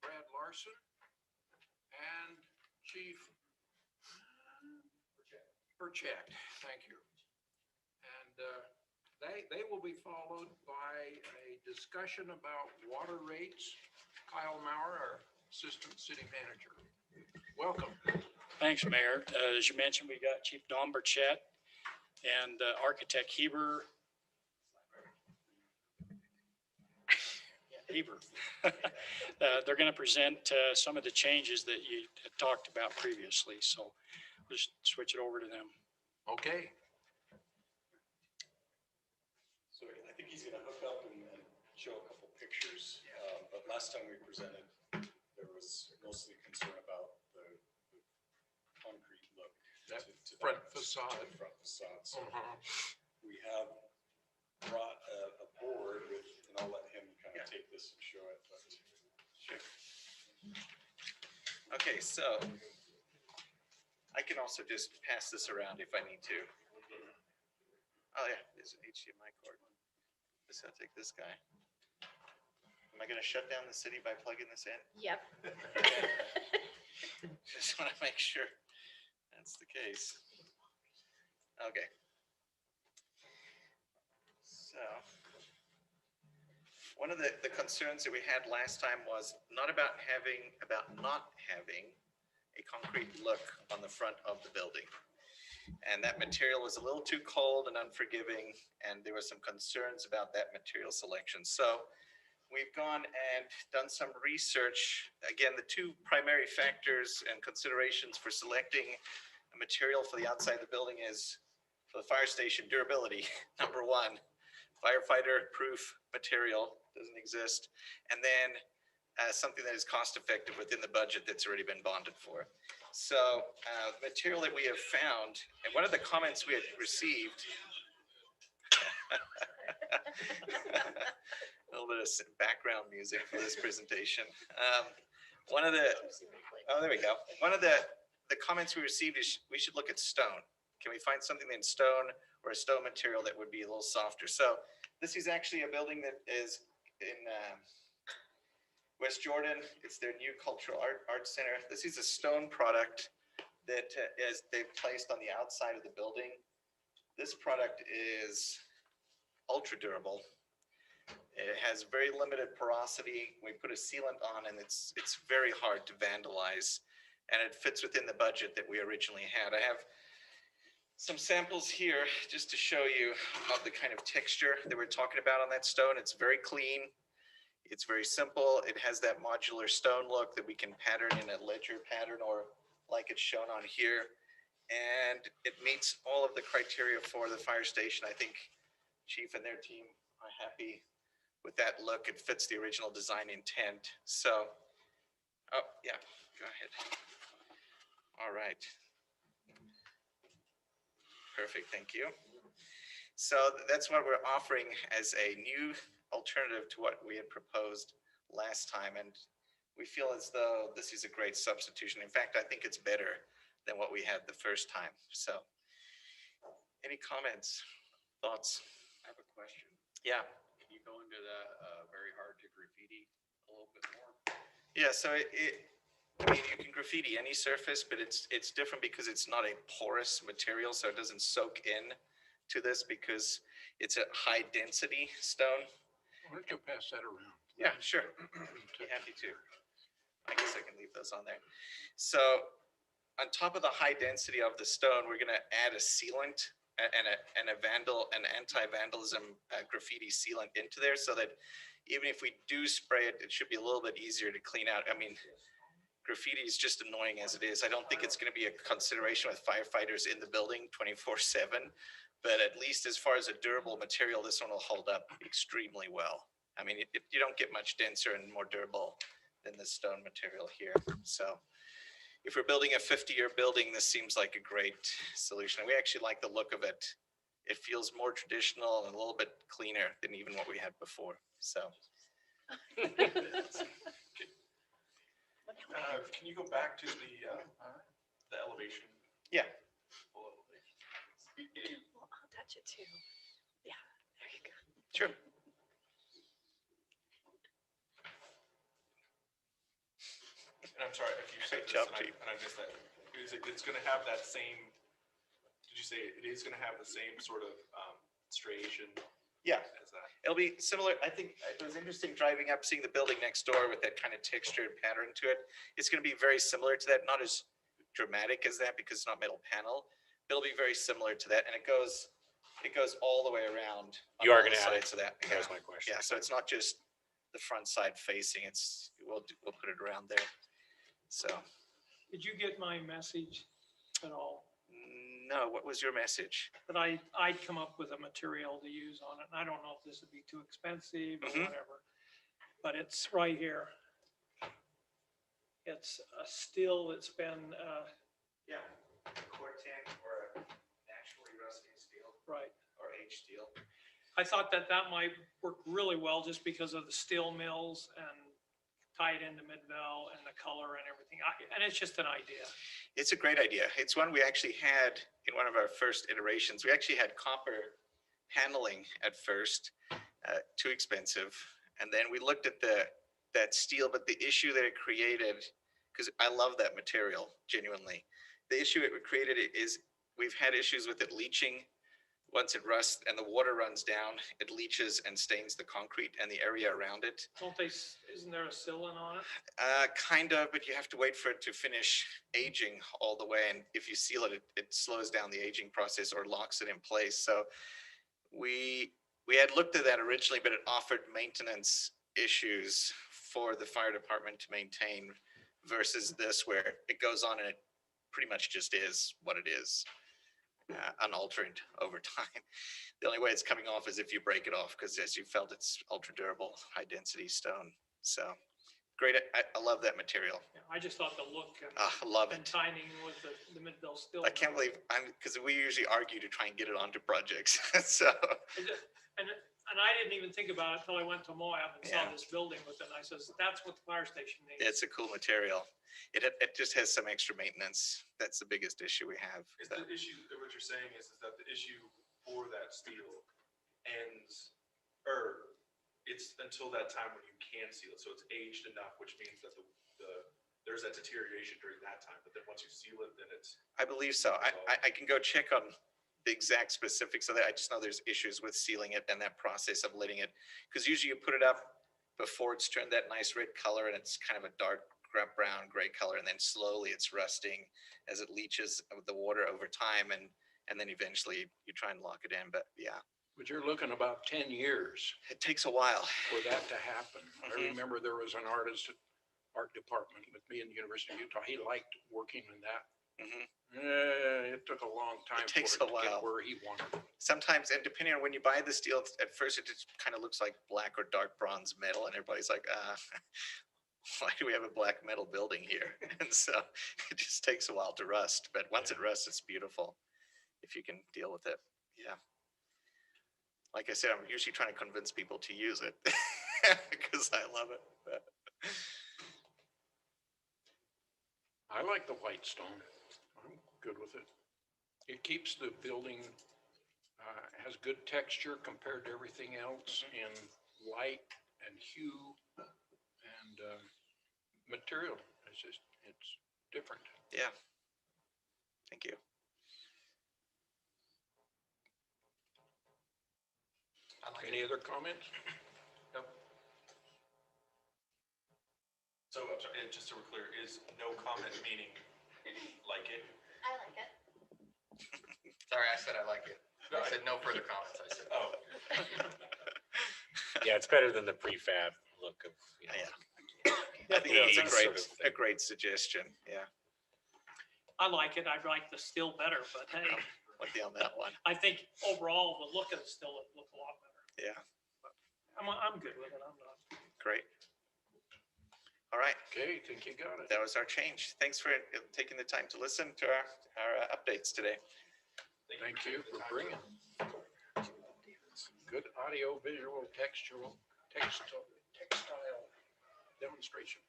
Brad Larson and Chief Burchett. Thank you. And they will be followed by a discussion about water rates. Kyle Meyer, our Assistant City Manager. Welcome. Thanks, Mayor. As you mentioned, we got Chief Don Burchett and Architect Heber. They're going to present some of the changes that you had talked about previously. So just switch it over to them. Okay. So I think he's going to hook up and show a couple pictures. But last time we presented, there was mostly concern about the concrete look That to front that facade. Front facade. So Uh-huh. we have brought a board with, and I'll let him kind of take this and show it. But Sure. Okay, so I can also just pass this around if I need to. Oh yeah, there's an HDMI cord. Just gotta take this guy. Am I gonna shut down the city by plugging this in? Yep. Just wanna make sure that's the case. Okay. So, one of the concerns that we had last time was not about not having a concrete look on the front of the building. And that material was a little too cold and unforgiving, and there were some concerns about that material selection. So we've gone and done some research. Again, the two primary factors and considerations for selecting a material for the outside of the building is, for the fire station, durability, number one. Firefighter-proof material doesn't exist. And then something that is cost-effective within the budget that's already been bonded for. So the material that we have found, and one of the comments we had received, a little bit of background music for this presentation. One of the, oh, there we go. One of the comments we received is we should look at stone. Can we find something in stone or a stone material that would be a little softer? So this is actually a building that is in West Jordan. It's their new cultural art center. This is a stone product that they've placed on the outside of the building. This product is ultra durable. It has very limited porosity. We put a sealant on, and it's very hard to vandalize, and it fits within the budget that we originally had. I have some samples here just to show you of the kind of texture that we're talking about on that stone. It's very clean. It's very simple. It has that modular stone look that we can pattern in a ledger pattern or like it's shown on here. And it meets all of the criteria for the fire station. I think Chief and their team are happy with that look. It fits the original design intent. So, oh yeah, go ahead. All right. Perfect, thank you. So that's what we're offering as a new alternative to what we had proposed last time. And we feel as though this is a great substitution. In fact, I think it's better than what we had the first time. So any comments, thoughts? I have a question. Yeah. Can you go into that very hard to graffiti a little bit more? Yeah, so I mean, you can graffiti any surface, but it's different because it's not a porous material, so it doesn't soak in to this because it's a high density stone. Why don't you pass that around? Yeah, sure. Be happy to. I guess I can leave those on there. So on top of the high density of the stone, we're going to add a sealant and an anti-vandalism graffiti sealant into there, so that even if we do spray it, it should be a little bit easier to clean out. I mean, graffiti is just annoying as it is. I don't think it's going to be a consideration with firefighters in the building 24/7, but at least as far as a durable material, this one will hold up extremely well. I mean, you don't get much denser and more durable than the stone material here. So if we're building a 50-year building, this seems like a great solution. We actually like the look of it. It feels more traditional and a little bit cleaner than even what we had before. So. can you go back to the elevation? Yeah. Well, I'll touch it too. Yeah, there you go. Sure. And I'm sorry if you said Great this job, Chief. and I missed that. It's gonna have that same, did you say it is gonna have the same sort of, striation Yeah, as that? it'll be similar. I think it was interesting driving up, seeing the building next door with that kind of texture and pattern to it. It's gonna be very similar to that, not as dramatic as that because it's not metal panel. It'll be very similar to that, and it goes all the way around. on You are all the gonna add it? sides of that. That was my question. Yeah, so it's not just the front side facing, we'll put it around there. So, Did you get my message at all? no, what was your message? That I'd come up with a material to use on it, and I don't know if this would be too expensive or Mhm. whatever, but it's right here. It's a steel that's been, Yeah, Corten or naturally rusting steel right. or aged steel. I thought that might work really well just because of the steel mills and tie it into Midvale and the color and everything. And it's just an idea. It's a great idea. It's one we actually had in one of our first iterations. We actually had copper paneling at first, too expensive. And then we looked at that steel, but the issue that it created, because I love that material, genuinely. The issue it created is we've had issues with it leaching. Once it rusts and the water runs down, it leaches and stains the concrete and the area around it. Isn't there a sealant on it? Kind of, but you have to wait for it to finish aging all the way. And if you seal it, it slows down the aging process or locks it in place. So we had looked at that originally, but it offered maintenance issues for the fire department to maintain versus this where it goes on and it pretty much just is what it is. Unaltered over time. The only way it's coming off is if you break it off, because as you felt, it's ultra durable, high density stone. So great. I love that material. Yeah, I just thought the look I love and it. timing with the Midvale steel. I can't believe because we usually argue to try and get it onto projects. So And I didn't even think about it until I went to Moab and saw Yeah. this building with it. And I says, that's what the fire station needs. it's a cool material. It just has some extra maintenance. That's the biggest issue we have. Is the issue, what you're saying is that the issue for that steel ends, or it's until that time when you can seal it, so it's aged enough, which means that there's that deterioration during that time, but then once you seal it, then it's. I believe so. I can go check on the exact specifics of that. I just know there's issues with sealing it and that process of letting it, because usually you put it up before it's turned that nice red color and it's kind of a dark brown, gray color, and then slowly it's rusting as it leaches with the water over time, and then eventually you try and lock it in. But yeah, But you're looking about 10 years it takes a while. for that to happen. I Mhm. remember there was an art department with me in the University of Utah. He liked working in that. Mhm. It took a long time for takes it a to while. get where he wanted it. Sometimes, and depending on when you buy the steel, at first it just kind of looks like black or dark bronze metal, and everybody's like, why do we have a black metal building here? And so it just takes a while to rust, but once it rusts, it's beautiful if you can deal with it. Yeah. Like I said, I'm usually trying to convince people to use it because I love it. But I like the white stone. I'm good with it. It keeps the building, has good texture compared to everything else in light and hue and material. It's different. yeah. Thank you. Any other comments? So, I'm sorry, and just so we're clear, is no comment meaning like it? I like it. Sorry, I said I like it. I said no further comments, I said. Oh, Yeah, it's better than the prefab look of, you know. Yeah. I think that's 80s sort of a thing. great suggestion. Yeah. I like it. I like the steel better, but hey, With you on that one. I think overall, the look of the steel would look a lot better. Yeah. I'm good with it. I'm not. Great. All right. Okay, think you got it. That was our change. Thanks for taking the time to listen to our updates today. Thank you for bringing. Good audio, visual, textile demonstration.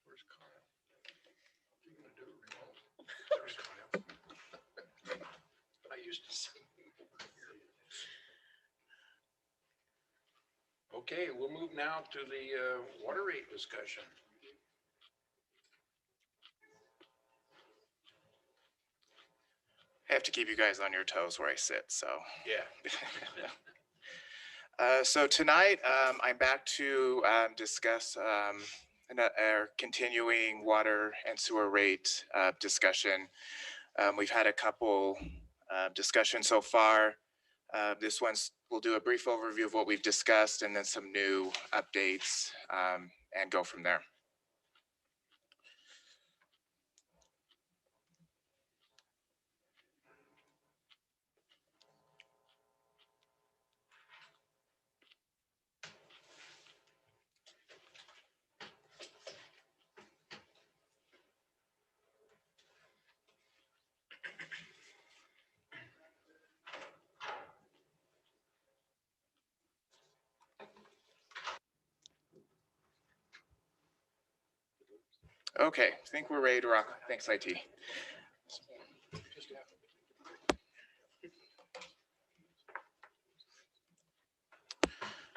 Where's Kyle? What are you gonna do, remote? There's Kyle. used to see. Okay, we'll move now to the water rate discussion. I have to keep you guys on your toes where I sit, so. Yeah. So tonight, I'm back to discuss our continuing water and sewer rate discussion. We've had a couple discussions so far. This one's, we'll do a brief overview of what we've discussed and then some new updates and go from there. Okay, I think we're ready to rock. Thanks, IT.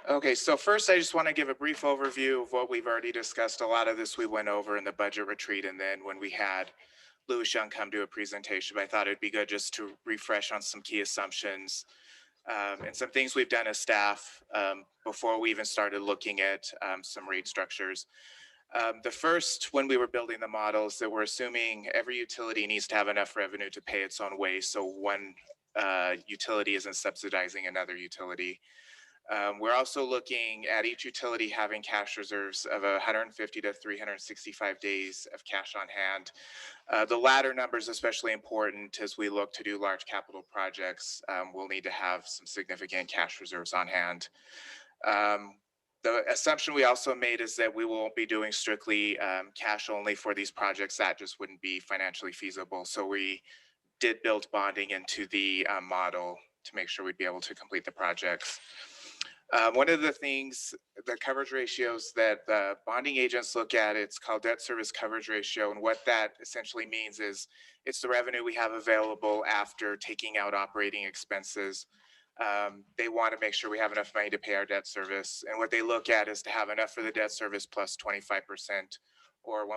Okay, so first I just want to give a brief overview of what we've already discussed. A lot of this we went over in the budget retreat and then when we had Louis Young come do a presentation, but I thought it'd be good just to refresh on some key assumptions and some things we've done as staff before we even started looking at some rate structures. The first, when we were building the models, that we're assuming every utility needs to have enough revenue to pay its own way, so one utility isn't subsidizing another utility. We're also looking at each utility having cash reserves of 150 to 365 days of cash on hand. The latter number is especially important as we look to do large capital projects. We'll need to have some significant cash reserves on hand. The assumption we also made is that we won't be doing strictly cash only for these projects. That just wouldn't be financially feasible. So we did build bonding into the model to make sure we'd be able to complete the projects. One of the things, the coverage ratios that the bonding agents look at, it's called debt service coverage ratio. And what that essentially means is it's the revenue we have available after taking out operating expenses. They want to make sure we have enough money to pay our debt service. And what they look at is to have enough for the debt service plus 25% or 1.25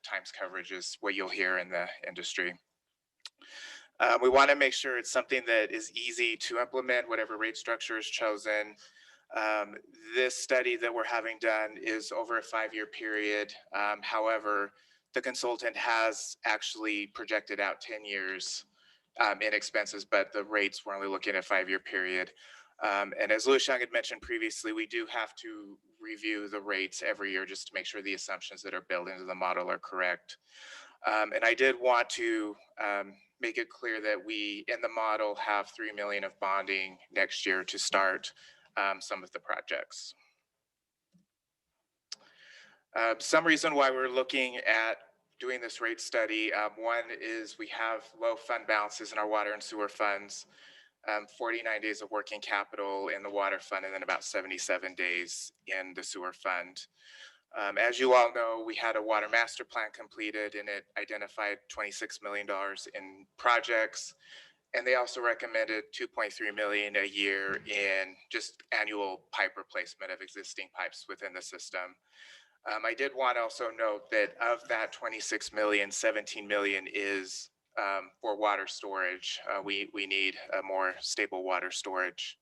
times coverage is what you'll hear in the industry. We want to make sure it's something that is easy to implement, whatever rate structure is chosen. This study that we're having done is over a 5-year period. However, the consultant has actually projected out 10 years in expenses, but the rates we're only looking at a 5-year period. And as Louis Young had mentioned previously, we do have to review the rates every year just to make sure the assumptions that are built into the model are correct. And I did want to make it clear that we, in the model, have $3 million of bonding next year to start some of the projects. Some reason why we're looking at doing this rate study, one is we have low fund balances in our water and sewer funds, 49 days of working capital in the water fund, and then about 77 days in the sewer fund. As you all know, we had a water master plan completed and it identified $26 million in projects. And they also recommended $2.3 million a year in just annual pipe replacement of existing pipes within the system. I did want to also note that of that 26 million, 17 million is for water storage. We need a more stable water storage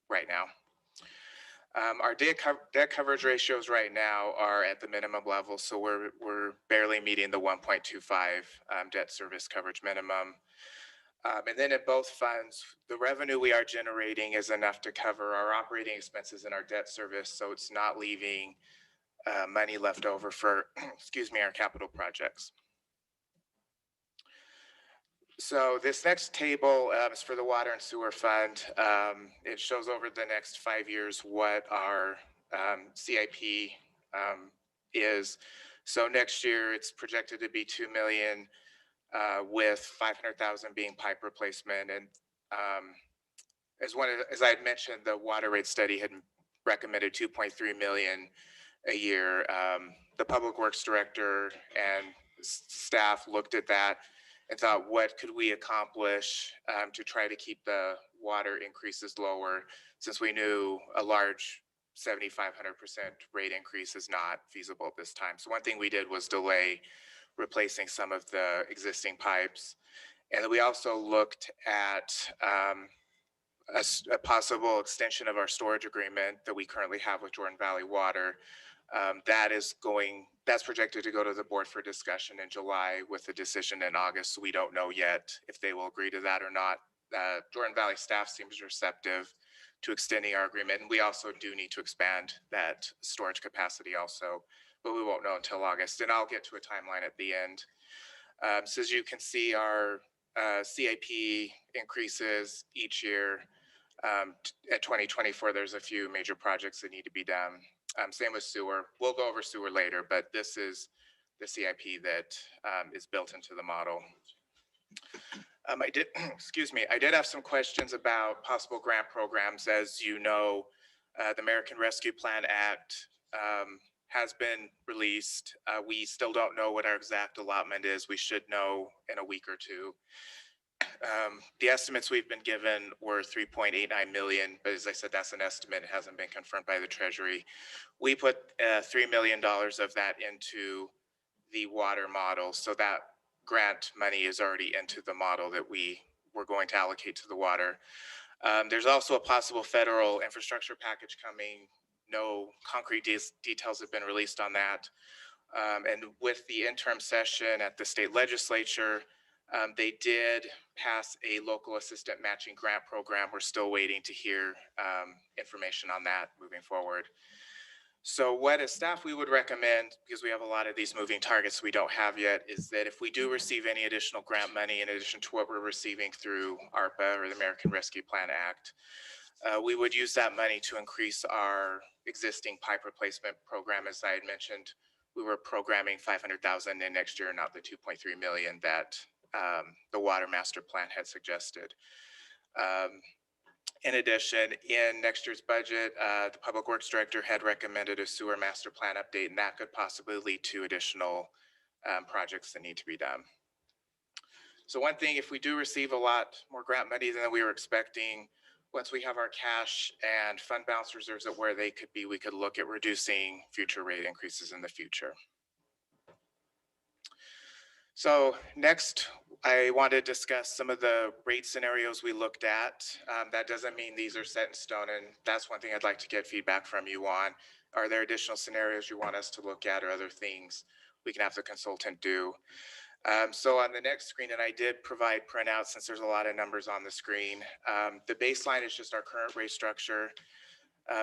right now. Our debt coverage ratios right now are at the minimum level, so we're barely meeting the 1.25 debt service coverage minimum. And then in both funds, the revenue we are generating is enough to cover our operating expenses and our debt service, so it's not leaving money left over for, excuse me, our capital projects. So this next table is for the water and sewer fund. It shows over the next 5 years what our CIP is. So next year it's projected to be 2 million with 500,000 being pipe replacement. And as I had mentioned, the water rate study had recommended 2.3 million a year. The public works director and staff looked at that and thought, what could we accomplish to try to keep the water increases lower, since we knew a large 7,500% rate increase is not feasible at this time. So one thing we did was delay replacing some of the existing pipes. And then we also looked at a possible extension of our storage agreement that we currently have with Jordan Valley Water. That's projected to go to the board for discussion in July with a decision in August. So we don't know yet if they will agree to that or not. Jordan Valley staff seems receptive to extending our agreement. And we also do need to expand that storage capacity also, but we won't know until August. And I'll get to a timeline at the end. So as you can see, our CIP increases each year. At 2024, there's a few major projects that need to be done. Same with sewer. We'll go over sewer later, but this is the CIP that is built into the model. I did have some questions about possible grant programs. As you know, the American Rescue Plan Act has been released. We still don't know what our exact allotment is. We should know in a week or two. The estimates we've been given were 3.89 million, but as I said, that's an estimate. It hasn't been confirmed by the Treasury. We put $3 million of that into the water model, so that grant money is already into the model that we were going to allocate to the water. There's also a possible federal infrastructure package coming. No concrete details have been released on that. And with the interim session at the state legislature, they did pass a local assistant matching grant program. We're still waiting to hear information on that moving forward. So what as staff we would recommend, because we have a lot of these moving targets we don't have yet, is that if we do receive any additional grant money in addition to what we're receiving through ARPA or the American Rescue Plan Act, we would use that money to increase our existing pipe replacement program. As I had mentioned, we were programming 500,000 in next year, not the 2.3 million that the Water Master Plan had suggested. In addition, in next year's budget, the Public Works Director had recommended a sewer master plan update, and that could possibly lead to additional projects that need to be done. So one thing, if we do receive a lot more grant money than we were expecting, once we have our cash and fund balance reserves at where they could be, we could look at reducing future rate increases in the future. So next, I want to discuss some of the rate scenarios we looked at. That doesn't mean these are set in stone, and that's one thing I'd like to get feedback from you on. Are there additional scenarios you want us to look at or other things we can have the consultant do? So on the next screen, and I did provide printouts since there's a lot of numbers on the screen, the baseline is just our current rate structure.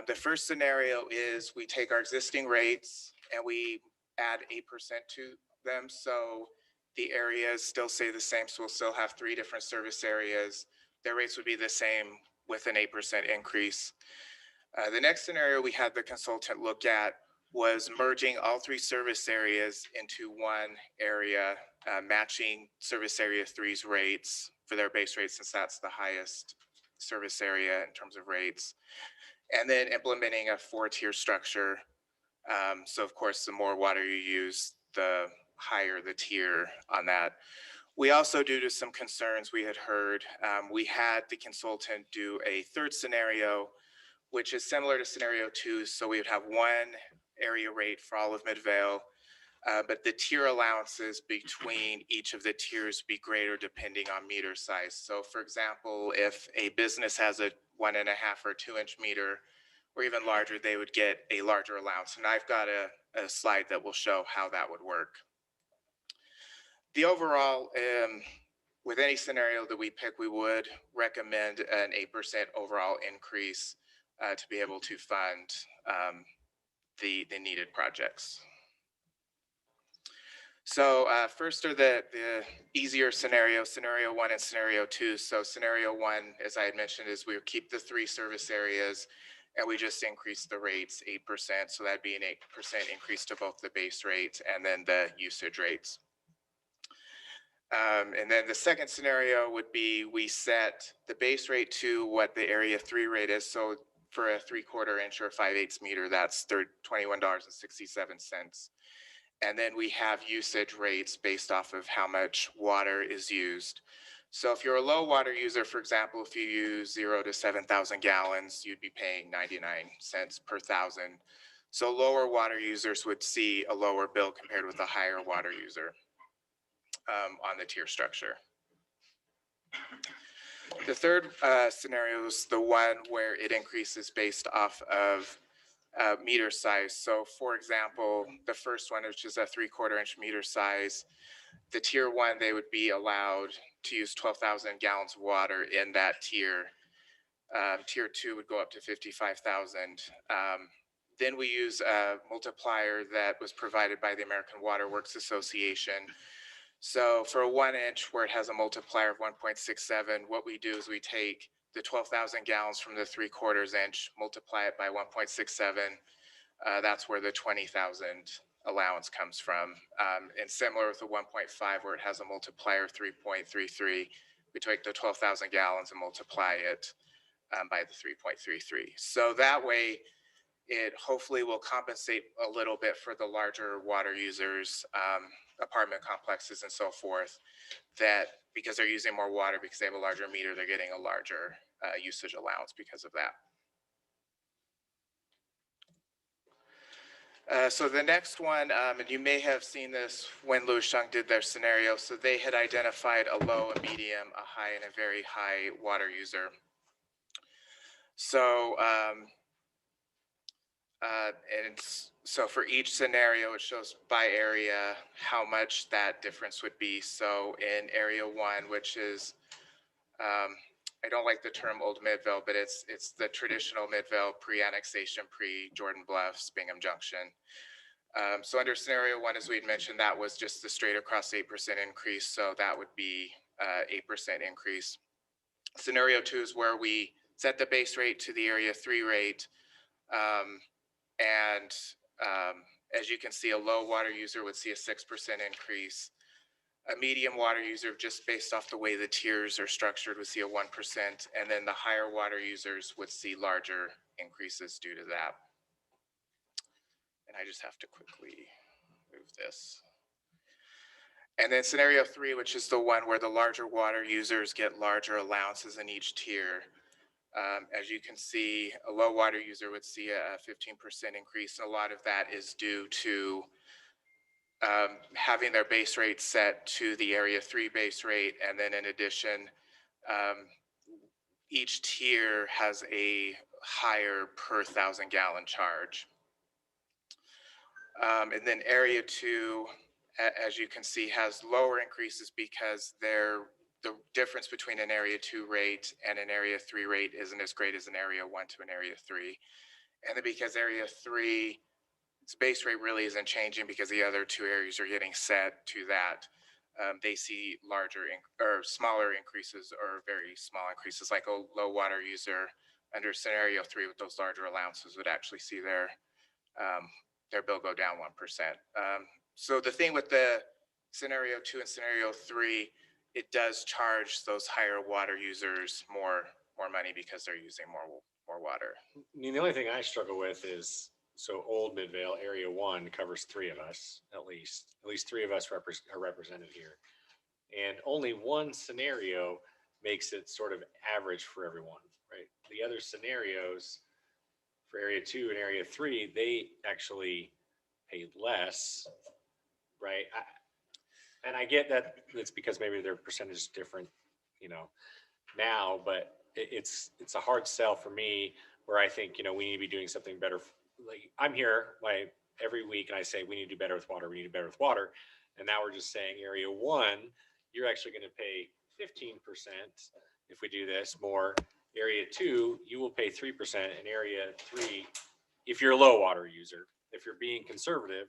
The first scenario is we take our existing rates and we add 8% to them. So the areas still stay the same, so we'll still have 3 different service areas. Their rates would be the same with an 8% increase. The next scenario we had the consultant look at was merging all 3 service areas into one area, matching service area 3's rates for their base rates, since that's the highest service area in terms of rates, and then implementing a 4-tier structure. So of course, the more water you use, the higher the tier on that. We also, due to some concerns we had heard, we had the consultant do a 3rd scenario, which is similar to scenario 2. So we would have one area rate for all of Midvale, but the tier allowances between each of the tiers be greater depending on meter size. So for example, if a business has a 1.5 or 2-inch meter, or even larger, they would get a larger allowance. And I've got a slide that will show how that would work. The overall, with any scenario that we pick, we would recommend an 8% overall increase to be able to fund the needed projects. So first are the easier scenarios, scenario 1 and scenario 2. So scenario 1, as I had mentioned, is we keep the 3 service areas and we just increase the rates 8%. So that'd be an 8% increase to both the base rates and then the usage rates. And then the second scenario would be we set the base rate to what the area 3 rate is. So for a 3/4 inch or 5/8 meter, that's $21.67. And then we have usage rates based off of how much water is used. So if you're a low water user, for example, if you use 0 to 7,000 gallons, you'd be paying 99 cents per thousand. So lower water users would see a lower bill compared with a higher water user on the tier structure. The third scenario is the one where it increases based off of meter size. So for example, the first one, which is a 3/4 inch meter size, the tier 1, they would be allowed to use 12,000 gallons of water in that tier. Tier 2 would go up to 55,000. Then we use a multiplier that was provided by the American Water Works Association. So for a 1 inch where it has a multiplier of 1.67, what we do is we take the 12,000 gallons from the 3/4 inch, multiply it by 1.67. That's where the 20,000 allowance comes from. And similar with the 1.5 where it has a multiplier of 3.33, we take the 12,000 gallons and multiply it by the 3.33. So that way, it hopefully will compensate a little bit for the larger water users, apartment complexes and so forth, that because they're using more water, because they have a larger meter, they're getting a larger usage allowance because of that. So the next one, and you may have seen this when Louis Chung did their scenario. So they had identified a low, a medium, a high, and a very high water user. So, so for each scenario, it shows by area how much that difference would be. So in area 1, which is, I don't like the term Old Midvale, but it's the traditional Midvale pre-annexation, pre-Jordan Bluffs, Bingham Junction. So under scenario 1, as we'd mentioned, that was just the straight across 8% increase. So that would be 8% increase. Scenario 2 is where we set the base rate to the area 3 rate. As you can see, a low water user would see a 6% increase. A medium water user, just based off the way the tiers are structured, would see a 1%. And then the higher water users would see larger increases due to that. And I just have to quickly move this. And then scenario 3, which is the one where the larger water users get larger allowances in each tier. As you can see, a low water user would see a 15% increase. A lot of that is due to having their base rate set to the area 3 base rate. And then in addition, each tier has a higher per 1,000 gallon charge. And then area 2, as you can see, has lower increases because the difference between an area 2 rate and an area 3 rate isn't as great as an area 1 to an area 3. And then because area 3, its base rate really isn't changing because the other 2 areas are getting set to that, they see larger or smaller increases or very small increases, like a low water user under scenario 3 with those larger allowances would actually see their bill go down 1%. So the thing with the scenario 2 and scenario 3, it does charge those higher water users more money because they're using more water. I mean, the only thing I struggle with is, so Old Midvale area 1 covers 3 of us, at least 3 of us are represented here. And only one scenario makes it sort of average for everyone, right? The other scenarios for area 2 and area 3, they actually pay less, right? And I get that it's because maybe their percentage is different, now, but it's a hard sell for me where I think, we need to be doing something better. Like I'm here every week and I say, we need to do better with water. We need to do better with water. And now we're just saying area 1, you're actually going to pay 15% if we do this more. Area 2, you will pay 3%. And area 3, if you're a low water user, if you're being conservative,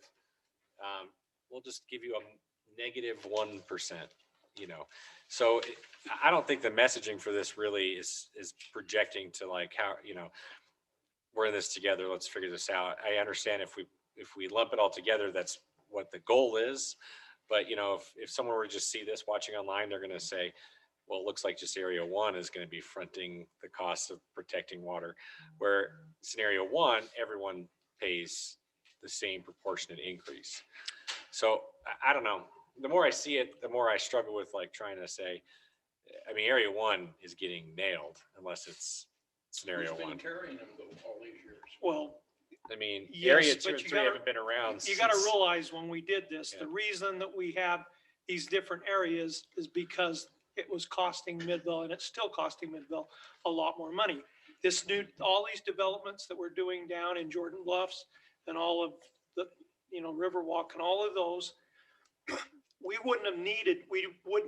we'll just give you a negative 1%, So I don't think the messaging for this really is projecting to like how, we're in this together. Let's figure this out. I understand if we lump it all together, that's what the goal is. But, if someone were to just see this watching online, they're going to say, well, it looks like just area 1 is going to be fronting the cost of protecting water, where scenario 1, everyone pays the same proportionate increase. So I don't know. The more I see it, the more I struggle with like trying to say, I mean, area one is getting nailed unless it's scenario Who's been one. carrying them though all these years? Well, I mean, Yes, area but two and you three gotta- haven't been around. you gotta since- realize when we did this, Yeah. the reason that we have these different areas is because it was costing Midvale, and it's still costing Midvale a lot more money. This new, all these developments that we're doing down in Jordan Bluffs and all of the, Riverwalk and all of those, we would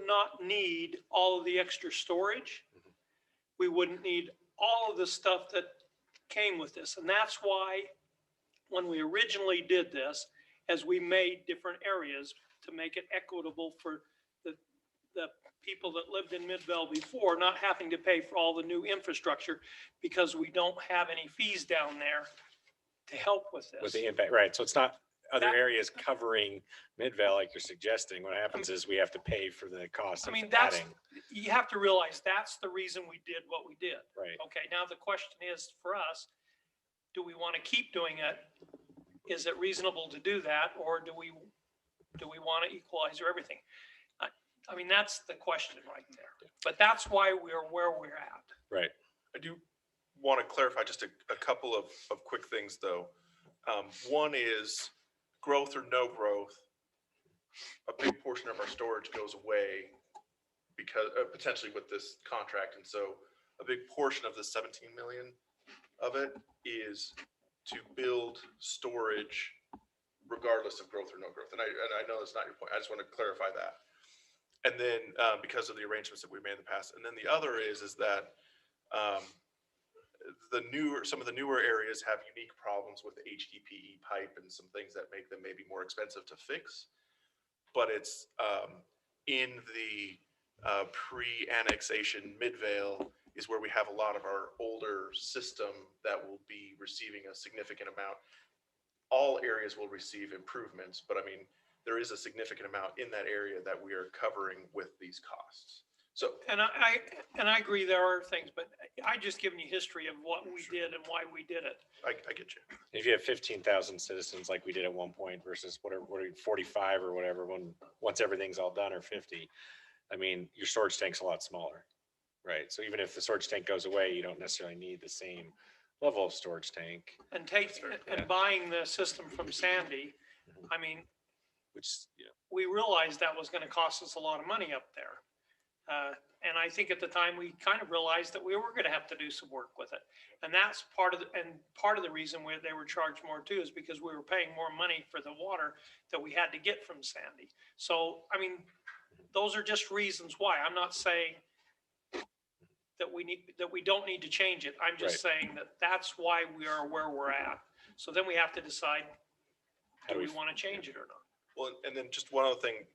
not need all of the extra storage. We wouldn't need all of the stuff that came with this. And that's why when we originally did this, as we made different areas to make it equitable for the people that lived in Midvale before, not having to pay for all the new infrastructure because we don't have any fees down there to help with With this. the impact, right? So it's not other That- areas covering Midvale like you're suggesting. What happens is we have to pay for the cost I of mean, that's, adding, you have to realize that's the reason we did what we did. right? Okay, now the question is for us, do we want to keep doing it? Is it reasonable to do that, or do we want to equalize everything? I mean, that's the question right there. But that's why we're where we're at. Right. I do want to clarify just a couple of quick things, though. One is growth or no growth. A big portion of our storage goes away because potentially with this contract. And so a big portion of the 17 million of it is to build storage regardless of growth or no growth. And I know that's not your point. I just want to clarify that. And then because of the arrangements that we made in the past. And then the other is that some of the newer areas have unique problems with HDPE pipe and some things that make them maybe more expensive to fix. But it's in the pre-annexation Midvale is where we have a lot of our older system that will be receiving a significant amount. All areas will receive improvements, but I mean, there is a significant amount in that area that we are covering with these costs. So And I agree there are things, but I just given you history of what we did and why we did it. I get you. If you have 15,000 citizens like we did at one point versus what are 45 or whatever, once everything's all done, or 50, I mean, your storage tank's a lot smaller, right? So even if the storage tank goes away, you don't necessarily need the same level of storage tank, And buying the system from Sandy, I mean, which, yeah, we realized that was gonna cost us a lot of money up there. And I think at the time, we kind of realized that we were gonna have to do some work with it. And that's part of the reason where they were charged more too, is because we were paying more money for the water that we had to get from Sandy. So, I mean, those are just reasons why. I'm not saying that we don't need to change it. I'm just saying that that's why we are where we're at. So then we have to decide, How do do we we- want to change it or not? Well, and then just one other thing,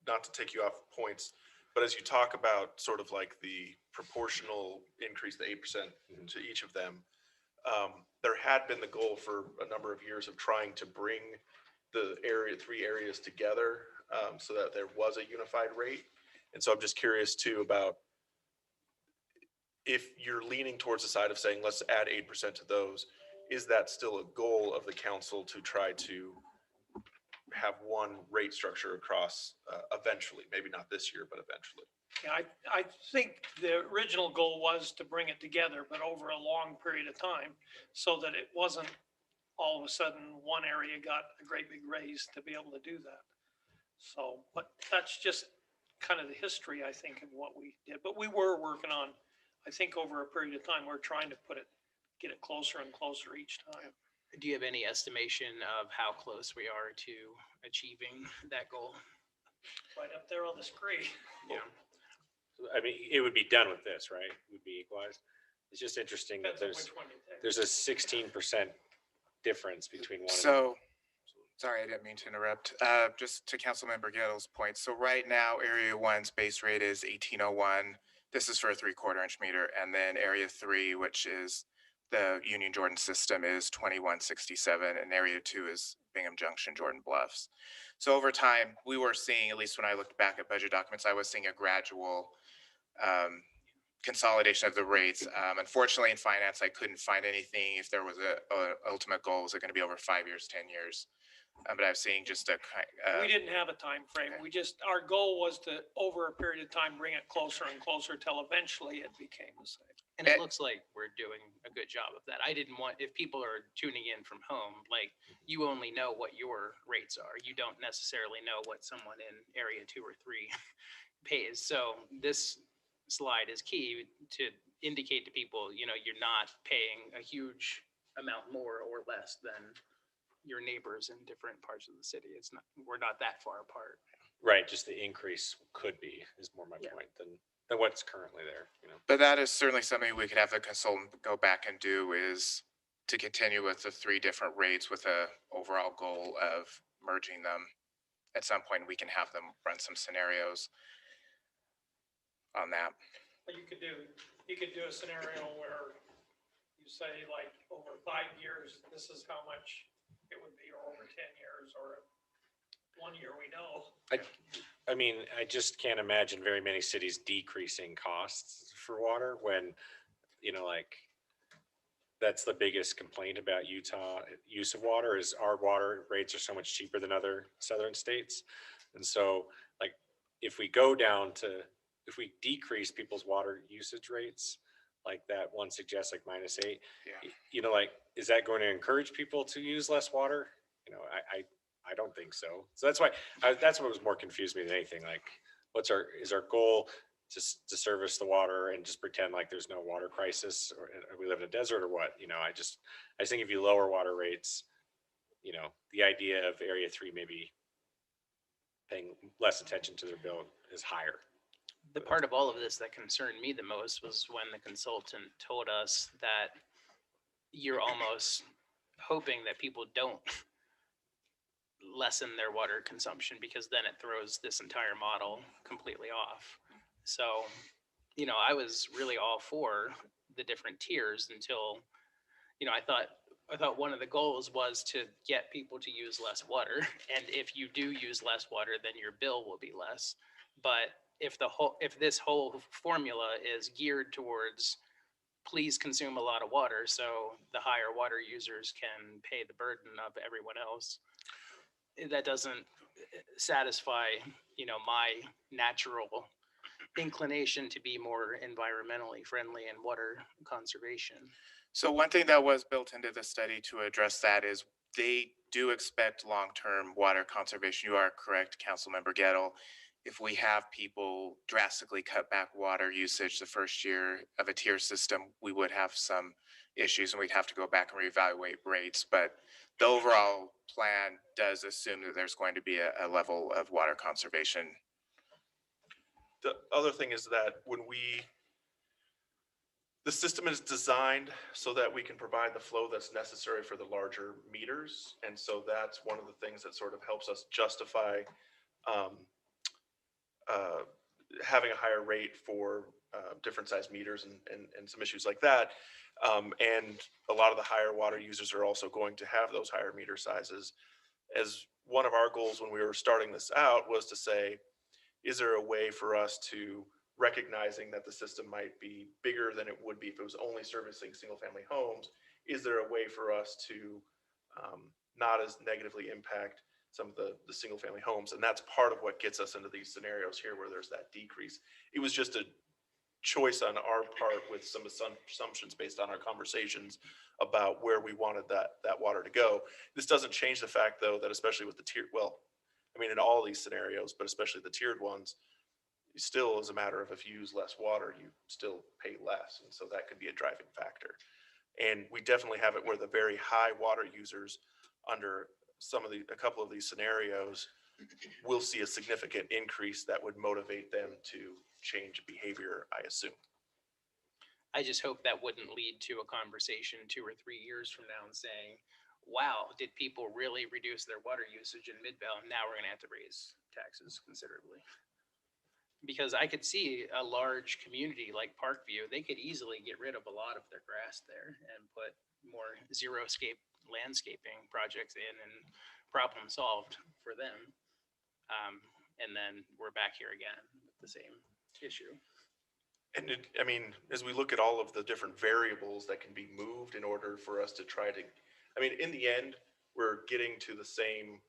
not to take you off points, but as you talk about sort of like the proportional increase, the 8% to each of them, there had been the goal for a number of years of trying to bring the three areas together so that there was a unified rate. And so I'm just curious too about if you're leaning towards the side of saying, let's add 8% to those, is that still a goal of the council to try to have one rate structure across eventually, maybe not this year, but eventually? Yeah, I think the original goal was to bring it together, but over a long period of time, so that it wasn't all of a sudden one area got a great big raise to be able to do that. So, but that's just kind of the history, I think, of what we did. But we were working on, I think over a period of time, we're trying to get it closer and closer each time. Do you have any estimation of how close we are to achieving that goal? Right up there on the screen. Yeah. I mean, it would be done with this, right? It would be equalized. It's just interesting that Depends on which one you take. there's a 16% difference between one and So, sorry, I didn't mean to interrupt. Just to Councilmember Gettle's point. So right now, Area 1's base rate is 1801. This is for a 3/4 inch meter. And then Area 3, which is the Union Jordan system, is 2167. And Area 2 is Bingham Junction, Jordan Bluffs. So over time, we were seeing, at least when I looked back at budget documents, I was seeing a gradual consolidation of the rates. Unfortunately, in finance, I couldn't find anything. If there was a ultimate goal, was it going to be over 5 years, 10 years? But I was seeing just a, We didn't have a time frame. We just, our goal was to, over a period of time, bring it closer and closer till eventually it became the same. And it looks like we're doing a good job of that. I didn't want, if people are tuning in from home, like, you only know what your rates are. You don't necessarily know what someone in area 2 or 3 pays. So this slide is key to indicate to people, you're not paying a huge amount more or less than your neighbors in different parts of the city. It's not, we're not that far apart. Right, just the increase could be, is more my Yeah. point than what's currently there, you know? but that is certainly something we could have the consultant go back and do, is to continue with the 3 different rates with a overall goal of merging them. At some point, we can have them run some scenarios on that. But you could do a scenario where you say like over 5 years, this is how much it would be, or over 10 years, or 1 year, we know. I mean, I just can't imagine very many cities decreasing costs for water when, like, that's the biggest complaint about Utah use of water is our water rates are so much cheaper than other southern states. And so, like, if we decrease people's water usage rates, like that one suggests, like -8, Yeah. like, is that going to encourage people to use less water? I don't think so. So that's why, that's what was more confused me than anything. Like, is our goal to service the water and just pretend like there's no water crisis, or we live in a desert, or what? I just think if you lower water rates, the idea of area 3 maybe paying less attention to their bill is higher. The part of all of this that concerned me the most was when the consultant told us that you're almost hoping that people don't lessen their water consumption, because then it throws this entire model completely off. So, I was really all for the different tiers until, I thought one of the goals was to get people to use less water. And if you do use less water, then your bill will be less. But if this whole formula is geared towards please consume a lot of water so the higher water users can pay the burden of everyone else, that doesn't satisfy, my natural inclination to be more environmentally friendly and water conservation. So one thing that was built into the study to address that is they do expect long-term water conservation. You are correct, Councilmember Gettle. If we have people drastically cut back water usage the first year of a tier system, we would have some issues and we'd have to go back and reevaluate rates. But the overall plan does assume that there's going to be a level of water conservation. The other thing is that the system is designed so that we can provide the flow that's necessary for the larger meters. And so that's one of the things that sort of helps us justify having a higher rate for different size meters and some issues like that. And a lot of the higher water users are also going to have those higher meter sizes. As one of our goals when we were starting this out was to say, is there a way for us to, recognizing that the system might be bigger than it would be if it was only servicing single family homes, is there a way for us to not as negatively impact some of the single family homes? And that's part of what gets us into these scenarios here where there's that decrease. It was just a choice on our part with some assumptions based on our conversations about where we wanted that water to go. This doesn't change the fact, though, that especially with the tier, in all these scenarios, but especially the tiered ones, still is a matter of if you use less water, you still pay less. And so that could be a driving factor. And we definitely have it where the very high water users under a couple of these scenarios will see a significant increase that would motivate them to change behavior, I assume. I just hope that wouldn't lead to a conversation 2 or 3 years from now and saying, wow, did people really reduce their water usage in Midvale? Now we're going to have to raise taxes considerably. Because I could see a large community like Parkview, they could easily get rid of a lot of their grass there and put more zero-scape landscaping projects in, and problem solved for them. And then we're back here again with the same issue. And as we look at all of the different variables that can be moved in order for us to try to, in the end, we're getting to the same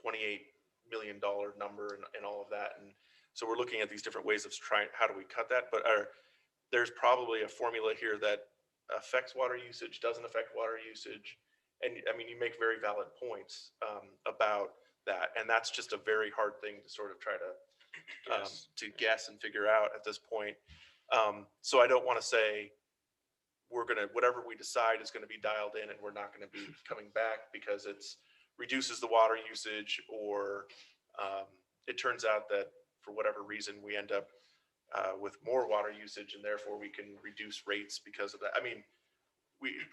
$28 million number and all of that. And so we're looking at these different ways of trying, how do we cut that? But there's probably a formula here that affects water usage, doesn't affect water usage. And I mean, you make very valid points about that. And that's just a very hard thing to sort of try to guess and figure out at this point. So I don't want to say whatever we decide is going to be dialed in and we're not going to be coming back because it's reduces the water usage or it turns out that for whatever reason we end up with more water usage and therefore we can reduce rates because of that. I mean,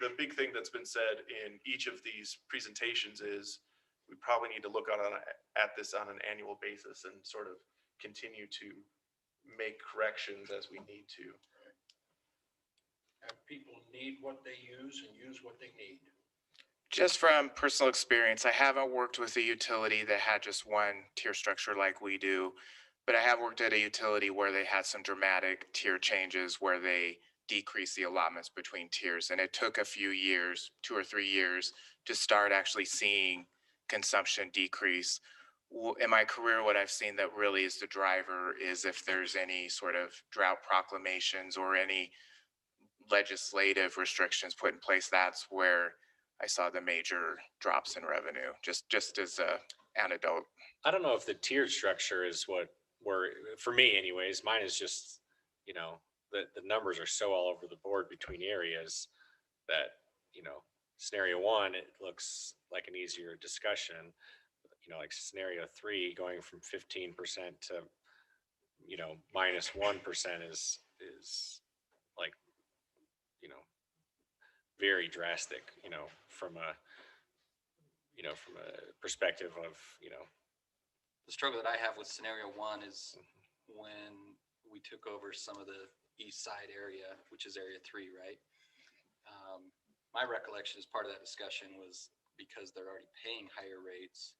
the big thing that's been said in each of these presentations is we probably need to look at this on an annual basis and sort of continue to make corrections as we need to. Have people need what they use and use what they need. Just from personal experience, I haven't worked with a utility that had just one tier structure like we do, but I have worked at a utility where they had some dramatic tier changes where they decreased the allotments between tiers. And it took a few years, 2 or 3 years, to start actually seeing consumption decrease. In my career, what I've seen that really is the driver is if there's any sort of drought proclamations or any legislative restrictions put in place, that's where I saw the major drops in revenue, just as a anecdote. I don't know if the tiered structure is for me anyways, mine is just, the numbers are so all over the board between areas that, scenario one, it looks like an easier discussion. Like scenario 3 going from 15% to, minus 1% is like, very drastic, from a perspective of, The struggle that I have with scenario 1 is when we took over some of the east side area, which is area 3, right? My recollection as part of that discussion was because they're already paying higher rates,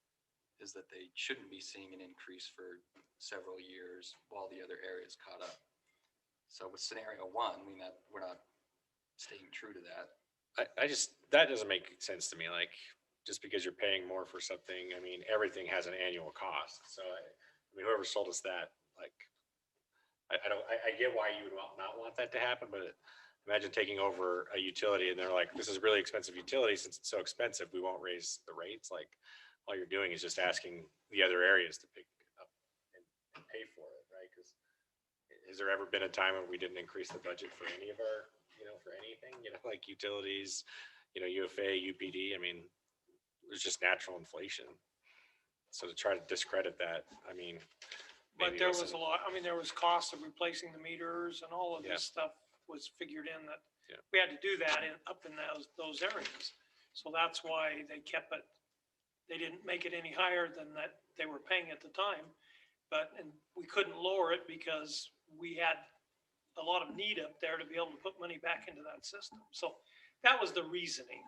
is that they shouldn't be seeing an increase for several years while the other areas caught up. So with scenario 1, I mean, that we're not staying true to that. that doesn't make sense to me. Like, just because you're paying more for something, I mean, everything has an annual cost. So whoever sold us that, like, I get why you would not want that to happen, but imagine taking over a utility and they're like, this is really expensive utility. Since it's so expensive, we won't raise the rates. Like, all you're doing is just asking the other areas to pick up and pay for it, right? Because has there ever been a time when we didn't increase the budget for any of our, for anything, like utilities, UFA, UPD? I mean, it's just natural inflation. So to try to discredit that, I mean. But there was a lot, there was cost of replacing the meters and all of Yeah. this stuff was figured in that Yeah. we had to do that up in those areas. So that's why they kept it, they didn't make it any higher than that they were paying at the time. And we couldn't lower it because we had a lot of need up there to be able to put money back into that system. So that was the reasoning.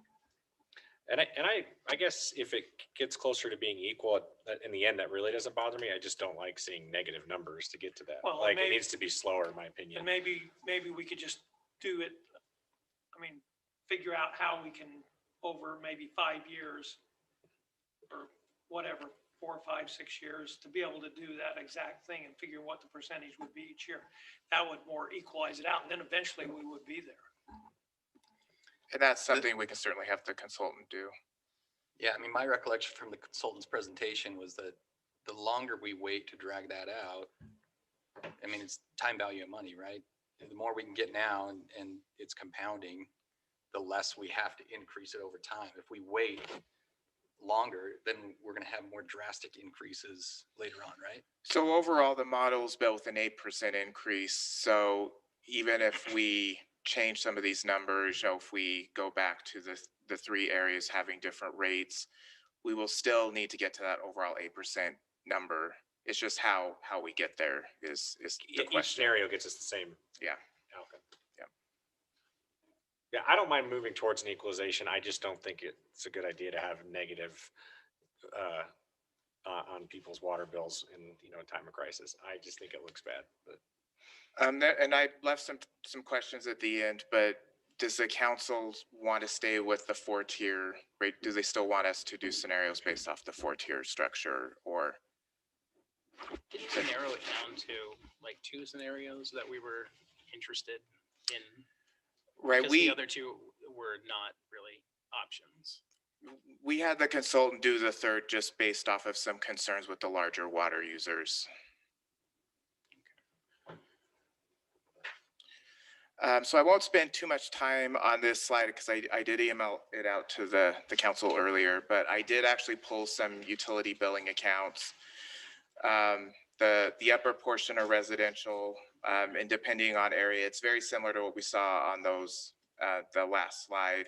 And I guess if it gets closer to being equal in the end, that really doesn't bother me. I just don't like seeing negative numbers to get to that. Well, Like, it maybe- needs to be slower, in my opinion. And maybe we could just do it, figure out how we can, over maybe 5 years or whatever, 4, 5, 6 years, to be able to do that exact thing and figure what the percentage would be each year. That would more equalize it out, and then eventually we would be there. And that's something we can certainly have the consultant do. Yeah, my recollection from the consultant's presentation was that the longer we wait to drag that out, it's time value of money, right? The more we can get now and it's compounding, the less we have to increase it over time. If we wait longer, then we're going to have more drastic increases later on, right? So overall, the model is built with an 8% increase. So even if we change some of these numbers, if we go back to the 3 areas having different rates, we will still need to get to that overall 8% number. It's just how we get there is the Each question. scenario gets us the same. Yeah. outcome. Yeah. Yeah, I don't mind moving towards an equalization. I just don't think it's a good idea to have negative on people's water bills in, a time of crisis. I just think it looks bad, but. And I left some questions at the end, but does the council want to stay with the 4-tier rate? Do they still want us to do scenarios based off the 4-tier structure, or? Didn't we narrow it down to like 2 scenarios that we were interested in? Right, Because the other 2 were not really options. we had the consultant do the third just based off of some concerns with the larger water users. So I won't spend too much time on this slide because I did email it out to the council earlier, but I did actually pull some utility billing accounts. The upper portion are residential, and depending on area, it's very similar to what we saw on those, the last slide,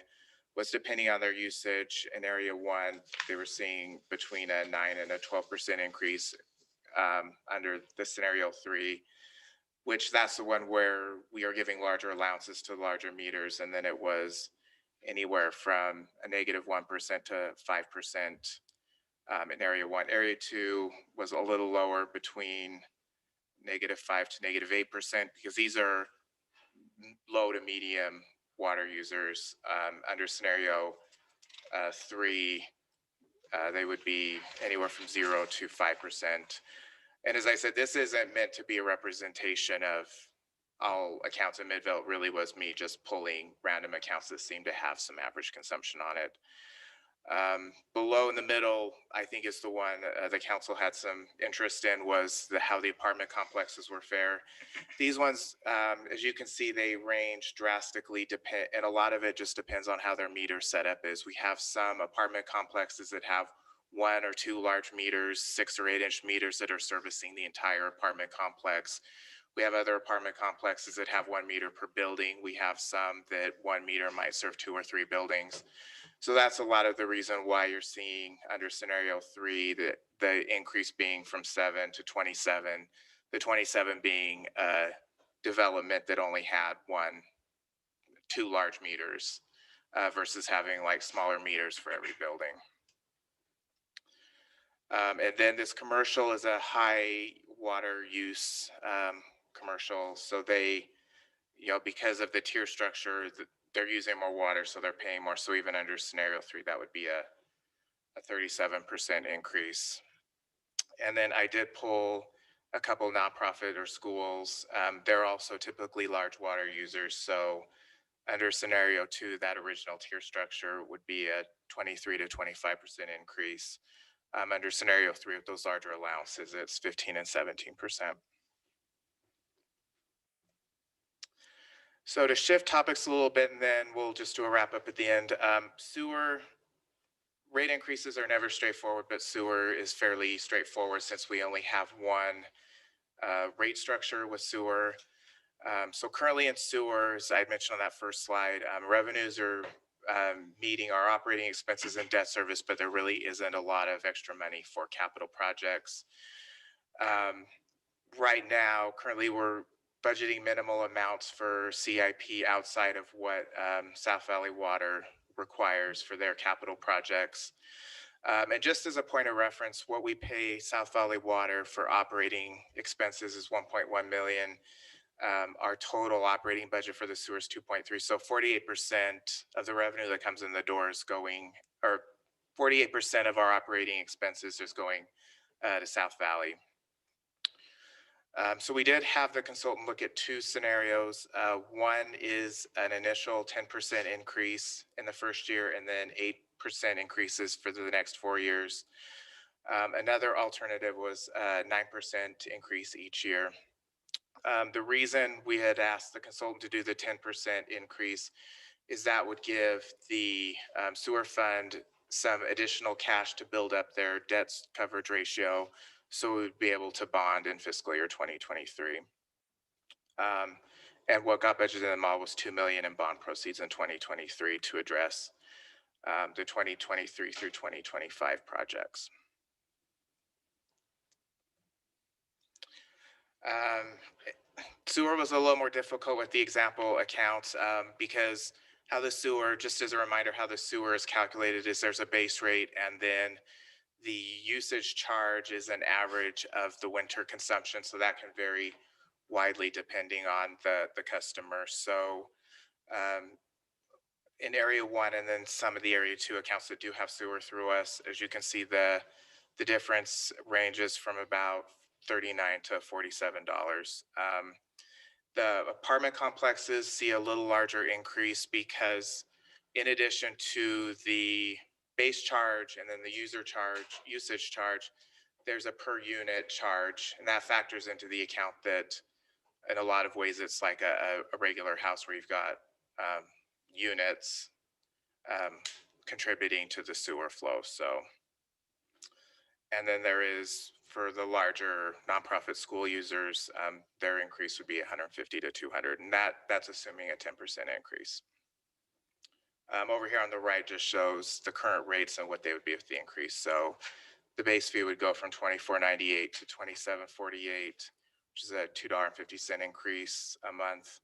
was depending on their usage. In area 1, they were seeing between a 9 and a 12% increase under the scenario 3, which that's the one where we are giving larger allowances to larger meters. And then it was anywhere from a -1% to 5% in area 1. Area 2 was a little lower, between -5 to -8%, because these are low to medium water users. Under scenario 3, they would be anywhere from 0 to 5%. And as I said, this isn't meant to be a representation of all accounts in Midvale. It really was me just pulling random accounts that seem to have some average consumption on it. Below in the middle, I think is the one the council had some interest in, was how the apartment complexes were fair. These ones, as you can see, they range drastically, and a lot of it just depends on how their meter setup is. We have some apartment complexes that have 1 or 2 large meters, 6 or 8 inch meters that are servicing the entire apartment complex. We have other apartment complexes that have 1 meter per building. We have some that 1 meter might serve 2 or 3 buildings. So that's a lot of the reason why you're seeing under scenario 3 that the increase being from 7 to 27, the 27 being a development that only had 2 large meters versus having like smaller meters for every building. And then this commercial is a high water use commercial. So they, because of the tier structure, they're using more water, so they're paying more. So even under scenario 3, that would be a 37% increase. And then I did pull a couple nonprofit or schools. They're also typically large water users. So under scenario 2, that original tier structure would be a 23 to 25% increase. Under scenario 3 with those larger allowances, it's 15 and 17%. So to shift topics a little bit, and then we'll just do a wrap up at the end. Sewer rate increases are never straightforward, but sewer is fairly straightforward since we only have 1 rate structure with sewer. So currently in sewer, as I mentioned on that first slide, revenues are meeting our operating expenses and debt service, but there really isn't a lot of extra money for capital projects. Right now, currently we're budgeting minimal amounts for CIP outside of what South Valley Water requires for their capital projects. And just as a point of reference, what we pay South Valley Water for operating expenses is 1.1 million. Our total operating budget for the sewer is 2.3. So 48% of the revenue that comes in the door is going, or 48% of our operating expenses is going to South Valley. So we did have the consultant look at 2 scenarios. One is an initial 10% increase in the first year and then 8% increases for the next 4 years. Another alternative was a 9% increase each year. The reason we had asked the consultant to do the 10% increase is that would give the sewer fund some additional cash to build up their debt coverage ratio, so we would be able to bond in fiscal year 2023. And what got budgeted in the model was 2 million in bond proceeds in 2023 to address the 2023 through 2025 projects. Sewer was a little more difficult with the example accounts because how the sewer, just as a reminder, how the sewer is calculated is there's a base rate and then the usage charge is an average of the winter consumption. So that can vary widely depending on the customer. So in area one and then some of the area two accounts that do have sewer through us. As you can see, the difference ranges from about $39 to $47. The apartment complexes see a little larger increase because in addition to the base charge and then the usage charge, there's a per unit charge, and that factors into the account that in a lot of ways it's like a regular house where you've got units contributing to the sewer flow. So, and then there is for the larger nonprofit school users, their increase would be 150 to 200, and that's assuming a 10% increase. Over here on the right just shows the current rates and what they would be with the increase. So the base fee would go from $24.98 to $27.48, which is a $2.50 increase a month.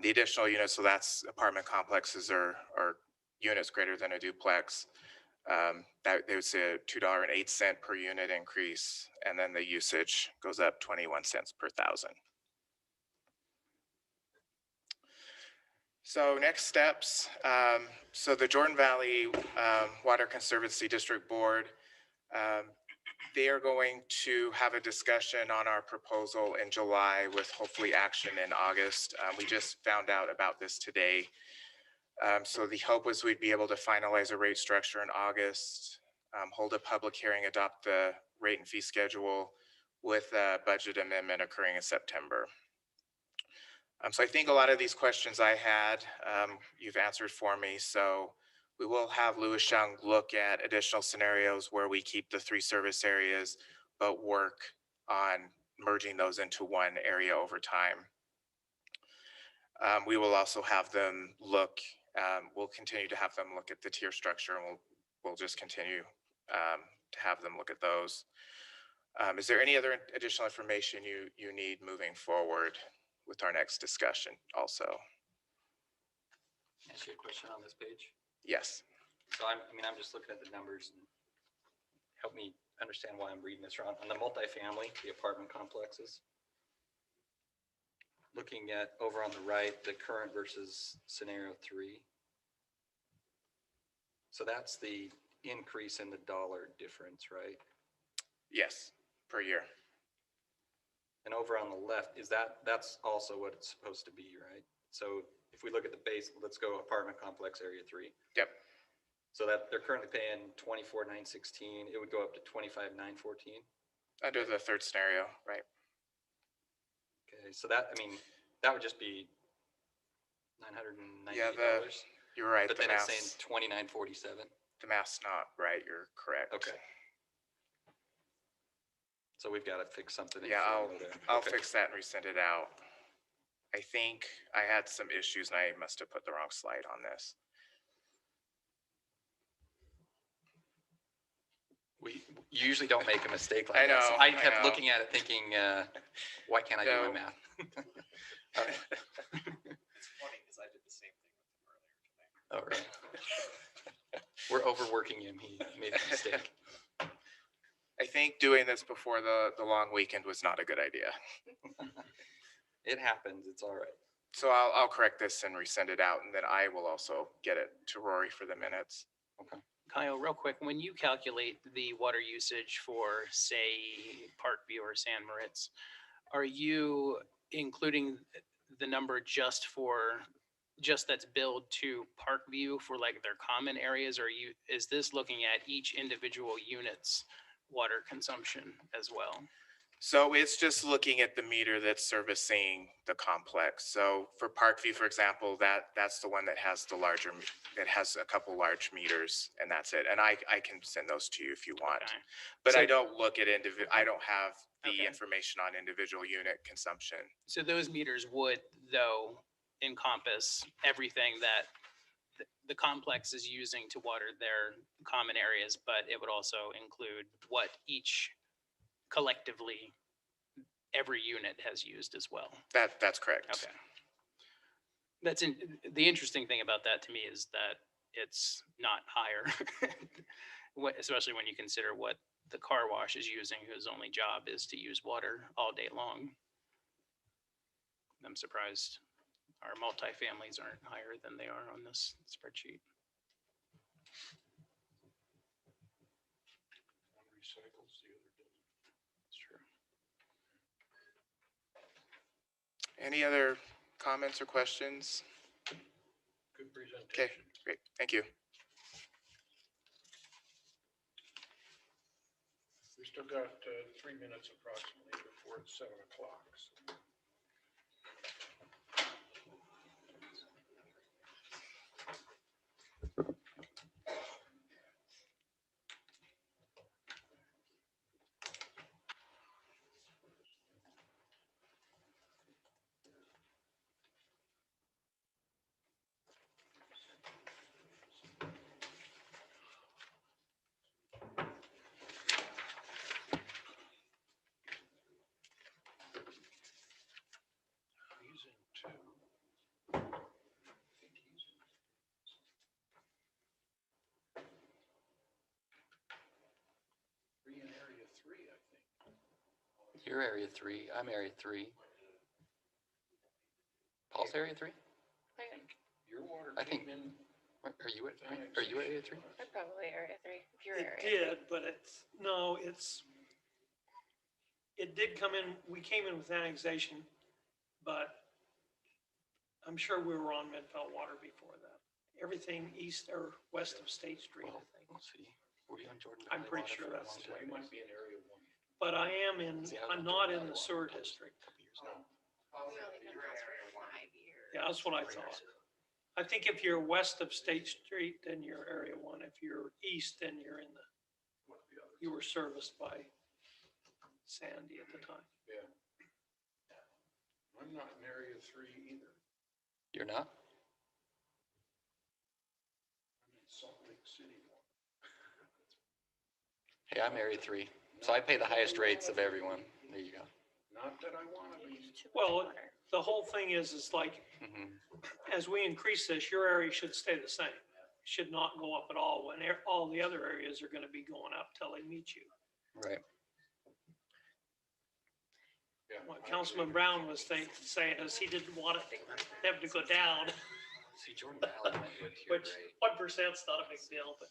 The additional units, so that's apartment complexes or units greater than a duplex, that they would say a $2.08 per unit increase, and then the usage goes up 21 cents per thousand. So next steps, so the Jordan Valley Water Conservancy District Board, they are going to have a discussion on our proposal in July with hopefully action in August. We just found out about this today. So the hope was we'd be able to finalize a rate structure in August, hold a public hearing, adopt the rate and fee schedule with a budget amendment occurring in September. So I think a lot of these questions I had, you've answered for me. So we will have Louis Young look at additional scenarios where we keep the 3 service areas, but work on merging those into one area over time. We will also have them look, we'll continue to have them look at the tier structure, and we'll just continue to have them look at those. Is there any other additional information you need moving forward with our next discussion also? Ask you a question on this page. Yes. So I'm just looking at the numbers and help me understand why I'm reading this wrong. On the multifamily, the apartment complexes, looking at over on the right, the current versus scenario 3. So that's the increase in the dollar difference, right? Yes, per year. And over on the left, that's also what it's supposed to be, right? So if we look at the base, let's go apartment complex area 3. Yep. So that they're currently paying $24,916. It would go up to $25,914. Under the third scenario, right? Okay, so that would just be $998. Yeah, you're right. But then it's saying $29.47. The math's not right. You're correct. Okay. So we've got to fix something. Yeah, I'll fix that and resend it out. I think I had some issues and I must have put the wrong slide on this. You usually don't make a mistake like I know, that. So I I kept know. looking at it thinking, why can't I do my math? It's funny because I did the same thing with him earlier today. All right. We're overworking him. He made a mistake. I think doing this before the long weekend was not a good idea. It happens. It's all right. So I'll correct this and resend it out, and then I will also get it to Rory for the minutes. Okay. Kyle, real quick, when you calculate the water usage for, say, Parkview or San Moritz, are you including the number just that's billed to Parkview for like their common areas? Or is this looking at each individual unit's water consumption as well? So it's just looking at the meter that's servicing the complex. So for Parkview, for example, that's the one that has it has a couple large meters, and that's it. And I can send those to you if you want. Okay. But So- I don't look at I don't have the Okay. information on individual unit consumption. So those meters would, though, encompass everything that the complex is using to water their common areas, but it would also include what each collectively every unit has used as well. That's correct. Okay. The interesting thing about that to me is that it's not higher, especially when you consider what the car wash is using, whose only job is to use water all day long. I'm surprised our multifamilies aren't higher than they are on this spreadsheet. One recycles, the other doesn't. That's true. Any other comments or questions? Good presentation. Okay, great. Thank you. We still got 3 minutes approximately before it's 7 o'clock. So. He's in 2. Three in area 3, I think. You're area 3, I'm area 3. Paul's area 3? Your water I think- came in. Are you area 3? I'm probably area 3, if you're It area. did, but it did come in, we came in with annexation, but I'm sure we were on Midvale water before that. Everything east or west of State Street, I Well, think. let's see. Were you on Jordan I'm Valley pretty water sure for a that's long the You time? might be in area 1. But I am in, See, I was I'm on not Jordan in Valley the water sewer for a district. couple years No. now. We only been house for 5 years. Yeah, that's what I thought. I think if you're west of State Street, then you're area 1. If you're east, then you're in you were serviced by Sandy at the time. Yeah. I'm not in area 3 either. You're not? I'm in Salt Lake City. Hey, I'm area 3. So I pay the highest rates of everyone. There you go. Not that I want to be. Well, the whole thing is like, Mhm. as we increase this, your area should stay the same. Should not go up at all when all the other areas are gonna be going up till they meet you. Right. Yeah, What I Councilman agree. saying is he didn't want them to go down, See, Jordan Valley went to a tier which rate. 1%'s not a big deal, but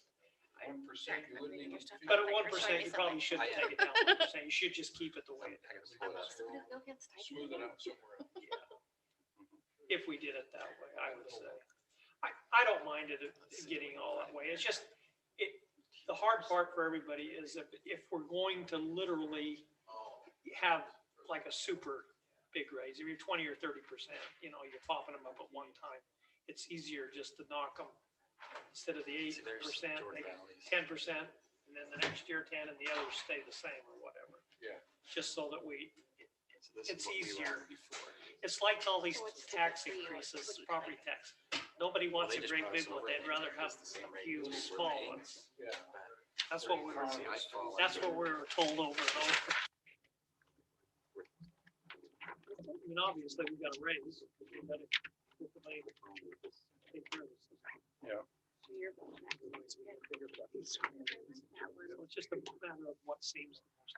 1%, you wouldn't even. feel at it. 1%, you probably shouldn't take it down 1%. You should just keep it the way it I gotta is. pull it up. No offense, type Smooth it out somewhere else. If we did it that way, I would say. I don't mind it getting all that way. It's just, the hard part for everybody is if we're going to literally have like a super big raise, if you're 20 or 30%, you're popping them up at one time. It's easier just to knock them instead of the See, there's 8%, Jordan make it Valley's. 10%, and then the next year 10, and the others stay the same or whatever. Yeah. Just so that So this is it's what we were easier. on before. It's like all these So what's the tax difference for you? increases, What do you property think? tax. Nobody wants they a just great brought big us one. over They'd and rather it's have the same a rate few as we were small paying. ones. Yeah. That's what we were, See, I fall that's under- what we were told over and over. I mean, obviously, we got a raise. We gotta get the money to take care of this. Yeah. So you're going back to what's been- that was- So it's just a matter of what seems the most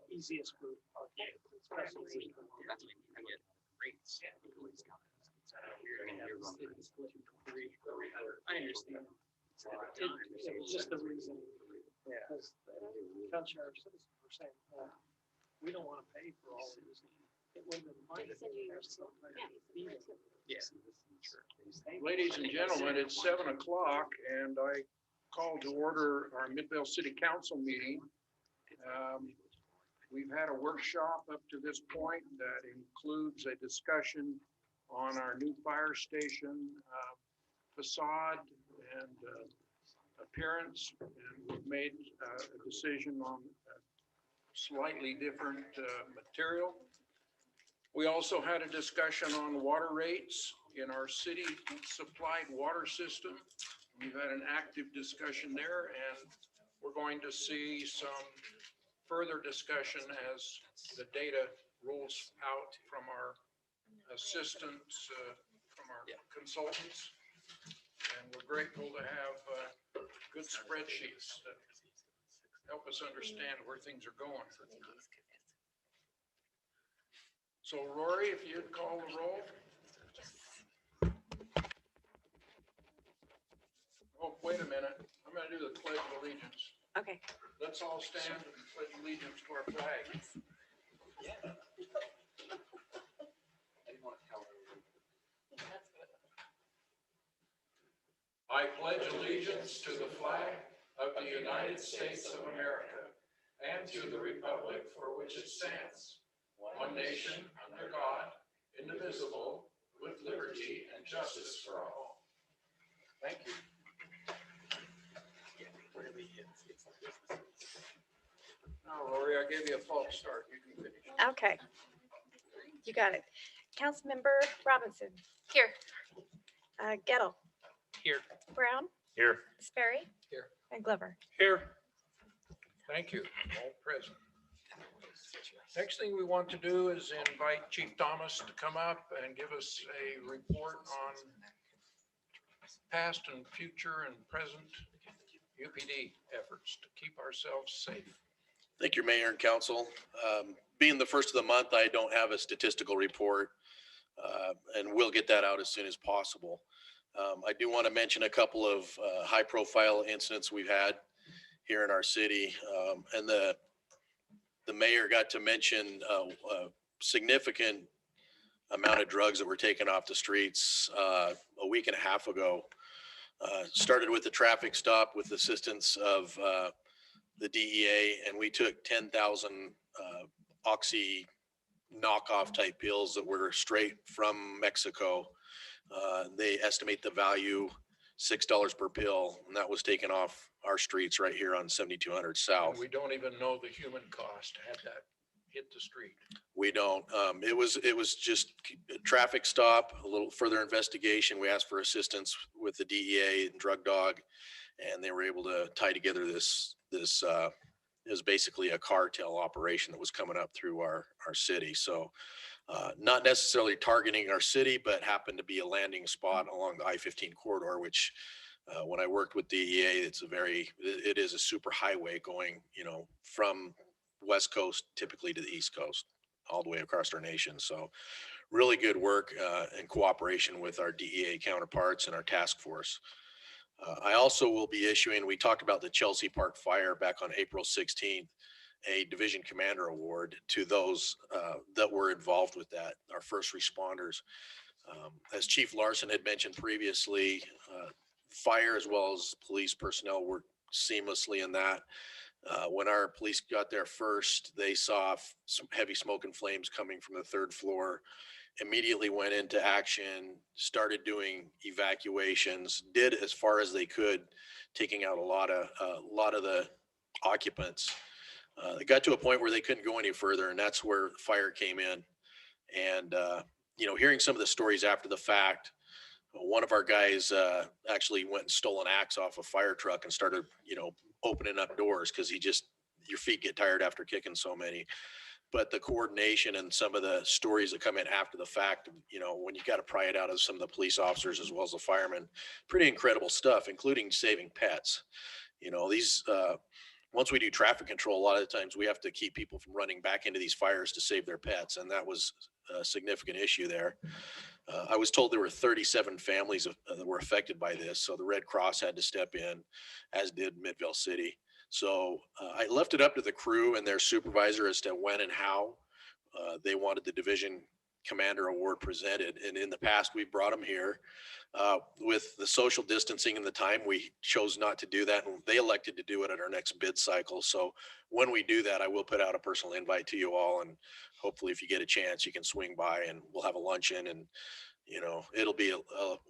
easiest for our vessels. That's when you get rates. I understand. It was just the reason. Because the county sheriff's citizens were saying, well, we don't want to pay for all of this. It would have been fine. They send you yours. Yeah. Ladies and gentlemen, it's 7 o'clock and I call to order our Midvale City Council meeting. We've had a workshop up to this point that includes a discussion on our new fire station facade and appearance. And we've made a decision on a slightly different material. We also had a discussion on water rates in our city supplied water system. We've had an active discussion there, and we're going to see some further discussion as the data rolls out from our assistants, from our consultants. And we're grateful to have good spreadsheets that help us understand where things are going. So Rory, if you'd call the roll. Oh, wait a minute. I'm going to do the pledge of allegiance. Okay. Let's all stand and pledge allegiance to our flag. I pledge allegiance to the flag of the United States of America and to the republic for which it stands, one nation under God, indivisible, with liberty and justice for all. Thank you. Now, Rory, I gave you a false start. You can finish. Okay. You got it. Councilmember Robinson. Here. Gettle, Here. Brown, Here. Sperry. Here. And Glover. Here. Thank you. All present. Next thing we want to do is invite Chief Thomas to come up and give us a report on past and future and present UPD efforts to keep ourselves safe. Thank you, Mayor and Council. Being the first of the month, I don't have a statistical report, and we'll get that out as soon as possible. I do want to mention a couple of high-profile incidents we've had here in our city, and the mayor got to mention a significant amount of drugs that were taken off the streets a week and a half ago. Started with the traffic stop with assistance of the DEA, and we took 10,000 oxy knockoff type pills that were straight from Mexico. They estimate the value $6 per pill, and that was taken off our streets right here on 7200 And South. we don't even know the human cost had that hit the street. We don't. It was just a traffic stop, a little further investigation. We asked for assistance with the DEA and Drug Dog, and they were able to tie together this it was basically a cartel operation that was coming up through our city. So not necessarily targeting our city, but happened to be a landing spot along the I-15 corridor, which when I worked with DEA, it is a super highway going, from West Coast typically to the East Coast, all the way across our nation. So really good work and cooperation with our DEA counterparts and our task force. I also will be issuing, we talked about the Chelsea Park fire back on April 16th, a division commander award to those that were involved with that, our first responders. As Chief Larson had mentioned previously, fire as well as police personnel worked seamlessly in that. When our police got there first, they saw some heavy smoke and flames coming from the third floor, immediately went into action, started doing evacuations, did as far as they could, taking out a lot of the occupants. It got to a point where they couldn't go any further, and that's where the fire came in. And, hearing some of the stories after the fact, one of our guys actually went and stole an axe off a fire truck and started, opening up doors because your feet get tired after kicking so many. But the coordination and some of the stories that come in after the fact, when you got to pry it out of some of the police officers as well as the firemen, pretty incredible stuff, including saving pets. Once we do traffic control, a lot of the times we have to keep people from running back into these fires to save their pets. And that was a significant issue there. I was told there were 37 families that were affected by this. So the Red Cross had to step in, as did Midvale City. So I left it up to the crew and their supervisor as to when and how they wanted the division commander award presented. And in the past, we brought them here. With the social distancing and the time, we chose not to do that. And they elected to do it at our next bid cycle. So when we do that, I will put out a personal invite to you all. And hopefully if you get a chance, you can swing by and we'll have a luncheon. And, it'll be a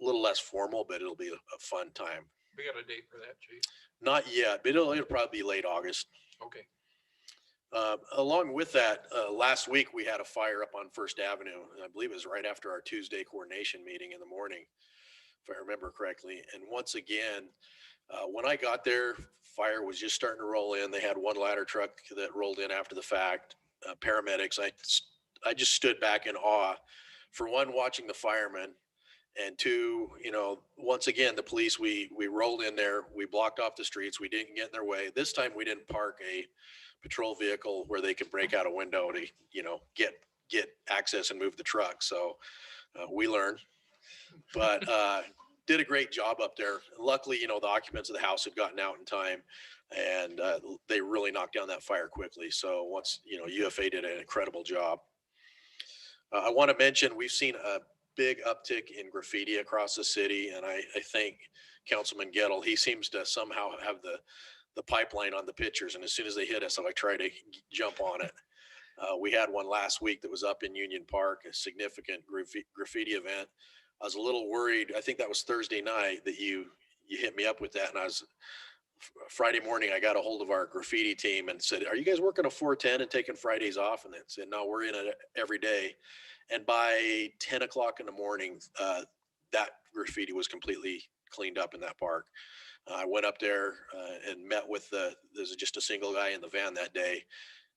little less formal, but it'll be a fun time. We got a date for that, Chief? Not yet, but it'll probably be late August. Okay. Along with that, last week we had a fire up on First Avenue. I believe it was right after our Tuesday coordination meeting in the morning, if I remember correctly. And once again, when I got there, fire was just starting to roll in. They had one ladder truck that rolled in after the fact. Paramedics, I just stood back in awe. For one, watching the firemen, and two, once again, the police, we rolled in there, we blocked off the streets, we didn't get in their way. This time we didn't park a patrol vehicle where they could break out a window to, get get access and move the truck. So we learned, but did a great job up there. Luckily, the occupants of the house had gotten out in time, and they really knocked down that fire quickly. So once, UFA did an incredible job. I want to mention, we've seen a big uptick in graffiti across the city, and I think Councilman Gettle, he seems to somehow have the pipeline on the pictures, and as soon as they hit us, I try to jump on it. We had one last week that was up in Union Park, a significant graffiti event. I was a little worried. I think that was Thursday night that you hit me up with that, and Friday morning, I got a hold of our graffiti team and said, "Are you guys working a 410 and taking Fridays off?" And they said, "No, we're in it every day." And by 10 o'clock in the morning, that graffiti was completely cleaned up in that park. I went up there and met with there's just a single guy in the van that day,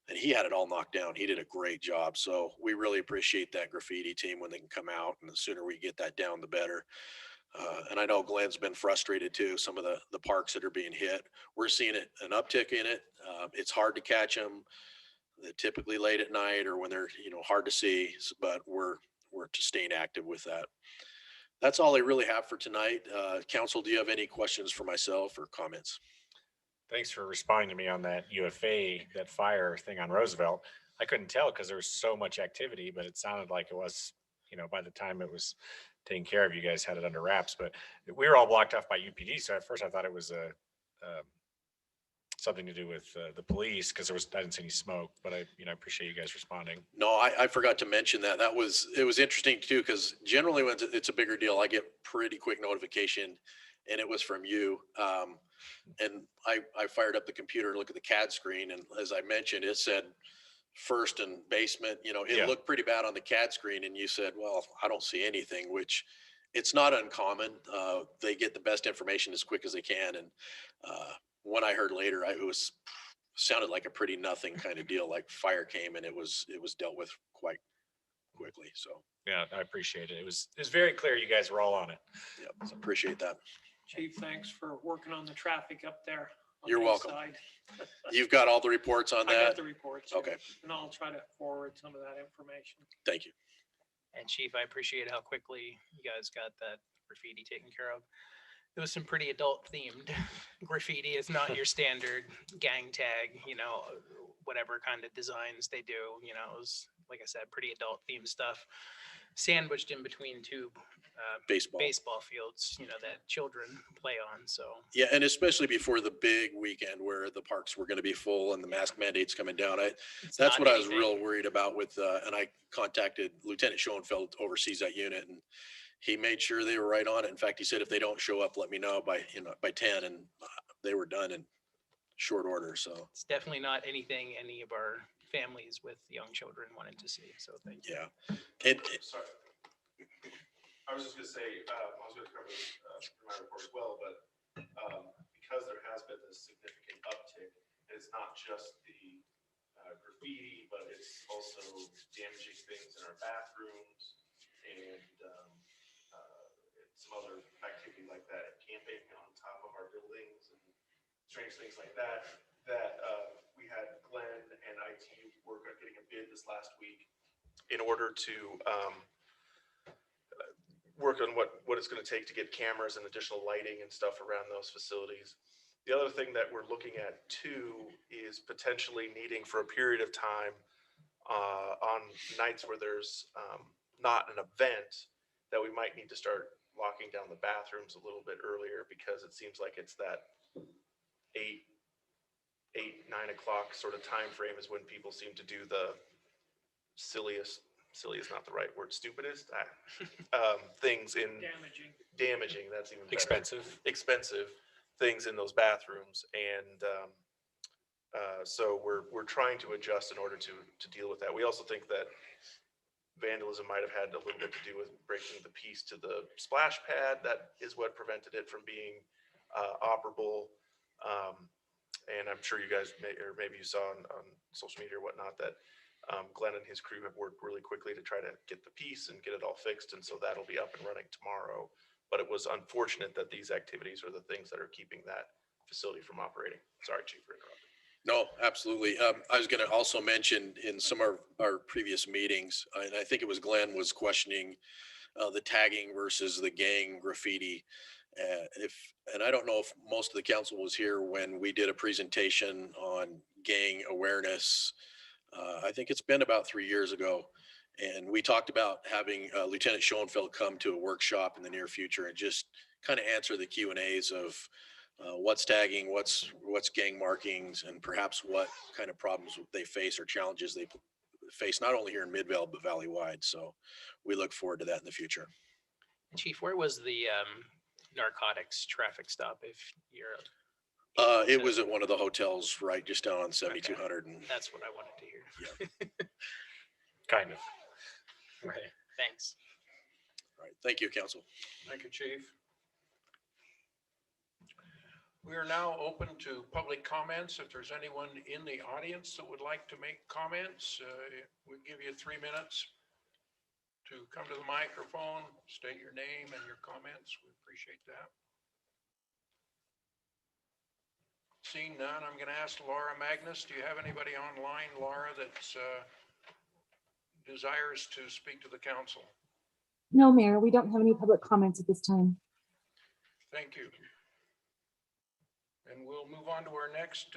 and he had it all knocked down. He did a great job. So we really appreciate that graffiti team when they can come out, and the sooner we get that down, the better. And I know Glenn's been frustrated too, some of the parks that are being hit. We're seeing an uptick in it. It's hard to catch them. They're typically late at night or when they're, hard to see, but we're just staying active with that. That's all I really have for tonight. Council, do you have any questions for myself or comments? Thanks for responding to me on that UFA, that fire thing on Roosevelt. I couldn't tell because there was so much activity, but it sounded like it was, by the time it was taken care of, you guys had it under wraps, but we were all blocked off by UPD. So at first I thought it was something to do with the police because I didn't see any smoke, but I appreciate you guys responding. No, I forgot to mention that. It was interesting too, because generally when it's a bigger deal, I get pretty quick notification, and it was from you. And I fired up the computer to look at the CAD screen, and as I mentioned, it said first and basement. It looked pretty bad on the CAD screen, and you said, "Well, I don't see anything," which it's not uncommon. They get the best information as quick as they can, and when I heard later, it sounded like a pretty nothing kind of deal. Like fire came and it was dealt with quite quickly. So yeah, I appreciate it. It was very clear you guys were all on it. Yeah, so appreciate that. Chief, thanks for working on the traffic up there. on You're the welcome. side. You've got all the reports on I got that? the reports. Okay. And I'll try to forward some of that information. Thank you. And Chief, I appreciate how quickly you guys got that graffiti taken care of. It was some pretty adult themed graffiti. It's not your standard gang tag, whatever kind of designs they do. It was, like I said, pretty adult themed stuff, sandwiched in between two baseball fields, that children play on. So yeah, and especially before the big weekend where the parks were going to be full and the mask mandate's coming down. That's what I was real worried about with, and I contacted Lieutenant Schoenfeld, oversees that unit, and he made sure they were right on it. In fact, he said, if they don't show up, let me know by 10, and they were done in short order. So it's definitely not anything any of our families with young children wanted to see. So thank you. Yeah. Sorry. I was just gonna say, I was gonna cover this in my report as well, but because there has been this significant uptick, and it's not just the graffiti, but it's also damaging things in our bathrooms and some other activity like that, camping on top of our buildings and strange things like that, we had Glenn and IT work on getting a bid this last week in order to work on what it's going to take to get cameras and additional lighting and stuff around those facilities. The other thing that we're looking at too is potentially needing for a period of time on nights where there's not an event, that we might need to start locking down the bathrooms a little bit earlier, because it seems like it's that 8, 9 o'clock sort of time frame is when people seem to do the silly is not the right word, stupidest things in damaging, that's even better. Expensive things in those bathrooms. And so we're trying to adjust in order to deal with that. We also think that vandalism might have had a little bit to do with breaking the piece to the splash pad. That is what prevented it from being operable. And I'm sure you guys maybe you saw on social media or whatnot that Glenn and his crew have worked really quickly to try to get the piece and get it all fixed. And so that'll be up and running tomorrow. But it was unfortunate that these activities are the things that are keeping that facility from operating. Sorry, Chief, for interrupting. No, absolutely. I was going to also mention in some of our previous meetings, and I think it was Glenn was questioning the tagging versus the gang graffiti. And I don't know if most of the council was here when we did a presentation on gang awareness. I think it's been about 3 years ago. And we talked about having Lieutenant Schoenfeld come to a workshop in the near future and just kind of answer the Q and A's of what's tagging, what's gang markings, and perhaps what kind of problems they face or challenges they face, not only here in Midvale, but valley-wide. So we look forward to that in the future. Chief, where was the narcotics traffic stop if you're? It was at one of the hotels right just down on 7200 and That's what I wanted to hear. Kind of. Right. Thanks. all right. Thank you, council. Thank you, Chief. We are now open to public comments. If there's anyone in the audience that would like to make comments, we'll give you 3 minutes to come to the microphone, state your name and your comments. We appreciate that. Seeing none, I'm going to ask Laura Magnus, do you have anybody online, Laura, that desires to speak to the council? No, Mayor, we don't have any public comments at this time. Thank you. And we'll move on to our next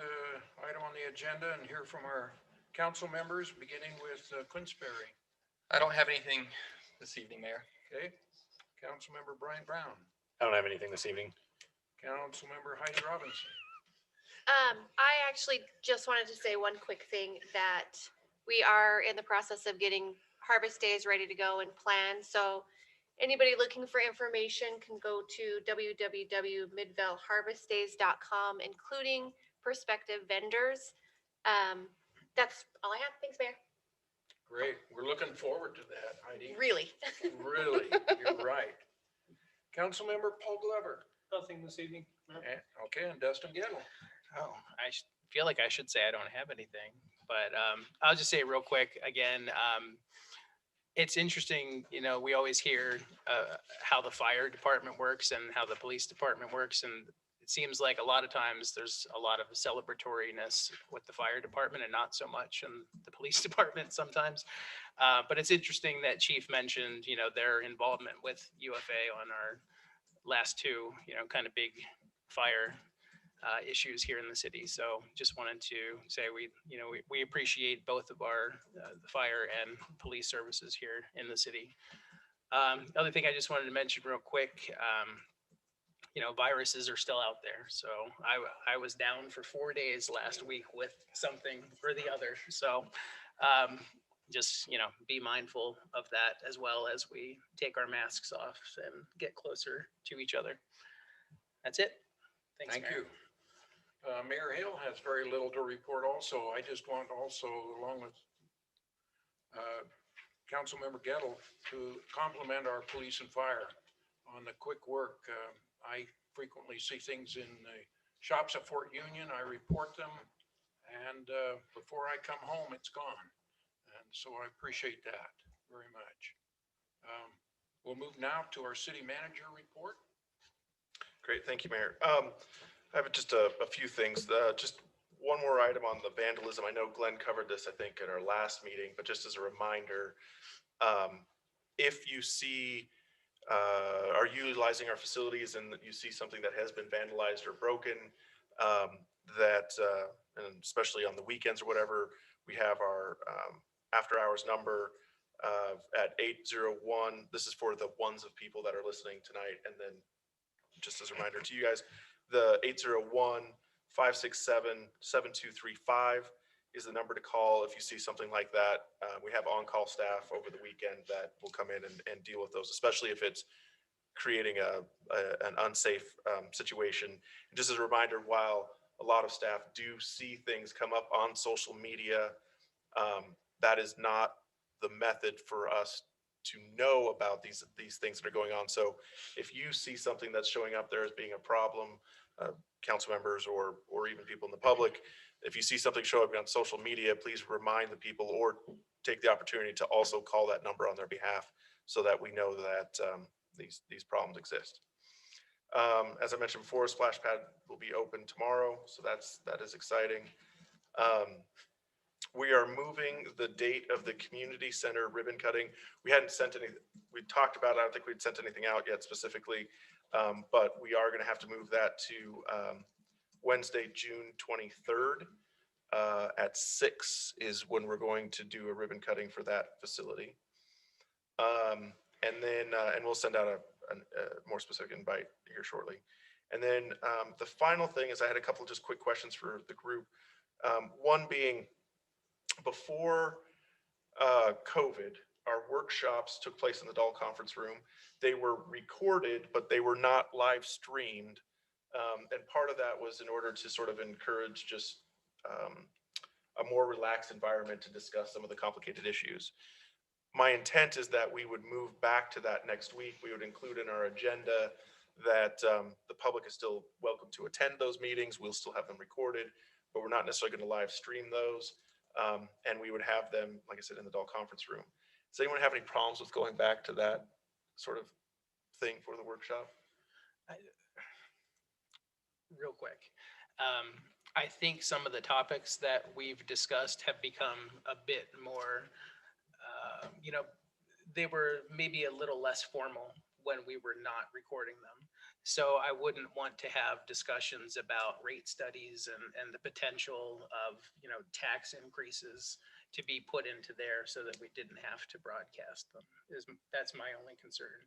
item on the agenda and hear from our council members, beginning with Quinnsberry. I don't have anything this evening, Mayor. Okay, Councilmember Brian Brown, I don't have anything this evening. Councilmember Heidi Robinson. I actually just wanted to say one quick thing, that we are in the process of getting harvest days ready to go and planned. So anybody looking for information can go to www.midvaleharvestdays.com, including prospective vendors. That's all I have. Thanks, Mayor. Great, we're looking forward to that, Heidi. Really. Really, you're right. Councilmember Paul Glover. Nothing this evening. Okay, and Dustin Gettle. Oh, feel like I should say I don't have anything, but I'll just say real quick again. It's interesting, we always hear how the fire department works and how the police department works, and it seems like a lot of times there's a lot of celebratoriness with the fire department and not so much in the police department sometimes. But it's interesting that Chief mentioned, their involvement with UFA on our last two, kind of big fire issues here in the city. So just wanted to say we appreciate both of our the fire and police services here in the city. Other thing I just wanted to mention real quick, viruses are still out there. So I was down for 4 days last week with something or the other. So just, be mindful of that as well as we take our masks off and get closer to each other. That's it. Thanks, Thank Mayor. you. Mayor Hale has very little to report also. I just want also, along with Councilmember Gettle, to compliment our police and fire on the quick work. I frequently see things in the shops at Fort Union. I report them, and before I come home, it's gone. And so I appreciate that very much. We'll move now to our city manager report. Great, thank you, Mayor. I have just a few things. Just one more item on the vandalism. I know Glenn covered this, I think, at our last meeting, but just as a reminder, if you see, are utilizing our facilities and you see something that has been vandalized or broken, and especially on the weekends or whatever, we have our after hours number at 801. This is for the ones of people that are listening tonight. And then just as a reminder to you guys, the 801-567-7235 is the number to call if you see something like that. We have on-call staff over the weekend that will come in and deal with those, especially if it's creating an unsafe situation. And just as a reminder, while a lot of staff do see things come up on social media, that is not the method for us to know about these things that are going on. So if you see something that's showing up there as being a problem, council members or even people in the public, if you see something show up on social media, please remind the people or take the opportunity to also call that number on their behalf so that we know that these problems exist. As I mentioned before, Splash Pad will be open tomorrow, so that is exciting. We are moving the date of the community center ribbon cutting. We hadn't sent any, we talked about it. I don't think we'd sent anything out yet specifically. But we are gonna have to move that to Wednesday, June 23rd. At 6 is when we're going to do a ribbon cutting for that facility. And then, and we'll send out a more specific invite here shortly. And then the final thing is I had a couple of just quick questions for the group. One being, before COVID, our workshops took place in the Dahl Conference Room. They were recorded, but they were not live streamed. And part of that was in order to sort of encourage just a more relaxed environment to discuss some of the complicated issues. My intent is that we would move back to that next week. We would include in our agenda that the public is still welcome to attend those meetings. We'll still have them recorded, but we're not necessarily going to live stream those. And we would have them, like I said, in the Dahl Conference Room. Does anyone have any problems with going back to that sort of thing for the workshop? Real quick. I think some of the topics that we've discussed have become a bit more, they were maybe a little less formal when we were not recording them. So I wouldn't want to have discussions about rate studies and the potential of, tax increases to be put into there so that we didn't have to broadcast them. That's my only concern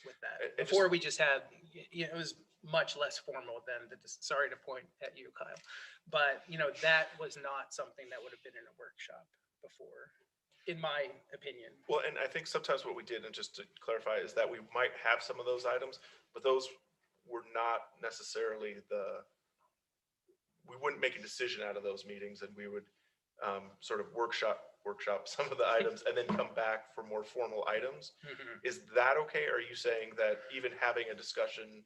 with that. Before we just had, it was much less formal than sorry to point at you, Kyle, but that was not something that would have been in a workshop before, in my opinion. Well, and I think sometimes what we did, and just to clarify, is that we might have some of those items, but those were not necessarily we wouldn't make a decision out of those meetings, and we would sort of workshop some of the items and then come back for more formal items. Is that okay? Are you saying that even having a discussion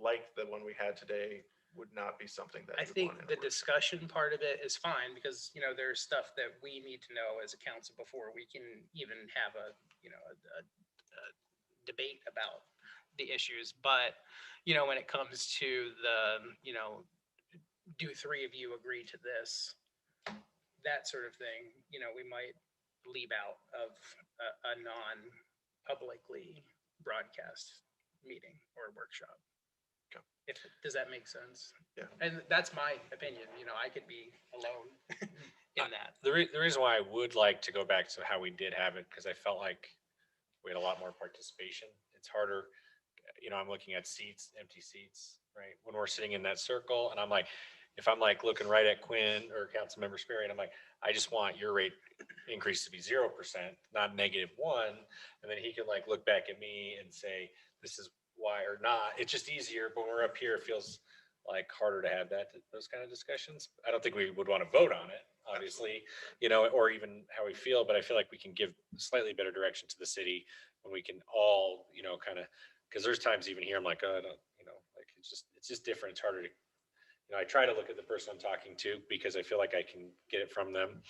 like the one we had today would not be something that I think the discussion part of it is fine because, there's stuff that we need to know as a council before we can even have a debate about the issues. But, when it comes to the, do 3 of you agree to this? That sort of thing, we might leave out of a non-publicly broadcast meeting or workshop. Okay. Does that make sense? Yeah. And that's my opinion, I could be alone in that. The reason why I would like to go back to how we did have it, because I felt like we had a lot more participation. It's harder, I'm looking at seats, empty seats, right? When we're sitting in that circle and I'm like, if I'm like looking right at Quinn or Councilmember Sperry, and I'm like, I just want your rate increase to be 0%, not -1. And then he can like look back at me and say, this is why or not. It's just easier, but when we're up here, it feels like harder to have those kind of discussions. I don't think we would want to vote on it, obviously, or even how we feel, but I feel like we can give slightly better direction to the city when we can all, kind of, because there's times even here, I'm like, oh, I don't, like it's just different. It's harder to, I try to look at the person I'm talking to because I feel like I can get it from them,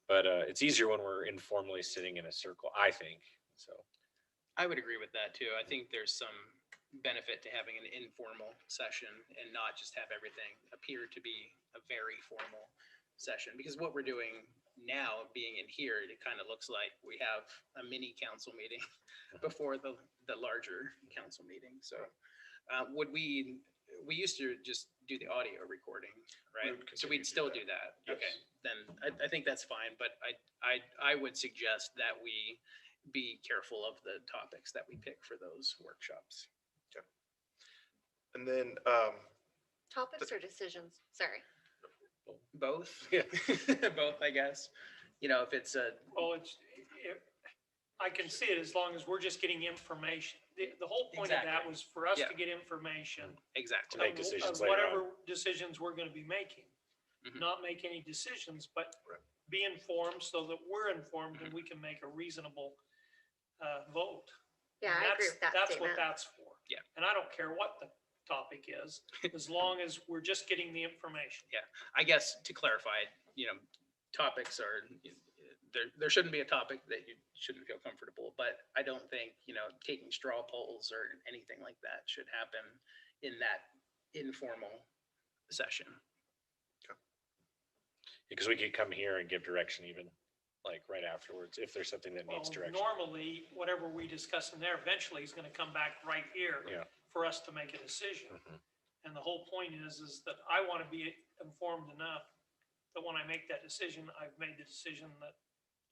but it's easier when we're informally sitting in a circle, I think. So I would agree with that too. I think there's some benefit to having an informal session and not just have everything appear to be a very formal session, because what we're doing now, being in here, it kind of looks like we have a mini council meeting before the larger council meeting. So we used to just do the audio recording, right? So we'd still do that. Yes. Okay, then I think that's fine, but I would suggest that we be careful of the topics that we pick for those workshops. Okay. And then Topics or decisions? Sorry. Both. Both, I guess. If it's Well, I can see it as long as we're just getting information. The whole point of that Exactly. was for us Yeah. to get information. exactly. make decisions of later whatever on. decisions we're going to be making. Mhm. Not make any decisions, but Right. be informed so that we're informed and we can make a reasonable vote. Yeah, And I agree with that That's statement. what that's for. Yeah. And I don't care what the topic is, as long as we're just getting the information. I guess to clarify, topics are, there shouldn't be a topic that you shouldn't feel comfortable, but I don't think, taking straw polls or anything like that should happen in that informal session. Because we could come here and give direction even like right afterwards, if there's something that needs Well, direction. normally, whatever we discuss in there, eventually is gonna come back right here Yeah. for us to make a decision. Mhm. And the whole point is that I want to be informed enough that when I make that decision, I've made the decision that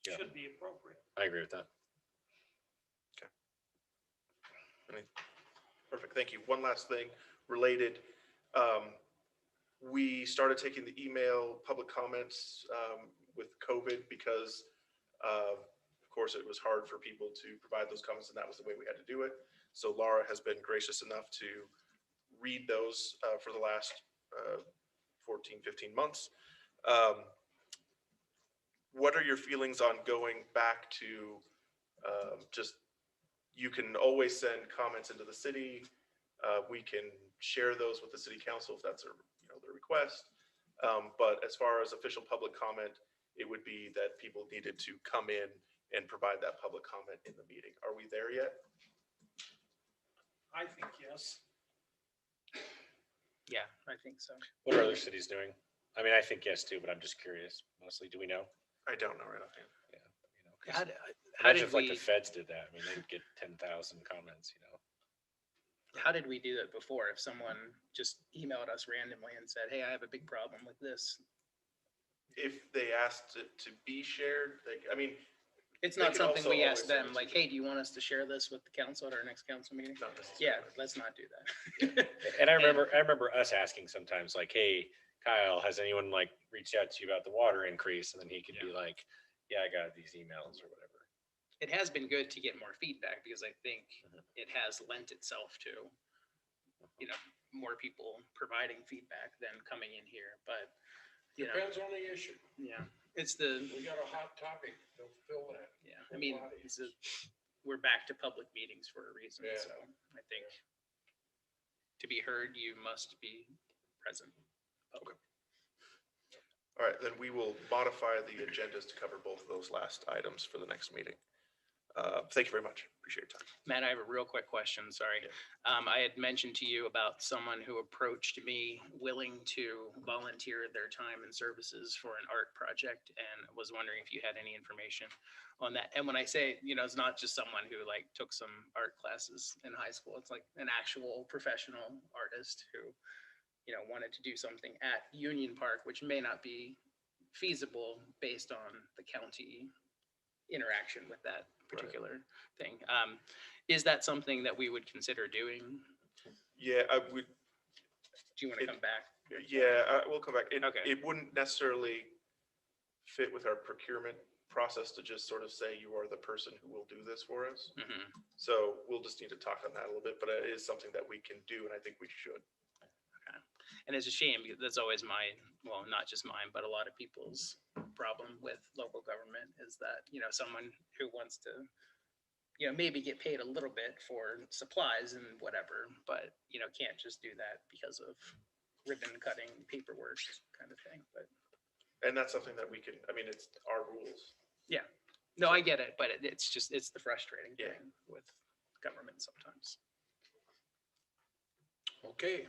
Yeah. should be appropriate. I agree with that. Perfect, thank you. One last thing related. We started taking the email public comments with COVID because of course, it was hard for people to provide those comments, and that was the way we had to do it. So Laura has been gracious enough to read those for the last 14, 15 months. What are your feelings on going back to just, you can always send comments into the city. We can share those with the city council if that's their request. But as far as official public comment, it would be that people needed to come in and provide that public comment in the meeting. Are we there yet? I think yes. Yeah, I think so. What are other cities doing? I mean, I think yes too, but I'm just curious. Mostly, do we know? I don't know right offhand. Yeah. You know, 'cause How imagine did if like the we, feds did that. I mean, they'd get 10,000 comments, you know? how did we do that before? If someone just emailed us randomly and said, hey, I have a big problem with this. If they asked it to be shared, I mean, It's They not could something also we always ask send them, it to like, the- hey, do you want us to share this with the council at our next council meeting? not necessarily. Yeah, let's not do that. And I remember us asking sometimes like, hey, Kyle, has anyone like reached out to you about the water increase? And then he could be like, yeah, I got these emails or whatever. It has been good to get more feedback because I think it has lent itself to, more people providing feedback than coming in here, but, Depends on the issue. yeah, it's the, We got a hot topic, they'll fill that. yeah, I mean, we're back to public meetings for a reason, Yeah. so I think to be heard, you must be present. All right, then we will modify the agendas to cover both of those last items for the next meeting. Thank you very much. Appreciate your time. Matt, I have a real quick question, sorry. I had mentioned to you about someone who approached me willing to volunteer their time and services for an art project and was wondering if you had any information on that. And when I say, it's not just someone who like took some art classes in high school, it's like an actual professional artist who, wanted to do something at Union Park, which may not be feasible based on the county interaction with that particular thing. Is that something that we would consider doing? Yeah, I would, Do you want to come back? yeah, we'll come back. Okay. It wouldn't necessarily fit with our procurement process to just sort of say you are the person who will do this for us. Mhm. So we'll just need to talk on that a little bit, but it is something that we can do, and I think we should. And it's a shame because that's always well, not just mine, but a lot of people's problem with local government is that, someone who wants to, maybe get paid a little bit for supplies and whatever, but, can't just do that because of ribbon cutting paperwork kind of thing, but. And that's something that we can, I mean, it's our rules. Yeah, no, I get it, but it's the frustrating Yeah. thing with government sometimes. Okay,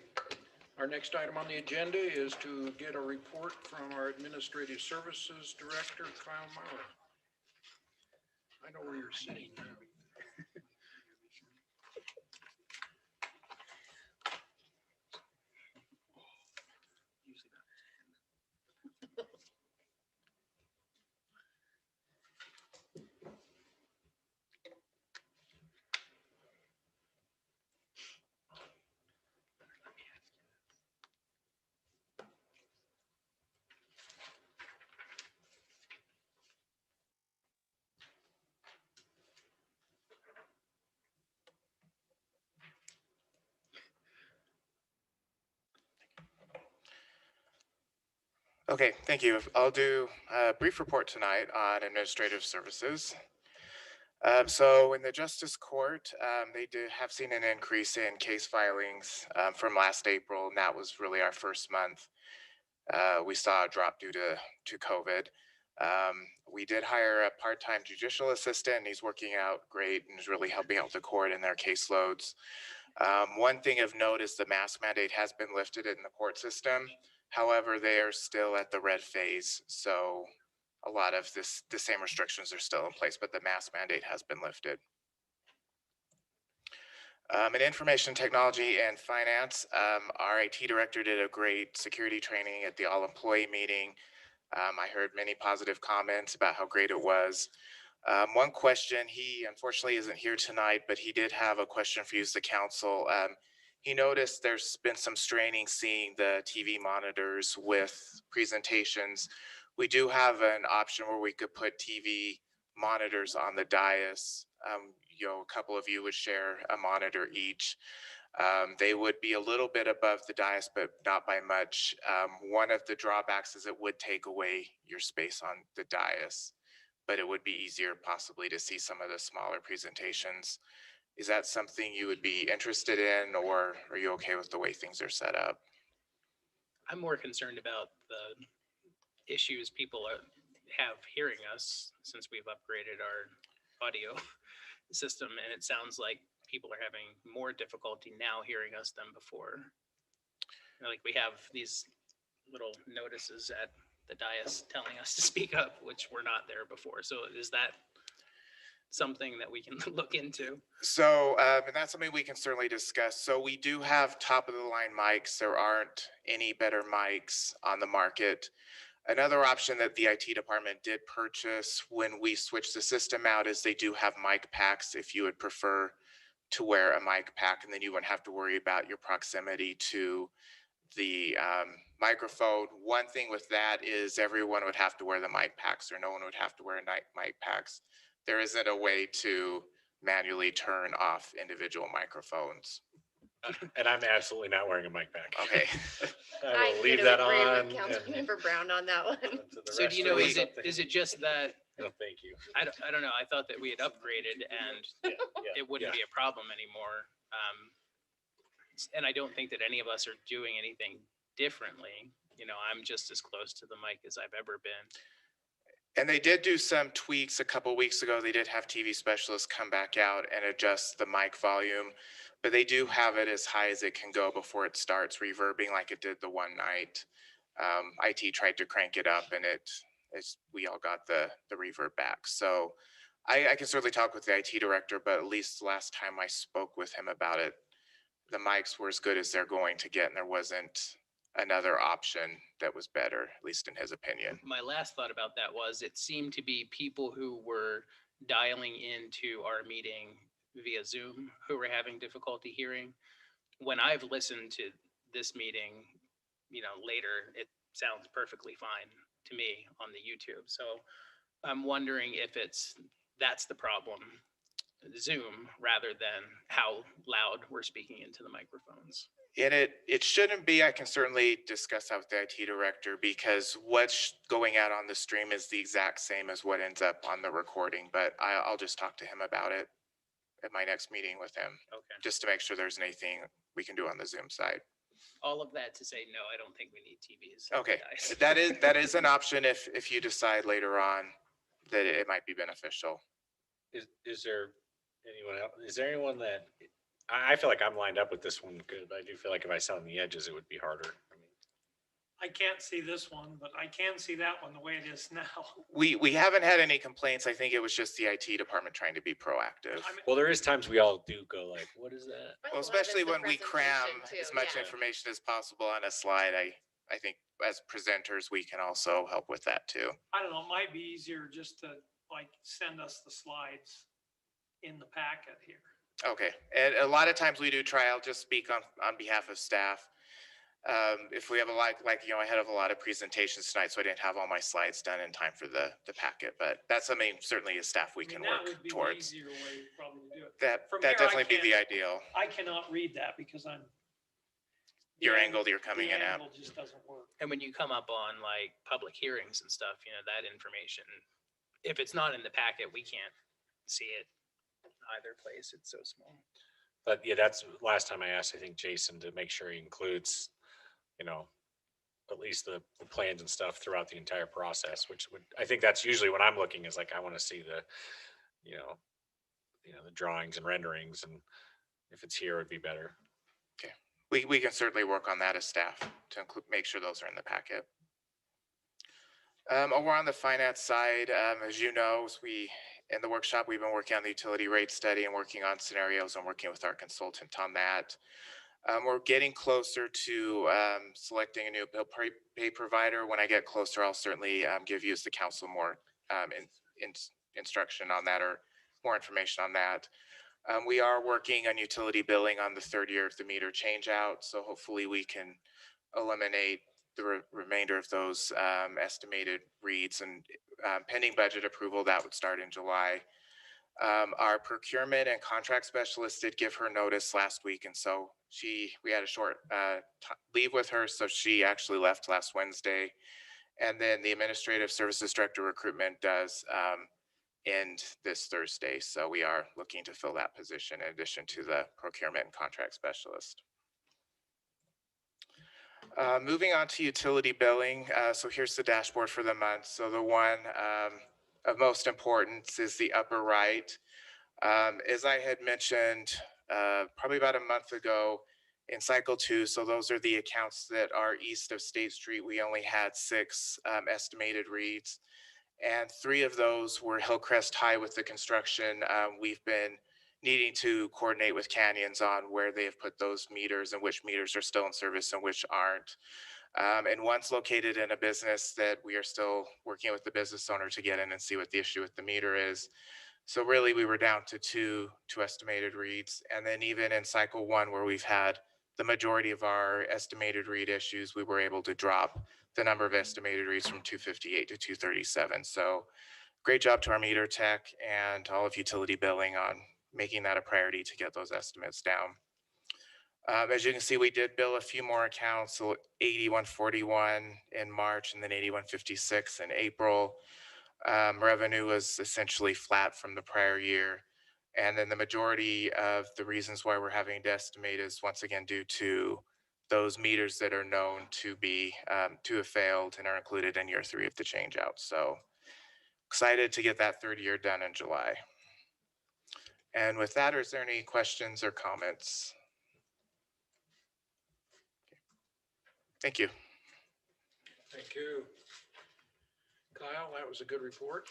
our next item on the agenda is to get a report from our Administrative Services Director, Kyle Meyer. I know where you're sitting now. Okay, thank you. I'll do a brief report tonight on administrative services. So in the Justice Court, they have seen an increase in case filings from last April, and that was really our first month. We saw a drop due to COVID. We did hire a part-time judicial assistant, and he's working out great and is really helping out the court in their caseloads. One thing of note is the mask mandate has been lifted in the court system. However, they are still at the red phase, so a lot of the same restrictions are still in place, but the mask mandate has been lifted. In information technology and finance, our IT director did a great security training at the all-employee meeting. I heard many positive comments about how great it was. One question, he unfortunately isn't here tonight, but he did have a question for you as the council. He noticed there's been some straining seeing the TV monitors with presentations. We do have an option where we could put TV monitors on the dais. A couple of you would share a monitor each. They would be a little bit above the dais, but not by much. One of the drawbacks is it would take away your space on the dais, but it would be easier possibly to see some of the smaller presentations. Is that something you would be interested in, or are you okay with the way things are set up? I'm more concerned about the issues people have hearing us since we've upgraded our audio system, and it sounds like people are having more difficulty now hearing us than before. Like we have these little notices at the dais telling us to speak up, which were not there before. So is that something that we can look into? So, and that's something we can certainly discuss. So we do have top of the line mics. There aren't any better mics on the market. Another option that the IT department did purchase when we switched the system out is they do have mic packs if you would prefer to wear a mic pack, and then you wouldn't have to worry about your proximity to the microphone. One thing with that is everyone would have to wear the mic packs, or no one would have to wear mic packs. There isn't a way to manually turn off individual microphones. And I'm absolutely not wearing a mic pack. Okay. I will leave that on. and Councilmember Brown on that one. to the So do rest you of know, the is it just that, No, thank you. I don't know, I thought that we had upgraded and it wouldn't be a problem anymore. And I don't think that any of us are doing anything differently. I'm just as close to the mic as I've ever been. And they did do some tweaks a couple weeks ago. They did have TV specialists come back out and adjust the mic volume, but they do have it as high as it can go before it starts reverbing like it did the one night. IT tried to crank it up, and we all got the reverb back. So I can certainly talk with the IT director, but at least the last time I spoke with him about it, the mics were as good as they're going to get, and there wasn't another option that was better, at least in his opinion. My last thought about that was it seemed to be people who were dialing into our meeting via Zoom who were having difficulty hearing. When I've listened to this meeting, later, it sounds perfectly fine to me on the YouTube. So I'm wondering if that's the problem, Zoom, rather than how loud we're speaking into the microphones. And it shouldn't be. I can certainly discuss that with the IT director, because what's going out on the stream is the exact same as what ends up on the recording, but I'll just talk to him about it at my next meeting with him, Okay. just to make sure there's anything we can do on the Zoom side. All of that to say, no, I don't think we need TVs. Okay, Guys. that is an option if you decide later on that it might be beneficial. Is there anyone else? Is there anyone that, I feel like I'm lined up with this one good, but I do feel like if I sat on the edges, it would be harder. I mean, I can't see this one, but I can see that one the way it is now. We haven't had any complaints. I think it was just the IT department trying to be proactive. well, there is times we all do go like, what is that? Well, especially when we cram as much information as possible on a slide, I think as presenters, we can also help with that too. I don't know, it might be easier just to send us the slides in the packet here. Okay, and a lot of times we do try, I'll just speak on behalf of staff. If we have I had a lot of presentations tonight, so I didn't have all my slides done in time for the packet, but that's something certainly as staff we can That work would be the towards. easier way probably to do it. That From here, I definitely be the can't- ideal. I cannot read that because I'm. Your angle you're coming in The at. angle just doesn't work. And when you come up on public hearings and stuff, that information, if it's not in the packet, we can't see it either place. It's so small. But yeah, that's last time I asked, I think Jason, to make sure he includes, at least the plans and stuff throughout the entire process, which I think that's usually what I'm looking is I want to see the drawings and renderings, and if it's here, it'd be better. Okay, We can certainly work on that as staff to include, make sure those are in the packet. Over on the finance side, as you know, in the workshop, we've been working on the utility rate study and working on scenarios and working with our consultant on that. We're getting closer to selecting a new bill pay provider. When I get closer, I'll certainly give you as the council more instruction on that or more information on that. We are working on utility billing on the third year of the meter change out. So hopefully we can eliminate the remainder of those estimated reads, and pending budget approval, that would start in July. Our procurement and contract specialist did give her notice last week, and so we had a short leave with her, so she actually left last Wednesday. And then the administrative services director recruitment does end this Thursday, so we are looking to fill that position in addition to the procurement and contract specialist. Moving on to utility billing. So here's the dashboard for the month. So the one of most importance is the upper right. As I had mentioned, probably about a month ago in cycle 2, so those are the accounts that are east of State Street, we only had 6 estimated reads, and 3 of those were Hillcrest High with the construction. We've been needing to coordinate with Canyons on where they have put those meters and which meters are still in service and which aren't. And one's located in a business that we are still working with the business owner to get in and see what the issue with the meter is. So really we were down to two estimated reads. And then even in cycle 1, where we've had the majority of our estimated read issues, we were able to drop the number of estimated reads from 258 to 237. So great job to our meter tech and all of utility billing on making that a priority to get those estimates down. As you can see, we did bill a few more accounts, so 8141 in March and then 8156 in April. Revenue was essentially flat from the prior year. And then the majority of the reasons why we're having to estimate is once again due to those meters that are known to have failed and are included in year 3 of the change out. So excited to get that third year done in July. And with that, is there any questions or comments? Thank you. Thank you. Kyle, that was a good report.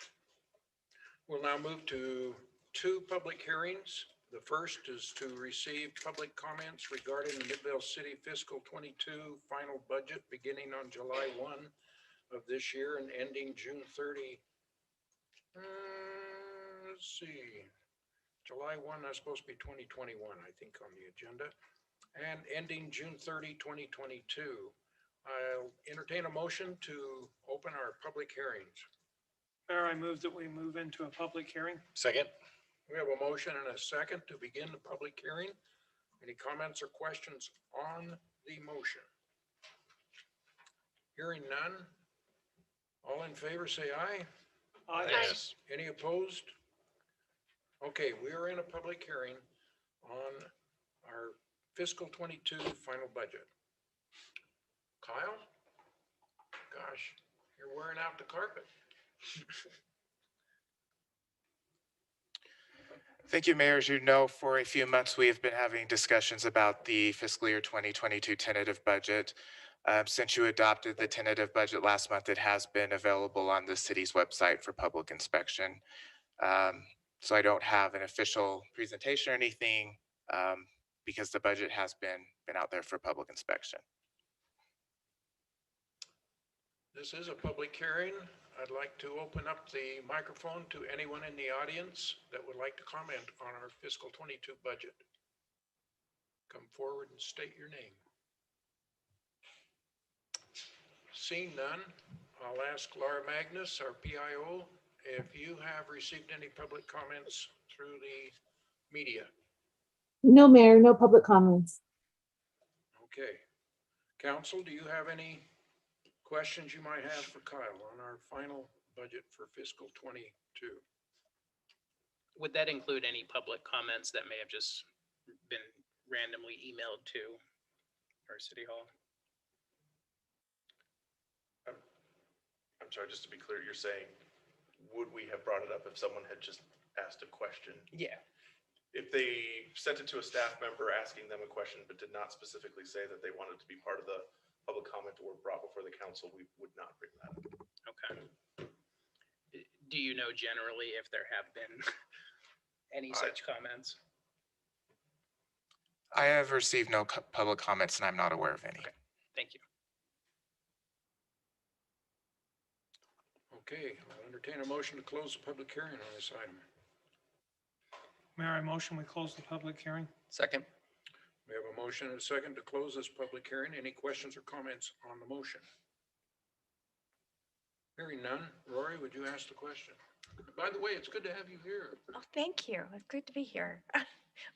We'll now move to 2 public hearings. The first is to receive public comments regarding the Midvale City Fiscal 22 final budget beginning on July 1 of this year and ending June 30. Let's see. July 1, that's supposed to be 2021, I think, on the agenda. And ending June 30, 2022. I'll entertain a motion to open our public hearings. Mayor, I move that we move into a public hearing. Second. We have a motion and a second to begin the public hearing. Any comments or questions on the motion? Hearing none. All in favor, say aye. Aye. Yes. Any opposed? Okay, we are in a public hearing on our fiscal 22 final budget. Kyle? Gosh, you're wearing out the carpet. Thank you, Mayor. As you know, for a few months, we have been having discussions about the fiscal year 2022 tentative budget. Since you adopted the tentative budget last month, it has been available on the city's website for public inspection. So I don't have an official presentation or anything because the budget has been out there for public inspection. This is a public hearing. I'd like to open up the microphone to anyone in the audience that would like to comment on our fiscal 22 budget. Come forward and state your name. Seeing none, I'll ask Laura Magnus, our PIO, if you have received any public comments through the media. No, Mayor, no public comments. Okay. Council, do you have any questions you might have for Kyle on our final budget for fiscal 22? Would that include any public comments that may have just been randomly emailed to our city hall? I'm sorry, just to be clear, you're saying, would we have brought it up if someone had just asked a question? Yeah. if they sent it to a staff member asking them a question, but did not specifically say that they wanted to be part of the public comment or brought before the council, we would not bring that up. Okay. Do you know generally if there have been any such comments? I have received no public comments and I'm not aware of any. Okay. Thank you. Okay, I'll entertain a motion to close the public hearing on this item. Mayor, I motion we close the public hearing. Second? We have a motion and a second to close this public hearing. Any questions or comments on the motion? Hearing none. Rory, would you ask the question? By the way, it's good to have you here. Oh, thank you. It's good to be here.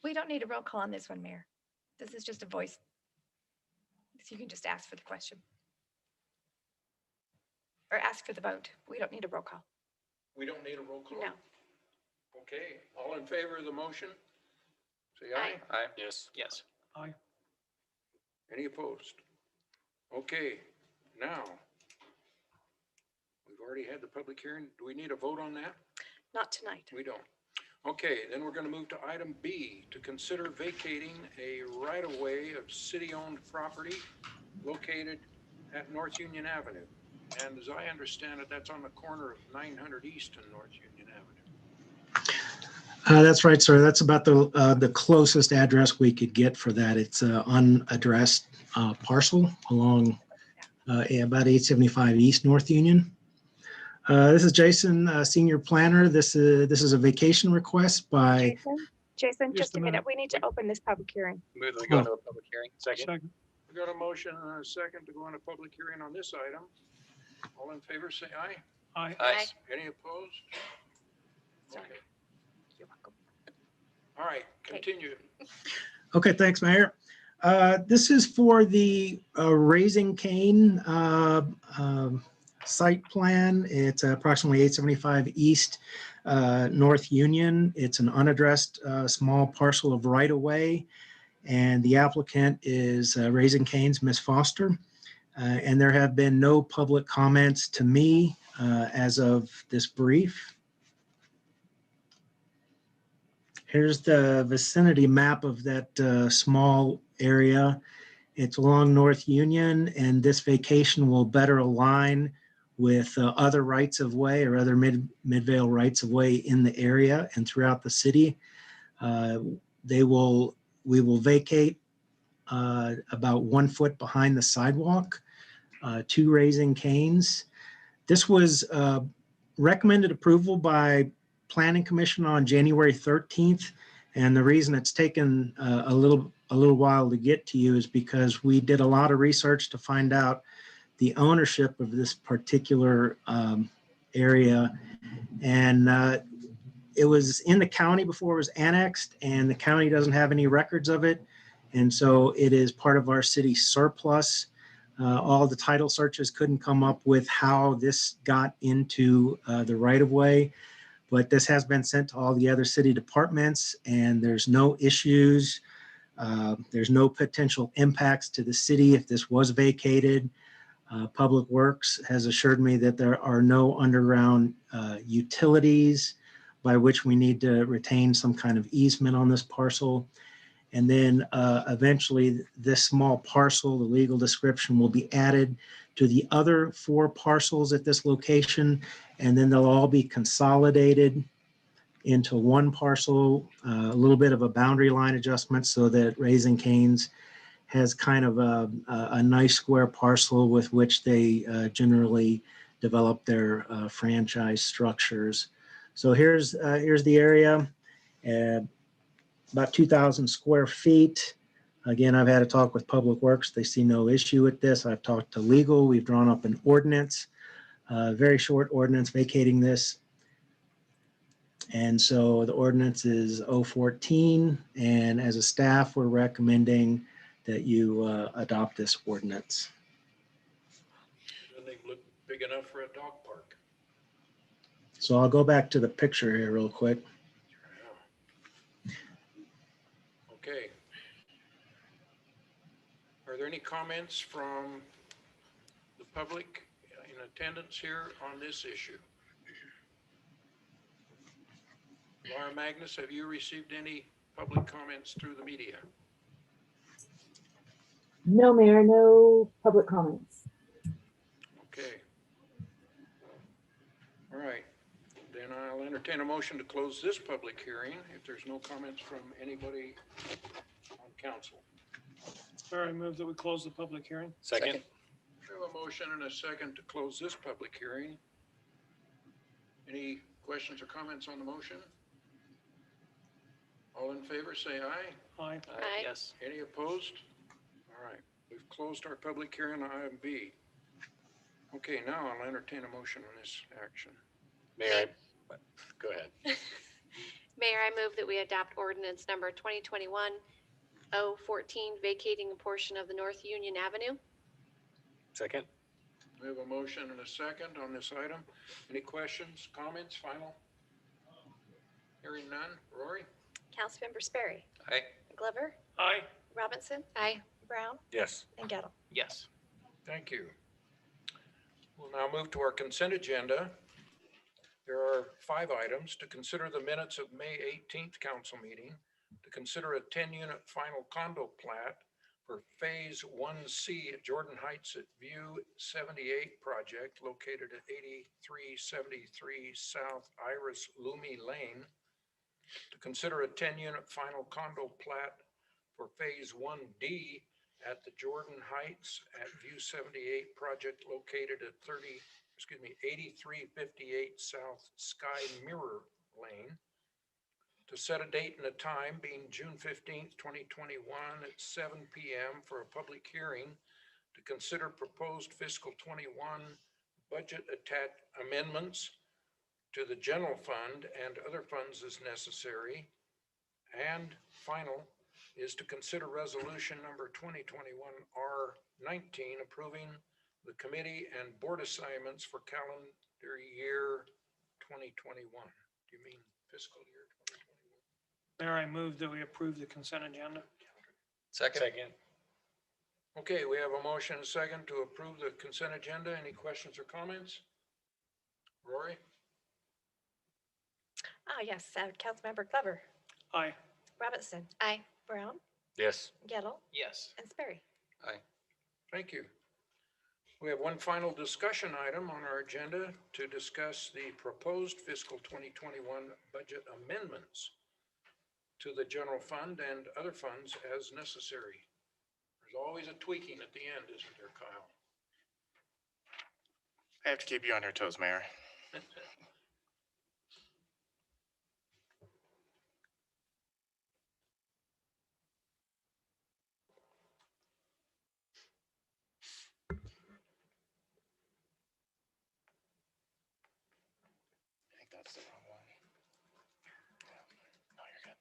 We don't need a roll call on this one, Mayor. This is just a voice. So you can just ask for the question. Or ask for the vote. We don't need a roll call. We don't need a roll call? No. Okay, all in favor of the motion? Say aye. Aye. Yes. Yes. Aye. Any opposed? Okay, now, we've already had the public hearing. Do we need a vote on that? Not tonight. We don't. Okay, then we're going to move to item B, to consider vacating a right-of-way of city-owned property located at North Union Avenue. And as I understand it, that's on the corner of 900 East and North Union Avenue. That's right, sir. That's about the closest address we could get for that. It's an unaddressed parcel along about 875 East North Union. This is Jason, senior planner. This is a vacation request by. Jason, Just just a a minute. minute. We need to open this public hearing. Move that we go into a public hearing. Second. We got a motion and a second to go into public hearing on this item. All in favor, say aye. Aye. Aye. Any opposed? Sorry. Okay. You're welcome. All right, continue. Okay, thanks, Mayor. This is for the Raising Cane site plan. It's approximately 875 East North Union. It's an unaddressed small parcel of right-of-way, and the applicant is Raising Cane's Miss Foster. And there have been no public comments to me as of this brief. Here's the vicinity map of that small area. It's along North Union, and this vacation will better align with other rights of way or other Midvale rights of way in the area and throughout the city. We will vacate about 1 foot behind the sidewalk, 2 Raising Canes. This was recommended approval by Planning Commission on January 13th. And the reason it's taken a little while to get to you is because we did a lot of research to find out the ownership of this particular area. And it was in the county before it was annexed, and the county doesn't have any records of it. And so it is part of our city surplus. All the title searches couldn't come up with how this got into the right-of-way. But this has been sent to all the other city departments, and there's no issues. There's no potential impacts to the city if this was vacated. Public Works has assured me that there are no underground utilities by which we need to retain some kind of easement on this parcel. And then eventually this small parcel, the legal description, will be added to the other 4 parcels at this location, and then they'll all be consolidated into one parcel, a little bit of a boundary line adjustment so that Raising Cane's has kind of a nice square parcel with which they generally develop their franchise structures. So here's the area, about 2,000 square feet. Again, I've had a talk with Public Works. They see no issue with this. I've talked to legal. We've drawn up an ordinance, very short ordinance vacating this. And so the ordinance is 014. And as a staff, we're recommending that you adopt this ordinance. Doesn't they look big enough for a dog park? So I'll go back to the picture here real quick. Okay. Are there any comments from the public in attendance here on this issue? Laura Magnus, have you received any public comments through the media? No, Mayor, no public comments. Okay. All right, then I'll entertain a motion to close this public hearing if there's no comments from anybody on council. Mayor, I move that we close the public hearing. Second? We have a motion and a second to close this public hearing. Any questions or comments on the motion? All in favor, say aye. Aye. Aye. Yes. Any opposed? All right, we've closed our public hearing on item B. Okay, now I'll entertain a motion on this action. Mayor, go ahead. Mayor, I move that we adopt ordinance number 2021-014, vacating a portion of the North Union Avenue. Second? We have a motion and a second on this item. Any questions, comments, final? Hearing none. Rory? Councilmember Sperry. Aye. Glover, Aye. Robinson, Aye. Brown, Yes. and Gettle. Yes. Thank you. We'll now move to our consent agenda. There are 5 items: to consider the minutes of May 18th council meeting, to consider a 10-unit final condo plat for Phase 1C at Jordan Heights at View 78 project located at 8373 South Iris Lumi Lane, to consider a 10-unit final condo plat for Phase 1D at the Jordan Heights at View 78 project located at 8358 South Sky Mirror Lane, to set a date and a time being June 15th, 2021 at 7 p.m. for a public hearing to consider proposed fiscal 21 budget amendments to the general fund and other funds as necessary. And final is to consider resolution number 2021-R19 approving the committee and board assignments for calendar year 2021. Do you mean fiscal year 2021? Mayor, I move that we approve the consent agenda. Second. Second? Okay, we have a motion and a second to approve the consent agenda. Any questions or comments? Rory? Yes, Councilmember Glover, Aye. Robinson, Aye. Brown, Yes. Gettle, Yes. and Sperry. Aye. Thank you. We have one final discussion item on our agenda to discuss the proposed fiscal 2021 budget amendments to the general fund and other funds as necessary. There's always a tweaking at the end, isn't there, Kyle? I have to keep you on your toes, Mayor. I think that's the wrong one. No, you're good.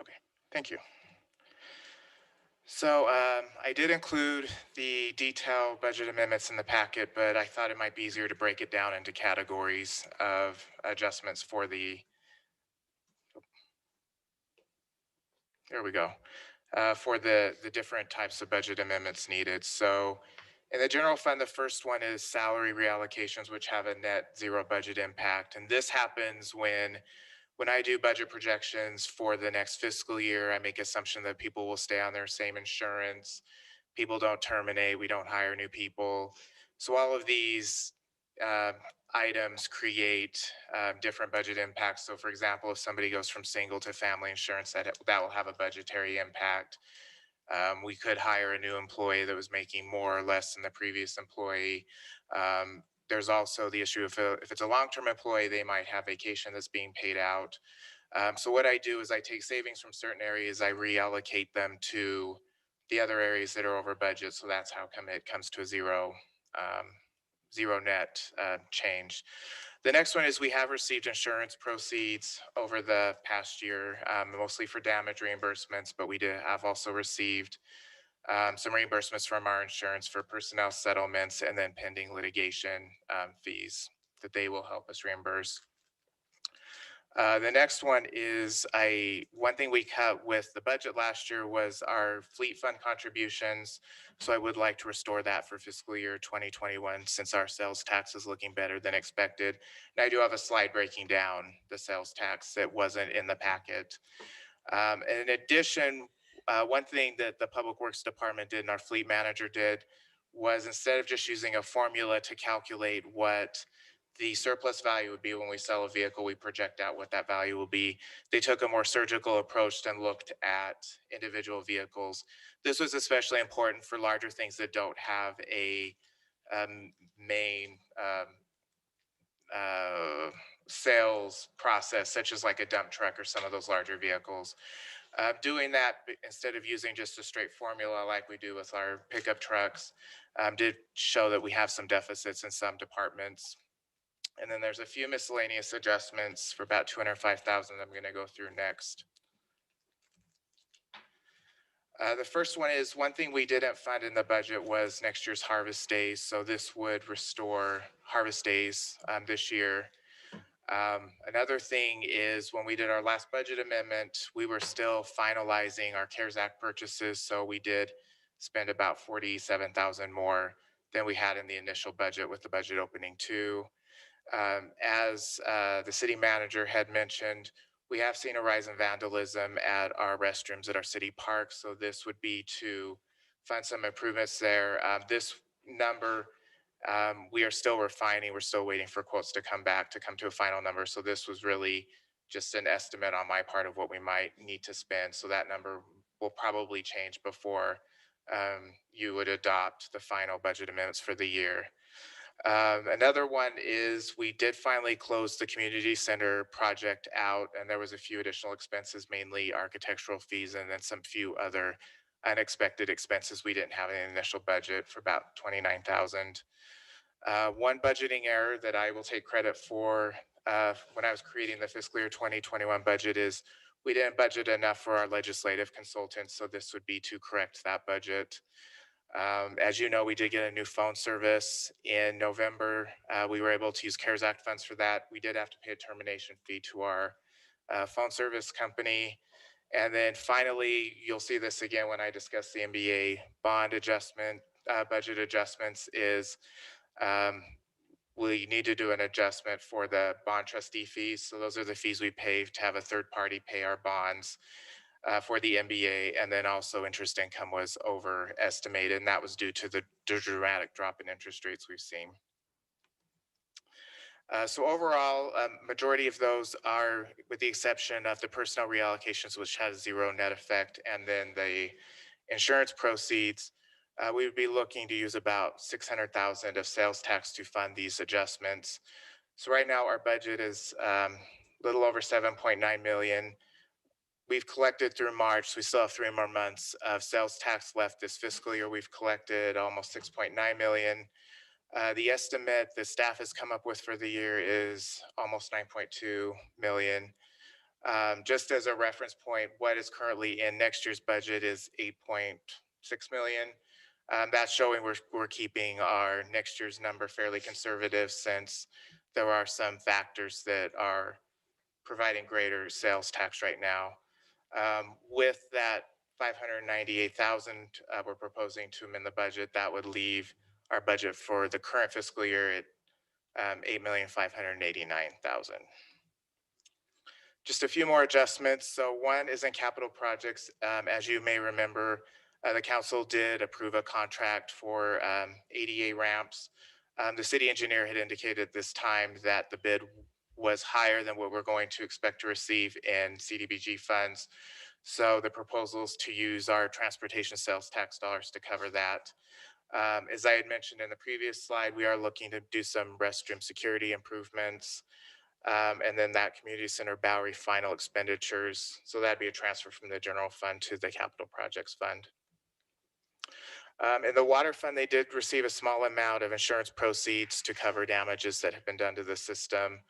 Okay, thank you. So I did include the detailed budget amendments in the packet, but I thought it might be easier to break it down into categories of adjustments for the, there we go, for the different types of budget amendments needed. So in the general fund, the first one is salary reallocations, which have a net zero budget impact. And this happens when I do budget projections for the next fiscal year, I make assumption that people will stay on their same insurance. People don't terminate, we don't hire new people. So all of these items create different budget impacts. So for example, if somebody goes from single to family insurance, that will have a budgetary impact. We could hire a new employee that was making more or less than the previous employee. There's also the issue if it's a long-term employee, they might have vacation that's being paid out. So what I do is I take savings from certain areas, I reallocate them to the other areas that are over budget. So that's how it comes to a zero net change. The next one is we have received insurance proceeds over the past year, mostly for damage reimbursements, but we have also received some reimbursements from our insurance for personnel settlements and then pending litigation fees that they will help us reimburse. The next one is one thing we cut with the budget last year was our fleet fund contributions. So I would like to restore that for fiscal year 2021 since our sales tax is looking better than expected. And I do have a slide breaking down the sales tax that wasn't in the packet. In addition, one thing that the Public Works Department did and our fleet manager did was instead of just using a formula to calculate what the surplus value would be when we sell a vehicle, we project out what that value will be. They took a more surgical approach and looked at individual vehicles. This was especially important for larger things that don't have a main sales process, such as like a dump truck or some of those larger vehicles. Doing that instead of using just a straight formula like we do with our pickup trucks did show that we have some deficits in some departments. And then there's a few miscellaneous adjustments for about 205,000 I'm going to go through next. The first one is one thing we didn't fund in the budget was next year's harvest days. So this would restore harvest days this year. Another thing is when we did our last budget amendment, we were still finalizing our CARES Act purchases. So we did spend about 47,000 more than we had in the initial budget with the budget opening too. As the city manager had mentioned, we have seen a rise in vandalism at our restrooms at our city parks. So this would be to fund some improvements there. This number, we are still refining. We're still waiting for quotes to come back to come to a final number. So this was really just an estimate on my part of what we might need to spend. So that number will probably change before you would adopt the final budget amendments for the year. Another one is we did finally close the community center project out, and there was a few additional expenses, mainly architectural fees, and then some few other unexpected expenses we didn't have in the initial budget for about 29,000. One budgeting error that I will take credit for when I was creating the fiscal year 2021 budget is we didn't budget enough for our legislative consultants, so this would be to correct that budget. As you know, we did get a new phone service in November. We were able to use CARES Act funds for that. We did have to pay a termination fee to our phone service company. And then finally, you'll see this again when I discuss the NBA bond adjustment, budget adjustments is we need to do an adjustment for the bond trustee fees. So those are the fees we pay to have a third party pay our bonds. For the MBA, and then also interest income was overestimated, and that was due to the dramatic drop in interest rates we've seen. So overall, majority of those are, with the exception of the personnel reallocations, which has zero net effect, and then the insurance proceeds, we would be looking to use about 600,000 of sales tax to fund these adjustments. So right now our budget is a little over 7.9 million. We've collected through March, so we still have 3 more months of sales tax left this fiscal year. We've collected almost 6.9 million. The estimate the staff has come up with for the year is almost 9.2 million. Just as a reference point, what is currently in next year's budget is 8.6 million. That's showing we're keeping our next year's number fairly conservative since there are some factors that are providing greater sales tax right now. With that 598,000 we're proposing to amend the budget, that would leave our budget for the current fiscal year at 8,589,000. Just a few more adjustments. So one is in capital projects. As you may remember, the council did approve a contract for ADA ramps. The city engineer had indicated this time that the bid was higher than what we're going to expect to receive in CDBG funds. So the proposal is to use our transportation sales tax dollars to cover that. As I had mentioned in the previous slide, we are looking to do some restroom security improvements. And then that community center Bowery final expenditures. So that'd be a transfer from the general fund to the capital projects fund. In the water fund, they did receive a small amount of insurance proceeds to cover damages that have been done to the system.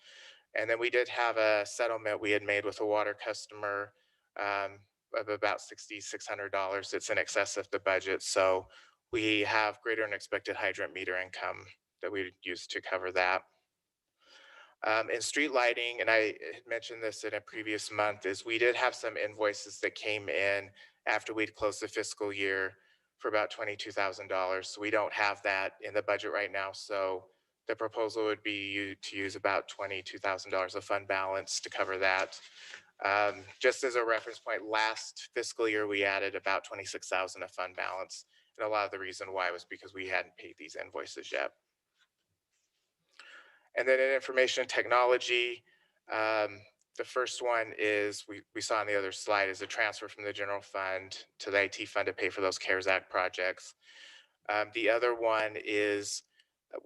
And then we did have a settlement we had made with a water customer of about $6,600. It's in excess of the budget. So we have greater than expected hydrant meter income that we use to cover that. In street lighting, and I had mentioned this in a previous month, is we did have some invoices that came in after we'd closed the fiscal year for about $22,000. So we don't have that in the budget right now. So the proposal would be to use about $22,000 of fund balance to cover that. Just as a reference point, last fiscal year, we added about 26,000 of fund balance. And a lot of the reason why was because we hadn't paid these invoices yet. And then in information technology, the first one is, we saw on the other slide, is a transfer from the general fund to the IT fund to pay for those CARES Act projects. The other one is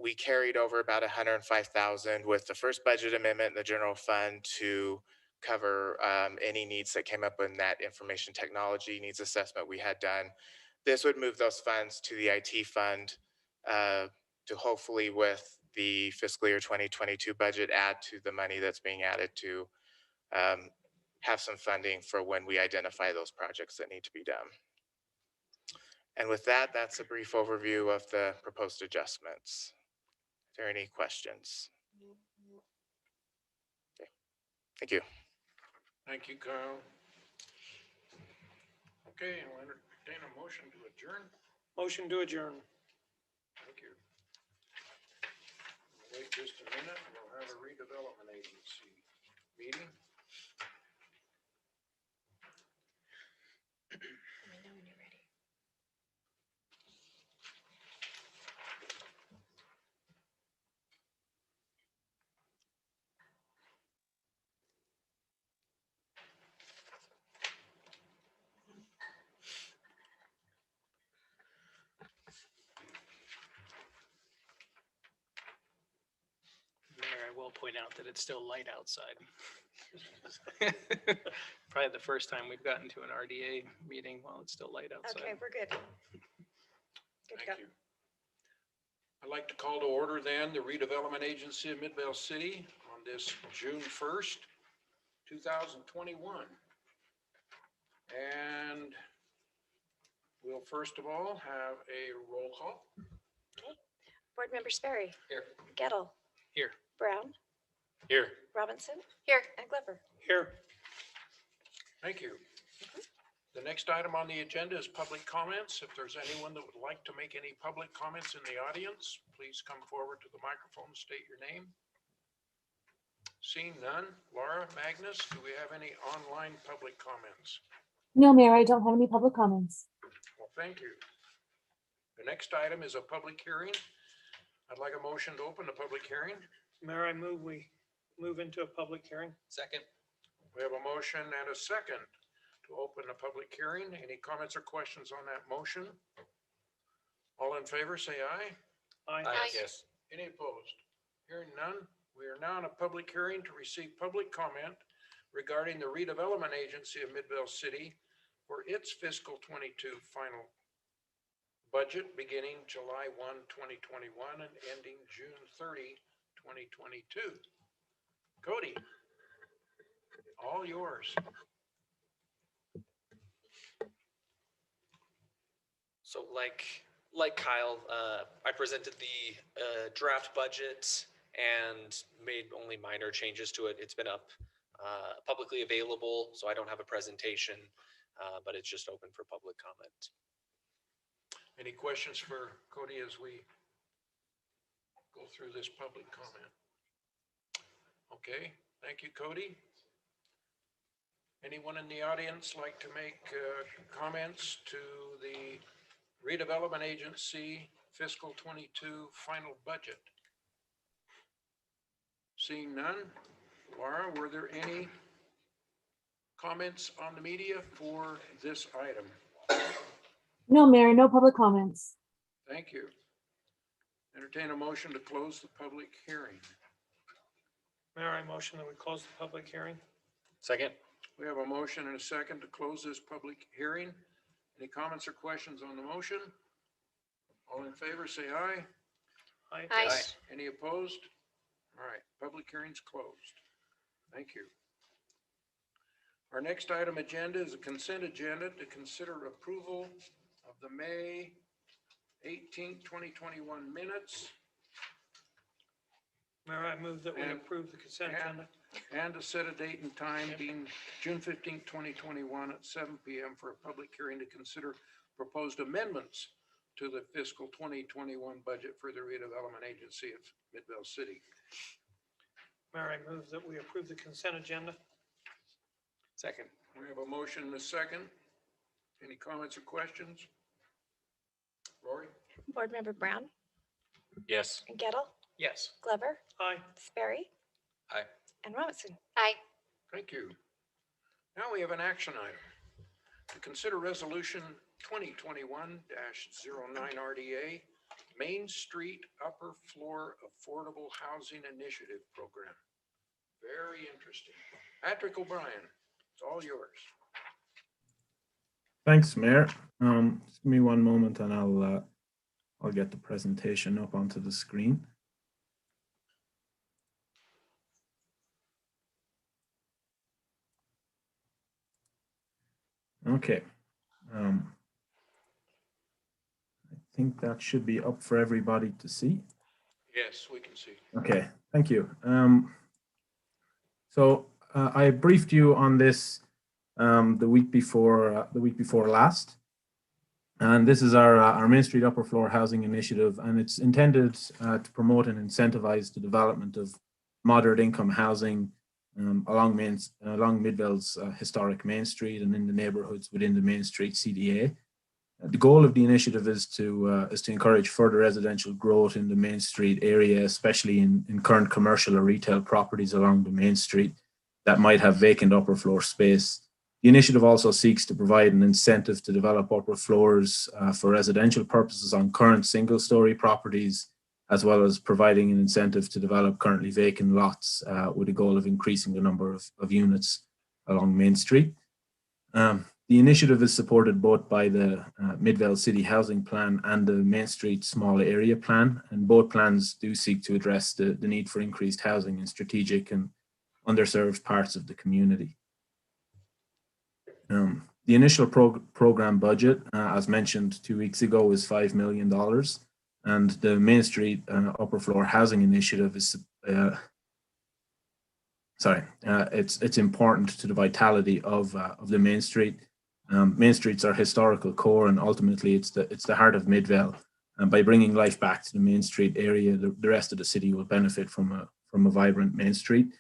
we carried over about 105,000 with the first budget amendment in the general fund to cover any needs that came up in that information technology needs assessment we had done. This would move those funds to the IT fund to hopefully with the fiscal year 2022 budget add to the money that's being added to have some funding for when we identify those projects that need to be done. And with that, that's a brief overview of the proposed adjustments. Are there any questions? Okay. Thank you. Thank you, Kyle. Okay, I'll entertain a motion to adjourn. Motion to adjourn. Thank you. Wait just a minute, and we'll have a redevelopment agency meeting. Let me know when you're ready. Mayor, I will point out that it's still light outside. Probably the first time we've gotten to an RDA meeting while it's still light outside. Okay, we're good. Good to go. Thank you. I'd like to call to order then the redevelopment agency of Midvale City on this June 1st, 2021. And we'll first of all have a roll call. Board Member Sperry. Here. Gettle. Here. Brown. Here. Robinson. Here. And Glover. Here. Thank you. The next item on the agenda is public comments. If there's anyone that would like to make any public comments in the audience, please come forward to the microphone, state your name. Seeing none, Laura, Magnus, do we have any online public comments? No, Mayor, I don't have any public comments. Well, thank you. The next item is a public hearing. I'd like a motion to open the public hearing. Mayor, I move we move into a public hearing. Second. We have a motion and a second to open the public hearing. Any comments or questions on that motion? All in favor, say aye. Aye. Aye. Yes. Any opposed? Hearing none, we are now in a public hearing to receive public comment regarding the redevelopment agency of Midvale City for its fiscal 22 final budget beginning July 1, 2021 and ending June 30, 2022. Cody, all yours. So like Kyle, I presented the draft budget and made only minor changes to it. It's been up publicly available, so I don't have a presentation, but it's just open for public comment. Any questions for Cody as we go through this public comment? Okay, thank you, Cody. Anyone in the audience like to make comments to the redevelopment agency fiscal 22 final budget? Seeing none, Laura, were there any comments on the media for this item? No, Mayor, no public comments. Thank you. Entertain a motion to close the public hearing. Mayor, I motion that we close the public hearing. Second. We have a motion and a second to close this public hearing. Any comments or questions on the motion? All in favor, say aye. Aye. Aye. Any opposed? All right, public hearing's closed. Thank you. Our next item agenda is a consent agenda to consider approval of the May 18th, 2021 minutes. Mayor, I move that we And- approve the consent and- agenda. And to set a date and time being June 15th, 2021 at 7 PM for a public hearing to consider proposed amendments to the fiscal 2021 budget for the redevelopment agency of Midvale City. Mayor, I move that we approve the consent agenda. Second. We have a motion and a second. Any comments or questions? Rory? Board Member Brown, Yes. Gettle, Yes. Glover, Aye. Sperry. Aye. And Robinson. Aye. Thank you. Now we have an action item. To consider resolution 2021-09 RDA, Main Street Upper Floor Affordable Housing Initiative Program. Very interesting. Patrick O'Brien, it's all yours. Thanks, Mayor. Just give me one moment and I'll get the presentation up onto the screen. Okay. I think that should be up for everybody to see. Yes, we can see. Okay, thank you. So I briefed you on this the week before last, and this is our Main Street Upper Floor Housing Initiative, and it's intended to promote and incentivize the development of moderate income housing along Midvale's historic Main Street and in the neighborhoods within the Main Street CDA. The goal of the initiative is to encourage further residential growth in the Main Street area, especially in current commercial or retail properties along the Main Street that might have vacant upper floor space. The initiative also seeks to provide an incentive to develop upper floors for residential purposes on current single-story properties, as well as providing an incentive to develop currently vacant lots with a goal of increasing the number of units along Main Street. The initiative is supported both by the Midvale City Housing Plan and the Main Street Small Area Plan, and both plans do seek to address the need for increased housing in strategic and underserved parts of the community. The initial program budget, as mentioned 2 weeks ago, is $5 million, and the Main Street Upper Floor Housing Initiative is it's important to the vitality of the Main Street. Main Street's our historical core, and ultimately it's the heart of Midvale. And by bringing life back to the Main Street area, the rest of the city will benefit from a vibrant Main Street.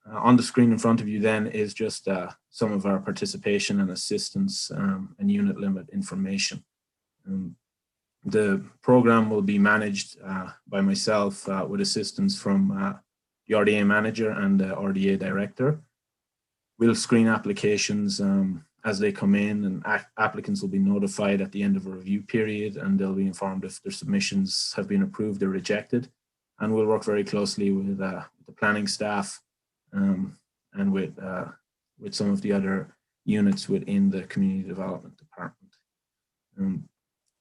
On the screen in front of you then is just some of our participation and assistance and unit limit information. The program will be managed by myself with assistance from the RDA manager and the RDA director. We'll screen applications as they come in, and applicants will be notified at the end of a review period, and they'll be informed if their submissions have been approved or rejected. And we'll work very closely with the planning staff and with some of the other units within the community development department.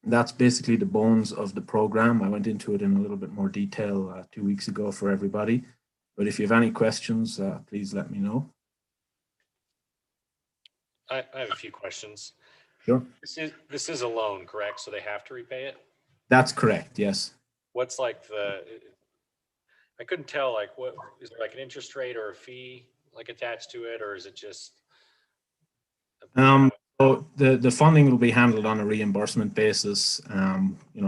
That's basically the bones of the program. I went into it in a little bit more detail 2 weeks ago for everybody. But if you have any questions, please let me know. I have a few questions. Sure. This is a loan, correct? So they have to repay it? That's correct, yes. What's like I couldn't tell, like, what is there, like an interest rate or a fee like attached to it, or is it just? So the funding will be handled on a reimbursement basis,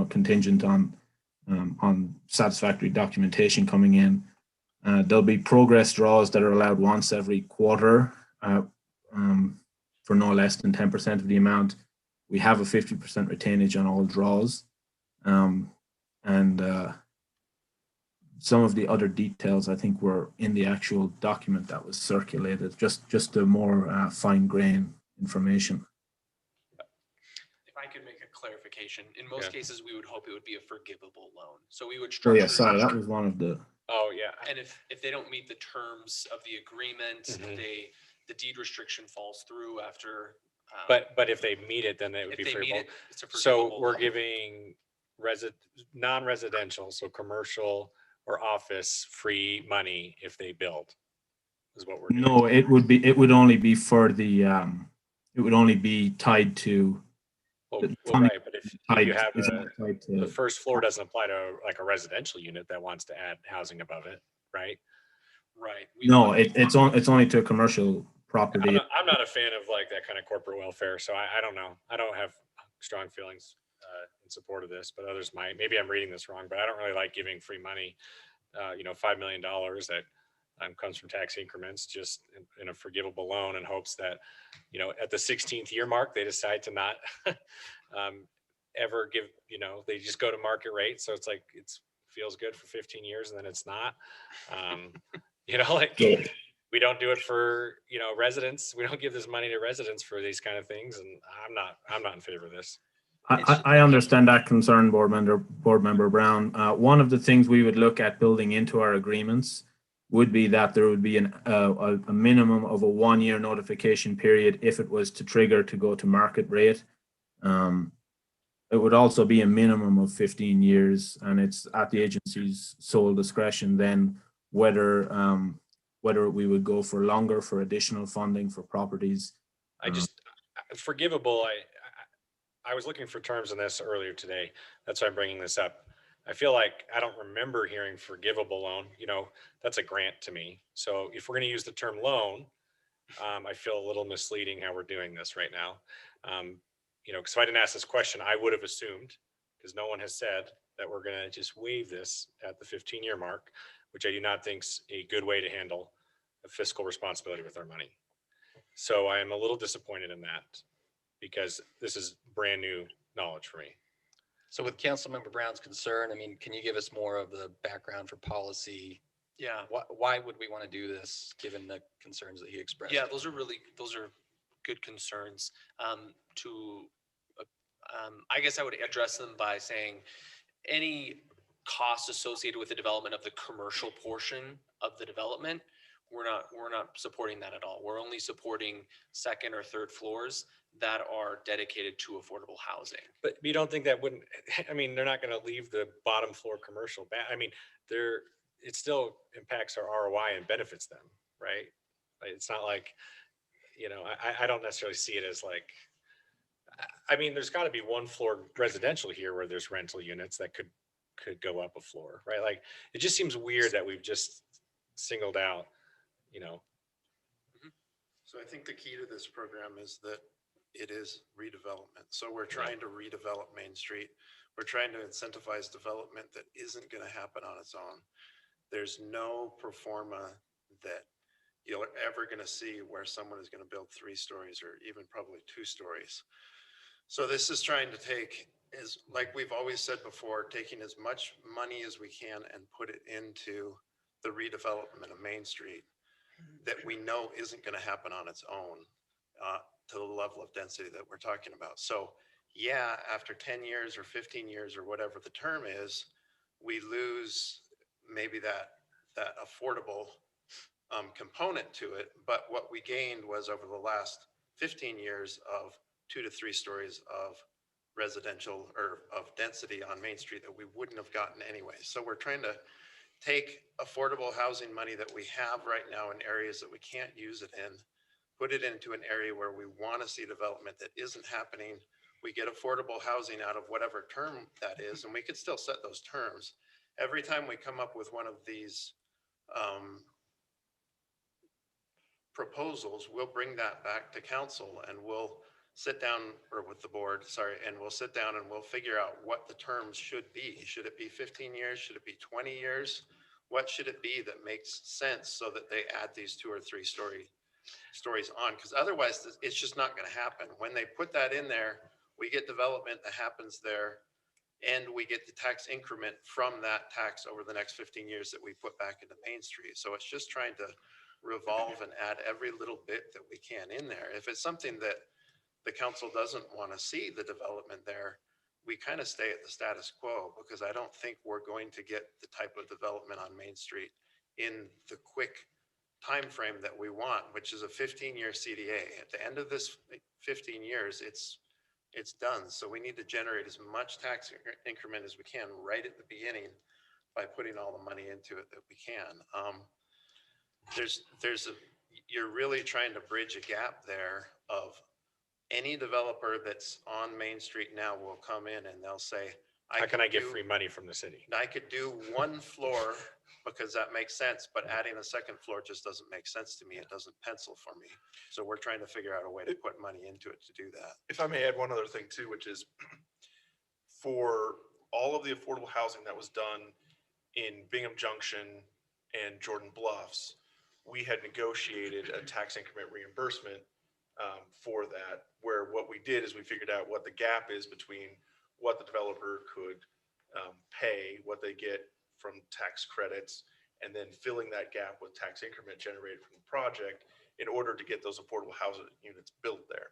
contingent on satisfactory documentation coming in. There'll be progress draws that are allowed once every quarter for no less than 10% of the amount. We have a 50% retainage on all draws. Some of the other details I think were in the actual document that was circulated, just a more fine grain information. If I could make a clarification, in most cases, we would hope it would be a forgivable loan. So we would Oh structure. yeah, sorry, that was one of the. Oh yeah. And if they don't meet the terms of the agreement, the deed restriction falls through after. But if they meet it, then it would be If they meet forgivable. it, it's a So forgivable we're loan. giving non-residential, so commercial or office, free money if they build, is what we're doing. No, it would only be for the it would only be tied to Well, The well, funding right, but if tied- you have is not tied to- the first floor doesn't apply to like a residential unit that wants to add housing above it, right? Right. No, it's only to a commercial property. I'm not a fan of like that kind of corporate welfare, so I don't know. I don't have strong feelings in support of this, but others might. Maybe I'm reading this wrong, but I don't really like giving free money. $5 million that comes from tax increments just in a forgivable loan in hopes that, at the 16th year mark, they decide to not ever give, they just go to market rate. So it's like, feels good for 15 years and then it's not, like we don't do it for, residents. We don't give this money to residents for these kind of things. And I'm not in favor of this. I understand that concern, Board Member Brown. One of the things we would look at building into our agreements would be that there would be a minimum of a 1-year notification period if it was to trigger to go to market rate. It would also be a minimum of 15 years, and it's at the agency's sole discretion then whether we would go for longer, for additional funding for properties. Forgivable. I was looking for terms in this earlier today. That's why I'm bringing this up. I feel like I don't remember hearing forgivable loan. That's a grant to me. So if we're going to use the term loan, I feel a little misleading how we're doing this right now. Because if I didn't ask this question, I would have assumed, because no one has said that we're going to just waive this at the 15-year mark, which I do not think is a good way to handle a fiscal responsibility with our money. So I am a little disappointed in that, because this is brand new knowledge for me. So with Councilmember Brown's concern, can you give us more of the background for policy? Yeah. Why would we want to do this, given the concerns that he expressed? Yeah, those are good concerns. I guess I would address them by saying any cost associated with the development of the commercial portion of the development, we're not supporting that at all. We're only supporting second or third floors that are dedicated to affordable housing. But you don't think that wouldn't, they're not going to leave the bottom floor commercial back. It still impacts our ROI and benefits them, right? It's not like, I don't necessarily see it as like, there's got to be one floor residential here where there's rental units that could go up a floor, right? Like, it just seems weird that we've just singled out, So I think the key to this program is that it is redevelopment. So we're trying to redevelop Main Street. We're trying to incentivize development that isn't going to happen on its own. There's no pro forma that you're ever going to see where someone is going to build 3 stories or even probably 2 stories. So this is trying to take, like we've always said before, taking as much money as we can and put it into the redevelopment of Main Street that we know isn't going to happen on its own to the level of density that we're talking about. So yeah, after 10 years or 15 years or whatever the term is, we lose maybe that affordable component to it. But what we gained was over the last 15 years of 2 to 3 stories of residential or of density on Main Street that we wouldn't have gotten anyway. So we're trying to take affordable housing money that we have right now in areas that we can't use it in, put it into an area where we want to see development that isn't happening. We get affordable housing out of whatever term that is, and we could still set those terms. Every time we come up with one of these proposals, we'll bring that back to council and we'll sit down, or with the board, sorry, and we'll sit down and we'll figure out what the terms should be. Should it be 15 years? Should it be 20 years? What should it be that makes sense so that they add these 2 or 3 stories on? Because otherwise it's just not going to happen. When they put that in there, we get development that happens there and we get the tax increment from that tax over the next 15 years that we put back into Main Street. So it's just trying to revolve and add every little bit that we can in there. If it's something that the council doesn't want to see the development there, we kind of stay at the status quo, because I don't think we're going to get the type of development on Main Street in the quick time frame that we want, which is a 15-year CDA. At the end of this 15 years, it's done. So we need to generate as much tax increment as we can right at the beginning by putting all the money into it that we can. You're really trying to bridge a gap there of any developer that's on Main Street now will come in and they'll say, How can I get do- free money from the city? I could do one floor because that makes sense, but adding a second floor just doesn't make sense to me. It doesn't pencil for me. So we're trying to figure out a way to put money into it to do that. If I may add one other thing too, which is for all of the affordable housing that was done in Bingham Junction and Jordan Bluffs, we had negotiated a tax increment reimbursement for that, where what we did is we figured out what the gap is between what the developer could pay, what they get from tax credits, and then filling that gap with tax increment generated from the project in order to get those affordable housing units built there.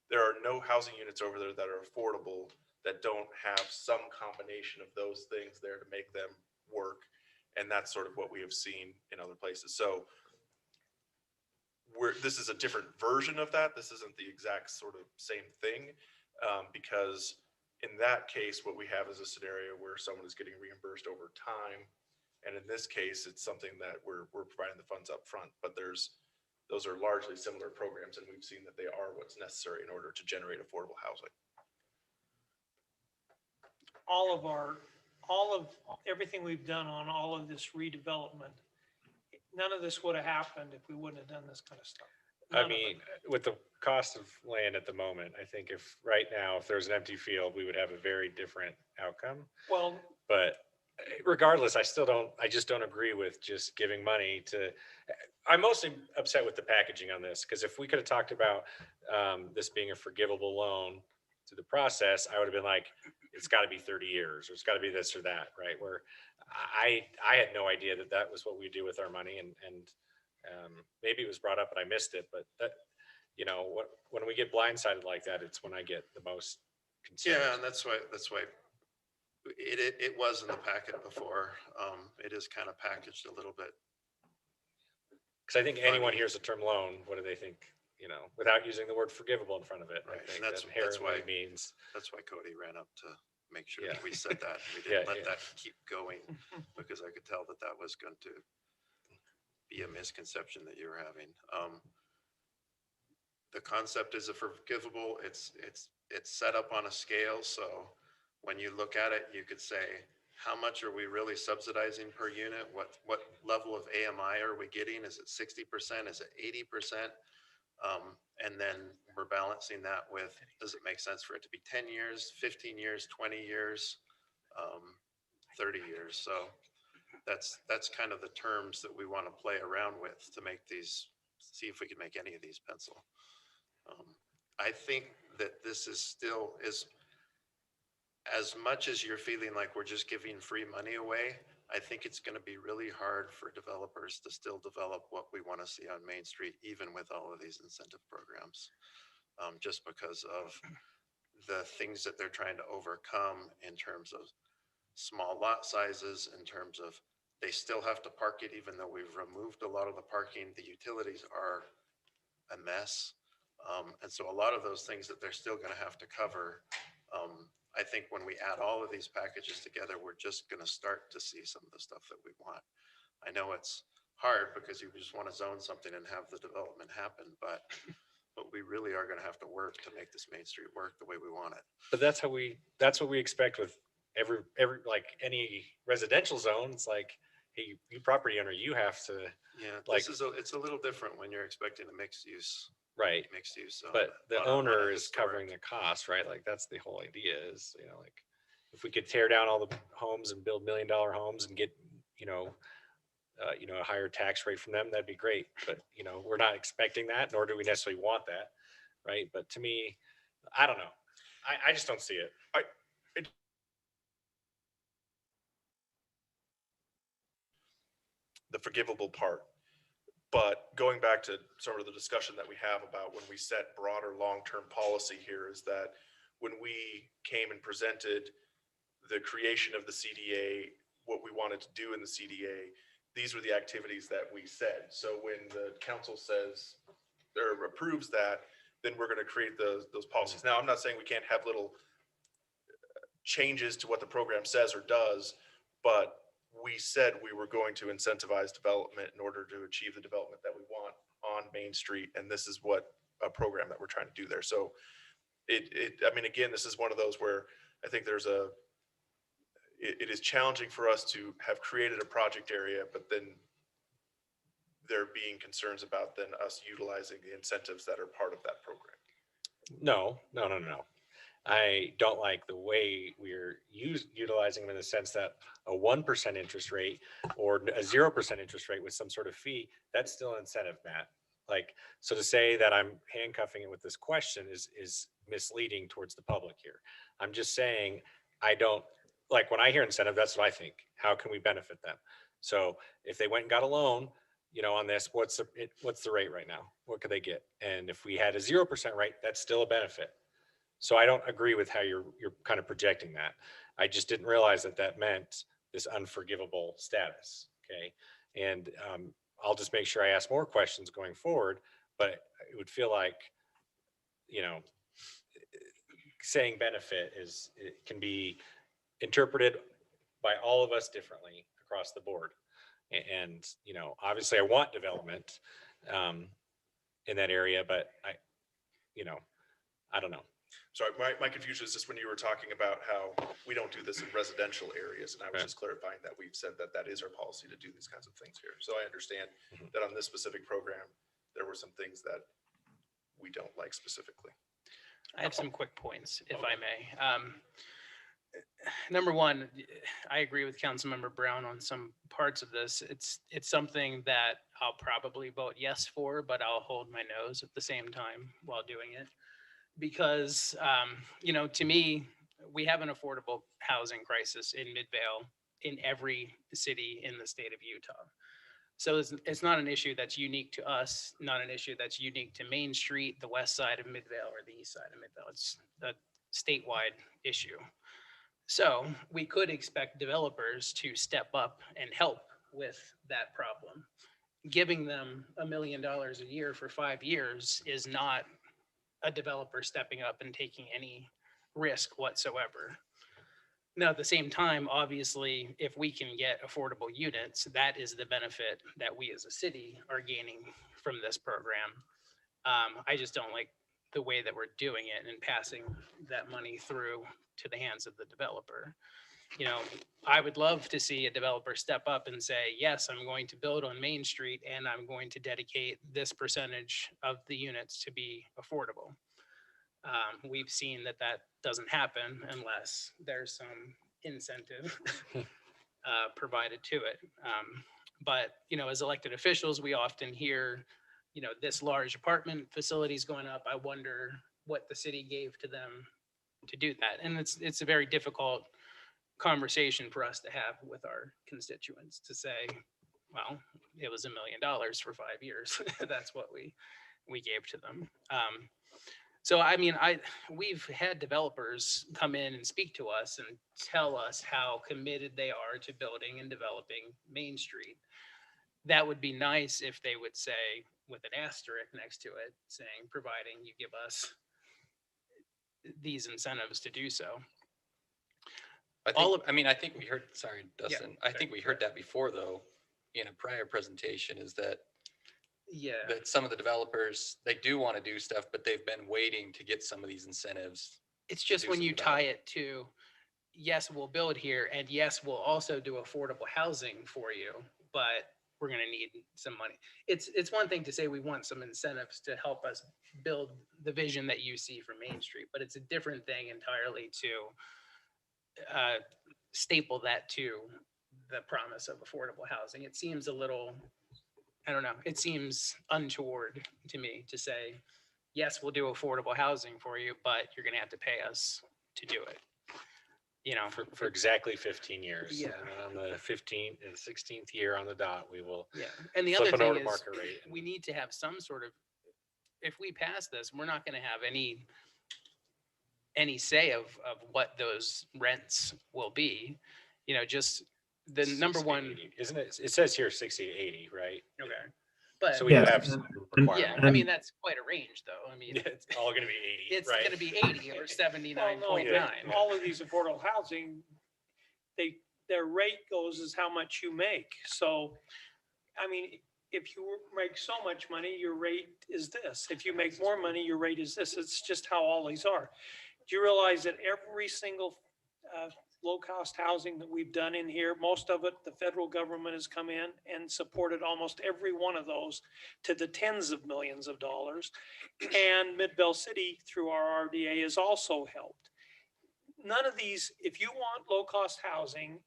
There are no housing units over there that are affordable that don't have some combination of those things there to make them work. And that's sort of what we have seen in other places. So this is a different version of that. This isn't the exact sort of same thing, because in that case, what we have is a scenario where someone is getting reimbursed over time. And in this case, it's something that we're providing the funds up front, but those are largely similar programs, and we've seen that they are what's necessary in order to generate affordable housing. All of everything we've done on all of this redevelopment, none of this would have happened if we wouldn't have done this kind of stuff. None I of it. mean, with the cost of land at the moment, I think if right now, if there's an empty field, we would have a very different outcome. Well, But regardless, I just don't agree with just giving money to, I'm mostly upset with the packaging on this, because if we could have talked about this being a forgivable loan through the process, I would have been like, it's got to be 30 years, or it's got to be this or that, right? Where I had no idea that that was what we do with our money, and maybe it was brought up and I missed it, but that, when we get blindsided like that, it's when I get the most concerned. Yeah, and that's why it was in the packet before. It is kind of packaged a little bit. Because I think anyone hears the term loan, what do they think? Without using the word forgivable in front of it. Right, I think and that's inherently why means. That's why Cody ran up to make sure Yeah. that we said that. We Yeah, didn't let yeah. that keep going because I could tell that that was going to be a misconception that you were having. The concept is a forgivable. It's set up on a scale. So when you look at it, you could say, how much are we really subsidizing per unit? What level of AMI are we getting? Is it 60%? Is it 80%? And then we're balancing that with, does it make sense for it to be 10 years, 15 years, 20 years, 30 years? So that's kind of the terms that we want to play around with to make these, see if we can make any of these pencil. I think that this is still, as much as you're feeling like we're just giving free money away, I think it's going to be really hard for developers to still develop what we want to see on Main Street, even with all of these incentive programs, just because of the things that they're trying to overcome in terms of small lot sizes, in terms of they still have to park it, even though we've removed a lot of the parking. The utilities are a mess. And so a lot of those things that they're still going to have to cover, I think when we add all of these packages together, we're just going to start to see some of the stuff that we want. I know it's hard because you just want to zone something and have the development happen, but we really are going to have to work to make this Main Street work the way we want it. But that's what we expect with every like any residential zone. It's like, hey, you property owner, you have to. Yeah, like, it's a little different when you're expecting a mixed use. Right. Mixed use. But the on a owner is historic. covering the cost, right? Like that's the whole idea is, like if we could tear down all the homes and build $1 million homes and get, a higher tax rate from them, that'd be great. But, we're not expecting that, nor do we necessarily want that. Right. But to me, I don't know. I just don't see it. The forgivable part. But going back to sort of the discussion that we have about when we set broader long-term policy here is that when we came and presented the creation of the CDA, what we wanted to do in the CDA, these were the activities that we said. So when the council says or approves that, then we're going to create those policies. Now, I'm not saying we can't have little changes to what the program says or does, but we said we were going to incentivize development in order to achieve the development that we want on Main Street. And this is what program that we're trying to do there. So I mean, again, this is one of those where I think it is challenging for us to have created a project area, but then there being concerns about then us utilizing the incentives that are part of that program. No. I don't like the way we're utilizing them in the sense that a 1% interest rate or a 0% interest rate with some sort of fee, that's still an incentive, Matt. Like, so to say that I'm handcuffing it with this question is misleading towards the public here. I'm just saying, I don't, like, when I hear incentive, that's what I think. How can we benefit them? So if they went and got a loan, on this, what's the rate right now? What could they get? And if we had a 0% rate, that's still a benefit. So I don't agree with how you're kind of projecting that. I just didn't realize that meant this unforgivable status. Okay. And I'll just make sure I ask more questions going forward, but it would feel like, saying benefit it can be interpreted by all of us differently across the board. And, obviously I want development in that area, but I don't know. Sorry, my confusion is just when you were talking about how we don't do this in residential areas, and I was just clarifying that we've said that is our policy to do these kinds of things here. So I understand that on this specific program, there were some things that we don't like specifically. I have some quick points, if I may. Number one, I agree with Councilmember Brown on some parts of this. It's something that I'll probably vote yes for, but I'll hold my nose at the same time while doing it. Because, to me, we have an affordable housing crisis in Midvale in every city in the state of Utah. So it's not an issue that's unique to us, not an issue that's unique to Main Street, the west side of Midvale, or the east side of Midvale. It's a statewide issue. So we could expect developers to step up and help with that problem. Giving them $1 million a year for 5 years is not a developer stepping up and taking any risk whatsoever. Now, at the same time, obviously, if we can get affordable units, that is the benefit that we as a city are gaining from this program. I just don't like the way that we're doing it and passing that money through to the hands of the developer. I would love to see a developer step up and say, yes, I'm going to build on Main Street and I'm going to dedicate this percentage of the units to be affordable. We've seen that doesn't happen unless there's some incentive provided to it. But, as elected officials, we often hear, this large apartment facilities going up. I wonder what the city gave to them to do that. And it's a very difficult conversation for us to have with our constituents to say, well, it was $1 million for 5 years. That's what we gave to them. So, we've had developers come in and speak to us and tell us how committed they are to building and developing Main Street. That would be nice if they would say, with an asterisk next to it, saying, providing you give us these incentives to do so. I think we heard, sorry, Dustin, I think we heard that before, though, in a prior presentation, is that that some of the developers, they do want to do stuff, but they've been waiting to get some of these incentives. It's just when you tie it to, yes, we'll build here, and yes, we'll also do affordable housing for you, but we're going to need some money. It's one thing to say we want some incentives to help us build the vision that you see for Main Street, but it's a different thing entirely to staple that to the promise of affordable housing. It seems a little, I don't know, it seems untoward to me to say, yes, we'll do affordable housing for you, but you're going to have to pay us to do it. For exactly 15 years. Yeah. And on the 16th year on the dot, we will. Yeah. And the other flip thing over to is, market rate. we need to have some sort of, if we pass this, we're not going to have any say of what those rents will be. Just the number one. Isn't it? It says here 60 to 80, right? Okay. But So we have some requirement. yeah, that's quite a range, though. It's all going to be 80. It's right? going to be 80 or 79.9. All of these affordable housing, their rate goes as how much you make. So, if you make so much money, your rate is this. If you make more money, your rate is this. It's just how all these are. Do you realize that every single low-cost housing that we've done in here, most of it, the federal government has come in and supported almost every one of those to the tens of millions of dollars. And Midvale City, through our RDA, has also helped. None of these, if you want low-cost housing,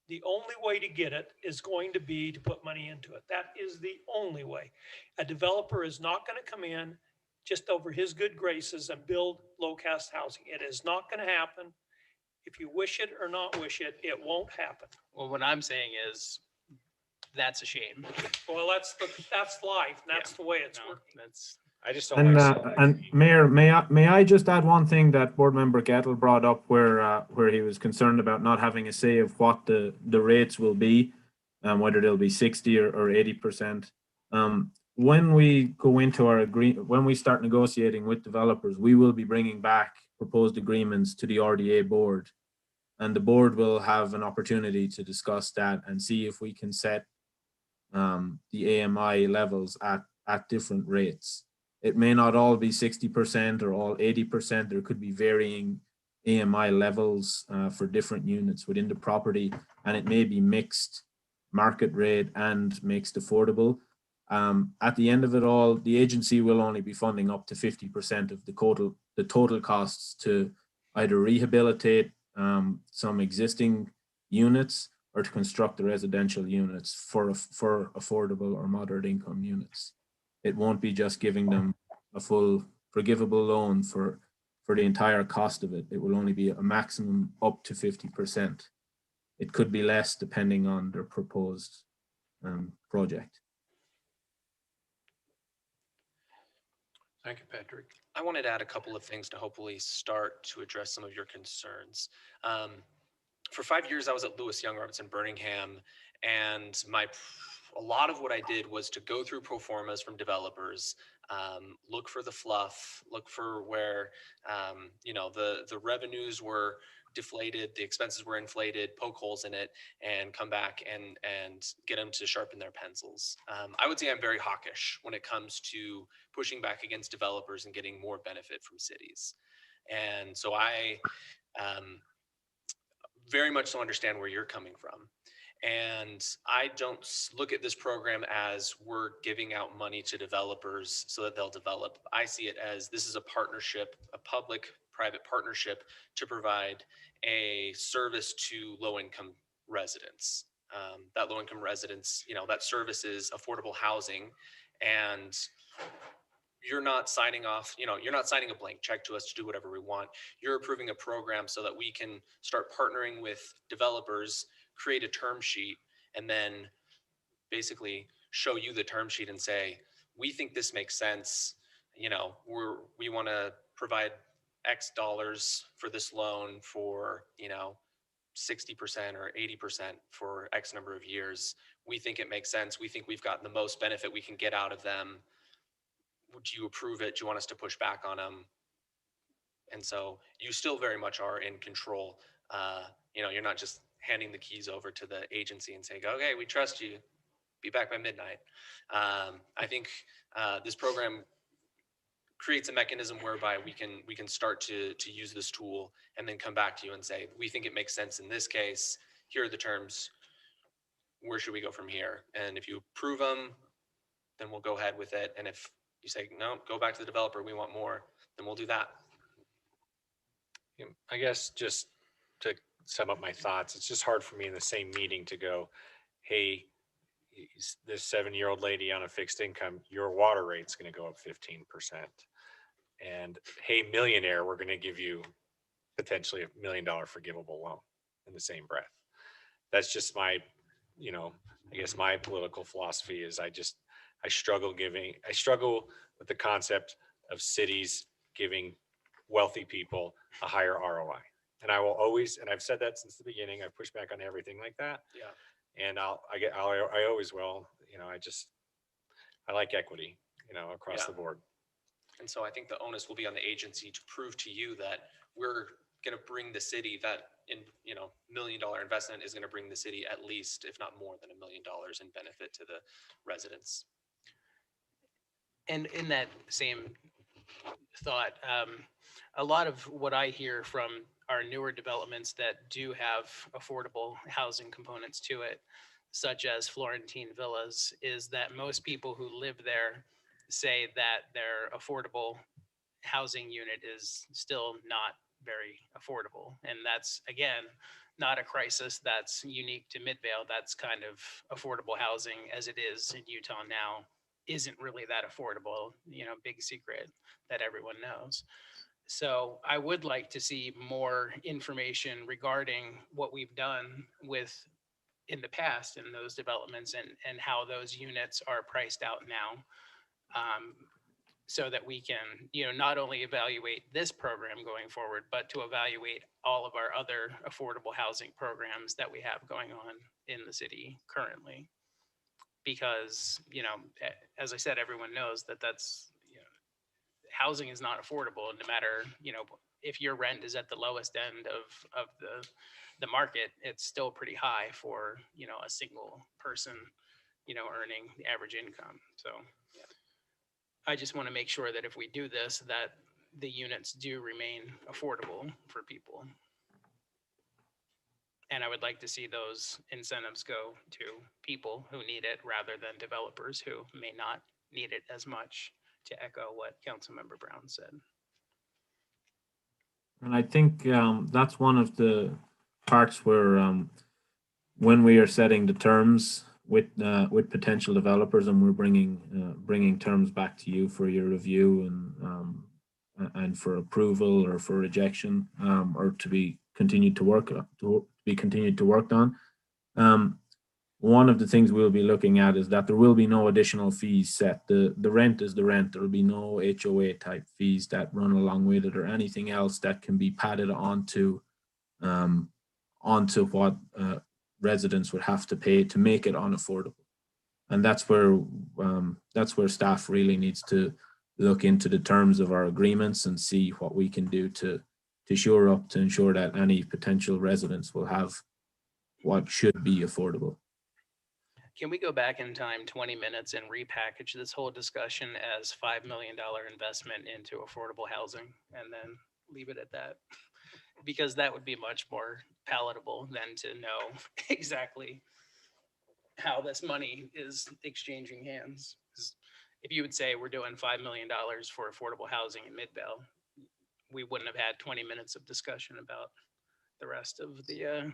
the only way to get it is going to be to put money into it. That is the only way. A developer is not going to come in just over his good graces and build low-cost housing. It is not going to happen. If you wish it or not wish it, it won't happen. Well, what I'm saying is, that's a shame. Well, that's life. And that's the way it's working. That's. I just don't And, like. and Mayor, may I just add one thing that Board Member Gettle brought up where he was concerned about not having a say of what the rates will be, whether they'll be 60 or 80%. When we go into our when we start negotiating with developers, we will be bringing back proposed agreements to the RDA board, and the board will have an opportunity to discuss that and see if we can set the AMI levels at different rates. It may not all be 60% or all 80%. There could be varying AMI levels for different units within the property, and it may be mixed market rate and mixed affordable. At the end of it all, the agency will only be funding up to 50% of the total costs to either rehabilitate some existing units or to construct the residential units for affordable or moderate income units. It won't be just giving them a full forgivable loan for the entire cost of it. It will only be a maximum up to 50%. It could be less depending on their proposed project. Thank you, Patrick. I wanted to add a couple of things to hopefully start to address some of your concerns. For 5 years, I was at Lewis Young Roberts in Birmingham, and a lot of what I did was to go through pro formas from developers, look for the fluff, look for where the revenues were deflated, the expenses were inflated, poke holes in it, and come back and get them to sharpen their pencils. I would say I'm very hawkish when it comes to pushing back against developers and getting more benefit from cities. And so I very much so understand where you're coming from. And I don't look at this program as we're giving out money to developers so that they'll develop. I see it as this is a partnership, a public-private partnership to provide a service to low-income residents. That low-income residents, that service is affordable housing, and you're not signing off, you're not signing a blank check to us to do whatever we want. You're approving a program so that we can start partnering with developers, create a term sheet, and then basically show you the term sheet and say, we think this makes sense. We want to provide X dollars for this loan for, 60% or 80% for X number of years. We think it makes sense. We think we've gotten the most benefit we can get out of them. Would you approve it? Do you want us to push back on them? And so you still very much are in control. You're not just handing the keys over to the agency and saying, okay, we trust you, be back by midnight. I think this program creates a mechanism whereby we can start to use this tool and then come back to you and say, we think it makes sense in this case. Here are the terms. Where should we go from here? And if you approve them, then we'll go ahead with it. And if you say, no, go back to the developer, we want more, then we'll do that. I guess just to sum up my thoughts, it's just hard for me in the same meeting to go, hey, this 7-year-old lady on a fixed income, your water rate's going to go up 15%. And hey, millionaire, we're going to give you potentially $1 million forgivable loan in the same breath. That's just my, I guess my political philosophy is I struggle with the concept of cities giving wealthy people a higher ROI. And I will always, and I've said that since the beginning, I've pushed back on everything like that. Yeah. And I always will, I like equity, across the board. And so I think the onus will be on the agency to prove to you that we're going to bring the city that $1 million investment is going to bring the city at least, if not more than $1 million in benefit to the residents. And in that same thought, a lot of what I hear from our newer developments that do have affordable housing components to it, such as Florentine Villas, is that most people who live there say that their affordable housing unit is still not very affordable. And that's, again, not a crisis that's unique to Midvale. That's kind of affordable housing as it is in Utah now isn't really that affordable, big secret that everyone knows. So I would like to see more information regarding what we've done with in the past in those developments and how those units are priced out now. So that we can, not only evaluate this program going forward, but to evaluate all of our other affordable housing programs that we have going on in the city currently. Because, as I said, everyone knows that housing is not affordable, no matter, if your rent is at the lowest end of the market, it's still pretty high for, a single person, earning the average income. So I just want to make sure that if we do this, that the units do remain affordable for people. And I would like to see those incentives go to people who need it rather than developers who may not need it as much, to echo what Councilmember Brown said. And I think that's one of the parts where when we are setting the terms with potential developers and we're bringing terms back to you for your review and for approval or for rejection or to be continued to work on. One of the things we'll be looking at is that there will be no additional fees set. The rent is the rent. There will be no HOA type fees that run along with it or anything else that can be padded onto what residents would have to pay to make it unaffordable. And that's where staff really needs to look into the terms of our agreements and see what we can do to ensure that any potential residents will have what should be affordable. Can we go back in time 20 minutes and repackage this whole discussion as $5 million investment into affordable housing and then leave it at that? Because that would be much more palatable than to know exactly how this money is exchanging hands. If you would say we're doing $5 million for affordable housing in Midvale, we wouldn't have had 20 minutes of discussion about the rest of the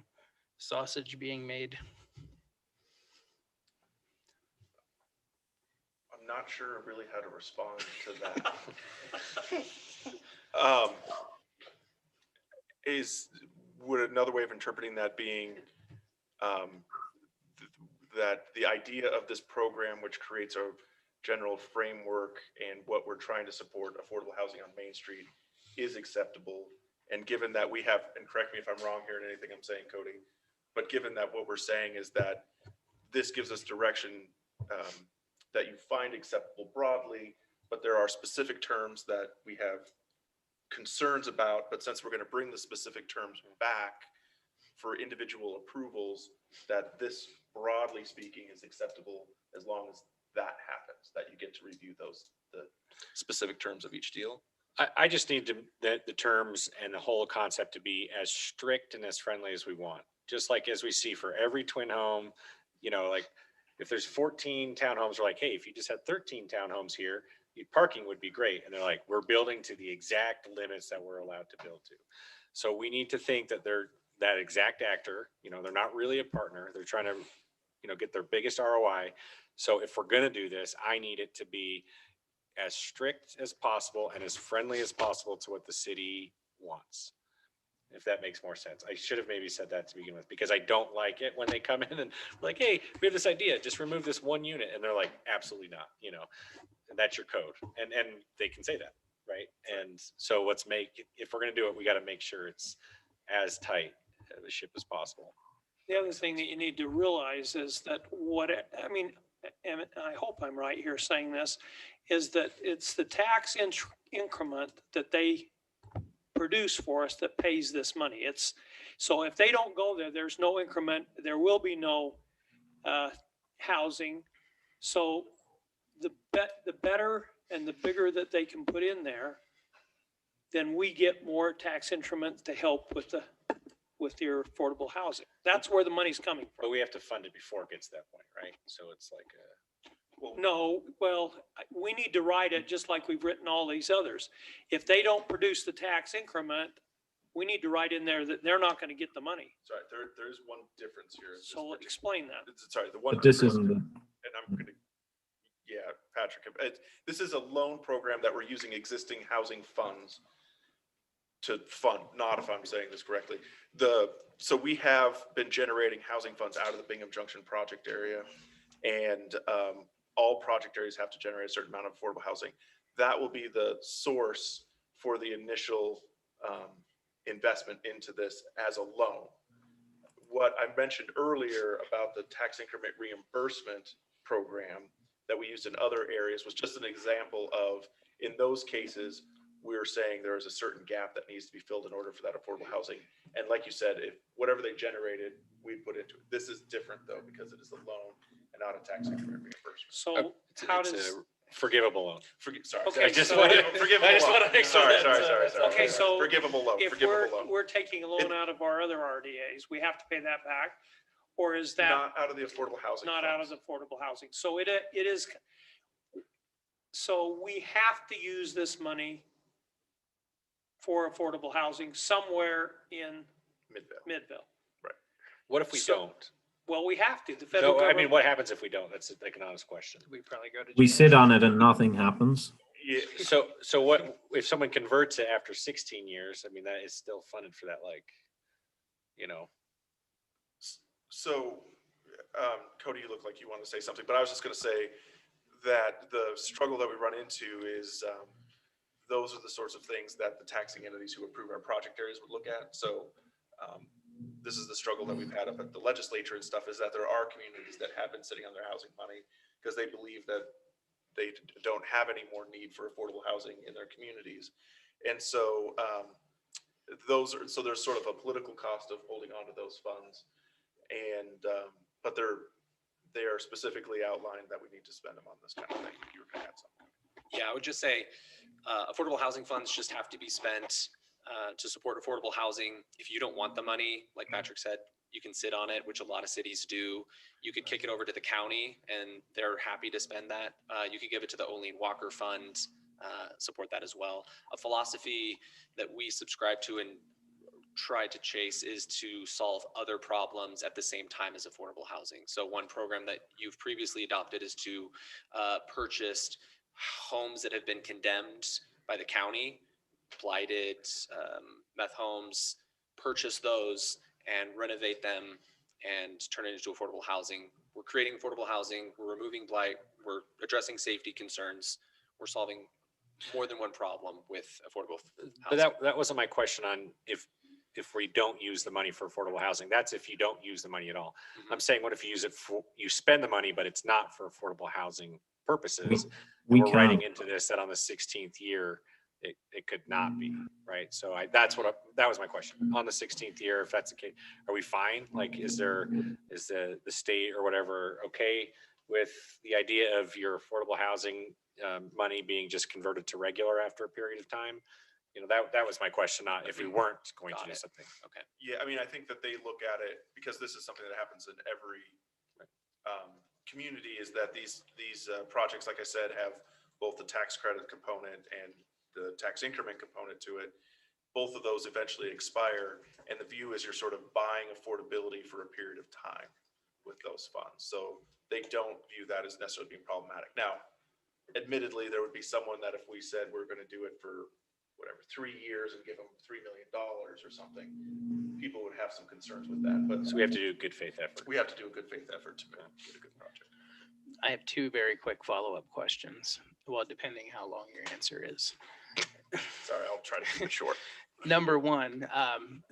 sausage being made. I'm not sure really how to respond to that. Would another way of interpreting that being that the idea of this program, which creates a general framework and what we're trying to support, affordable housing on Main Street, is acceptable? And given that we have, and correct me if I'm wrong here in anything I'm saying, Cody, but given that what we're saying is that this gives us direction that you find acceptable broadly, but there are specific terms that we have concerns about, but since we're going to bring the specific terms back for individual approvals, that this, broadly speaking, is acceptable as long as that happens, that you get to review the specific terms of each deal. I just need the terms and the whole concept to be as strict and as friendly as we want. Just like as we see for every twin home, like if there's 14 townhomes, we're like, hey, if you just had 13 townhomes here, parking would be great. And they're like, we're building to the exact limits that we're allowed to build to. So we need to think that they're that exact actor, they're not really a partner. They're trying to, get their biggest ROI. So if we're going to do this, I need it to be as strict as possible and as friendly as possible to what the city wants. If that makes more sense. I should have maybe said that to begin with, because I don't like it when they come in and like, hey, we have this idea, just remove this one unit. And they're like, absolutely not, and that's your code. And they can say that, right? And so if we're going to do it, we got to make sure it's as tight as the ship as possible. The other thing that you need to realize is that and I hope I'm right here saying this, is that it's the tax increment that they produce for us that pays this money. So if they don't go there, there's no increment, there will be no housing. So the better and the bigger that they can put in there, then we get more tax increments to help with your affordable housing. That's where the money's coming from. But we have to fund it before it gets to that point, right? So it's like No, well, we need to write it just like we've written all these others. If they don't produce the tax increment, we need to write in there that they're not going to get the money. Sorry, there's one difference here. So explain that. Sorry, the one. But this difference- isn't, And I'm gonna, yeah, Patrick, this is a loan program that we're using existing housing funds to fund, not if I'm saying this correctly. So we have been generating housing funds out of the Bingham Junction project area. And all project areas have to generate a certain amount of affordable housing. That will be the source for the initial investment into this as a loan. What I mentioned earlier about the tax increment reimbursement program that we used in other areas was just an example of, in those cases, we're saying there is a certain gap that needs to be filled in order for that affordable housing. And like you said, if whatever they generated, we put into it. This is different though, because it is a loan and not a tax increment reimbursement. So how it's does, a forgivable loan. Sorry. Okay, I just so- wanted- Forgivable I just loan. wanna make sure Sorry, that, sorry. okay, so Forgivable loan, if forgivable loan. we're taking a loan out of our other RDAs, we have to pay that back? Or is that Not out of the affordable housing. not out of funds. the affordable housing? So it is, so we have to use this money for affordable housing somewhere in Midvale. What if we So- don't? Well, we have to. The federal No, I mean, government. what happens if we don't? That's like an honest question. We probably go to. we jail. sit on it and nothing happens. Yeah, So what, if someone converts it after 16 years, I mean, that is still funded for that, like, you know, so, Cody, you look like you want to say something, but I was just gonna say that the struggle that we run into is, those are the sorts of things that the taxing entities who approve our project areas would look at. So, this is the struggle that we've had up at the legislature and stuff, is that there are communities that have been sitting on their housing money because they believe that they don't have any more need for affordable housing in their communities. And so, so there's sort of a political cost of holding on to those funds. And, but they are specifically outlined that we need to spend them on this kind of thing. You were gonna add something. Yeah, I would just say, affordable housing funds just have to be spent to support affordable housing. If you don't want the money, like Patrick said, you can sit on it, which a lot of cities do. You could kick it over to the county and they're happy to spend that. You could give it to the Olene Walker Fund, support that as well. A philosophy that we subscribe to and try to chase is to solve other problems at the same time as affordable housing. So one program that you've previously adopted is to purchase homes that have been condemned by the county, blighted, meth homes, purchase those and renovate them and turn it into affordable housing. We're creating affordable housing, we're removing blight, we're addressing safety concerns, we're solving more than one problem with affordable but housing. that wasn't my question on if we don't use the money for affordable housing. That's if you don't use the money at all. I'm saying, what if you use it for, you spend the money, but it's not for affordable housing purposes? We We're writing can't. into this that on the 16th year, it could not be, right? So that was my question. On the 16th year, if that's the case, are we fine? Like, is the state or whatever okay with the idea of your affordable housing money being just converted to regular after a period of time? You know, that was my question, not if we weren't going to do something. Okay. Yeah, I mean, I think that they look at it, because this is something that happens in every community, is that these projects, like I said, have both the tax credit component and the tax increment component to it. Both of those eventually expire, and the view is you're sort of buying affordability for a period of time with those funds. So they don't view that as necessarily being problematic. Now, admittedly, there would be someone that if we said we're going to do it for whatever, 3 years and give them $3 million or something, people would have some concerns with that. But So we have to do a good faith effort. we have to do a good faith effort to get a good project. I have two very quick follow-up questions. Well, depending how long your answer is. Sorry, I'll try to keep it short. Number one,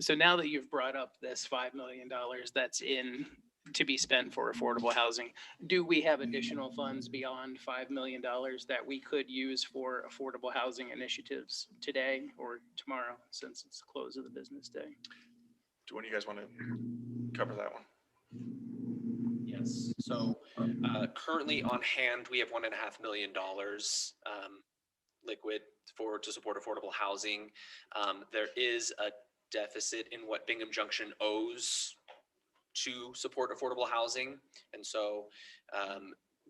so now that you've brought up this $5 million that's in to be spent for affordable housing. Do we have additional funds beyond $5 million that we could use for affordable housing initiatives today or tomorrow, since it's the close of the business day? Do one of you guys want to cover that one? Yes, so currently on hand, we have $1.5 million liquid to support affordable housing. There is a deficit in what Bingham Junction owes to support affordable housing. And so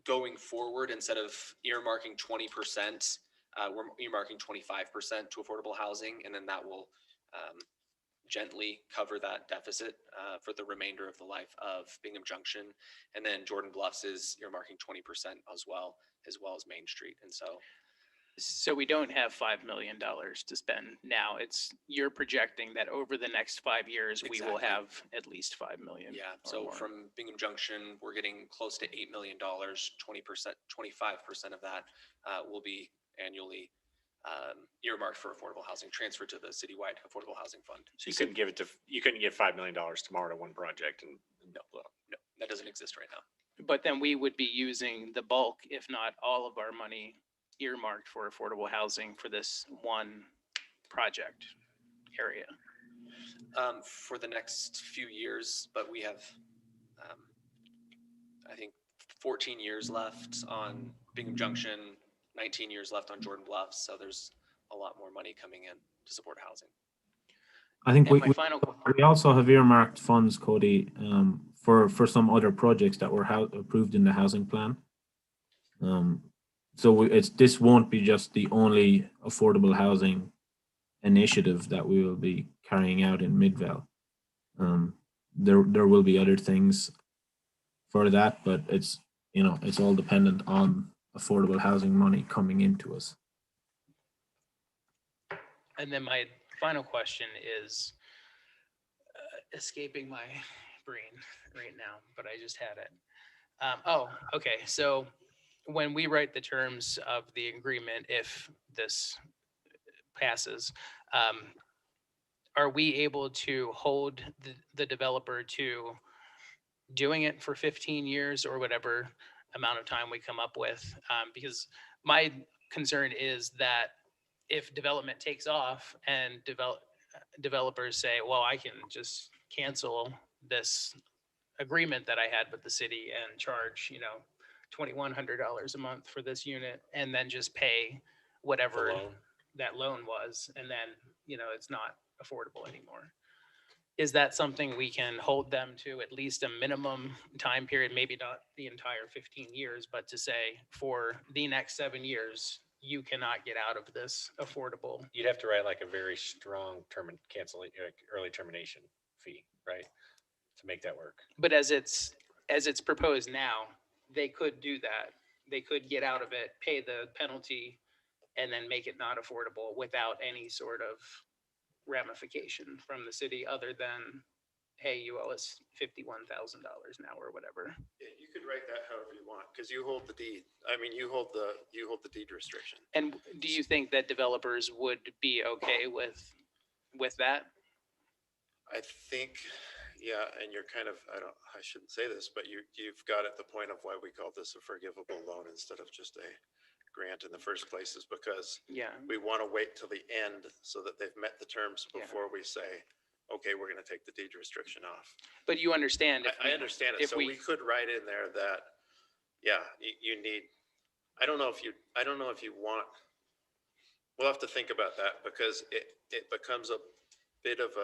going forward, instead of earmarking 20%, we're earmarking 25% to affordable housing, and then that will gently cover that deficit for the remainder of the life of Bingham Junction. And then Jordan Bluffs is earmarking 20% as well as Main Street. And So we don't have $5 million to spend now. You're projecting that over the next 5 years, we will Exactly. have at least 5 million. yeah, or so more. from Bingham Junction, we're getting close to $8 million, 20%, 25% of that will be annually earmarked for affordable housing, transferred to the citywide affordable housing fund. So you couldn't give $5 million tomorrow to one project and No, that doesn't exist right now. But then we would be using the bulk, if not all of our money earmarked for affordable housing for this one project area. For the next few years, but we have, I think, 14 years left on Bingham Junction, 19 years left on Jordan Bluffs. So there's a lot more money coming in to support housing. I think And my final, we also have earmarked funds, Cody, for some other projects that were approved in the housing plan. So this won't be just the only affordable housing initiative that we will be carrying out in Midvale. There will be other things for that, but it's all dependent on affordable housing money coming into us. and then my final question is escaping my brain right now, but I just had it. Okay. So when we write the terms of the agreement, if this passes, are we able to hold the developer to doing it for 15 years or whatever amount of time we come up with? Because my concern is that if development takes off and developers say, well, I can just cancel this agreement that I had with the city and charge, $2,100 a month for this unit, and then just pay whatever that loan was, and then, it's not affordable anymore. Is that something we can hold them to at least a minimum time period, maybe not the entire 15 years, but to say for the next 7 years, you cannot get out of this affordable? you'd have to write like a very strong early termination fee, right? To make that work. But as it's proposed now, they could do that. They could get out of it, pay the penalty, and then make it not affordable without any sort of ramification from the city other than, hey, you owe us $51,000 now or whatever. You could write that however you want, because you hold the deed. I mean, you hold the deed restriction. And do you think that developers would be okay with that? I think, yeah, and you're kind of, I shouldn't say this, but you've got at the point of why we call this a forgivable loan instead of just a grant in the first place, is because we want to wait till the end so that they've met the terms before we say, okay, we're going to take the deed restriction off. But you understand. I understand it. So we could write in there that, you need, I don't know if you want, we'll have to think about that, because it becomes a bit of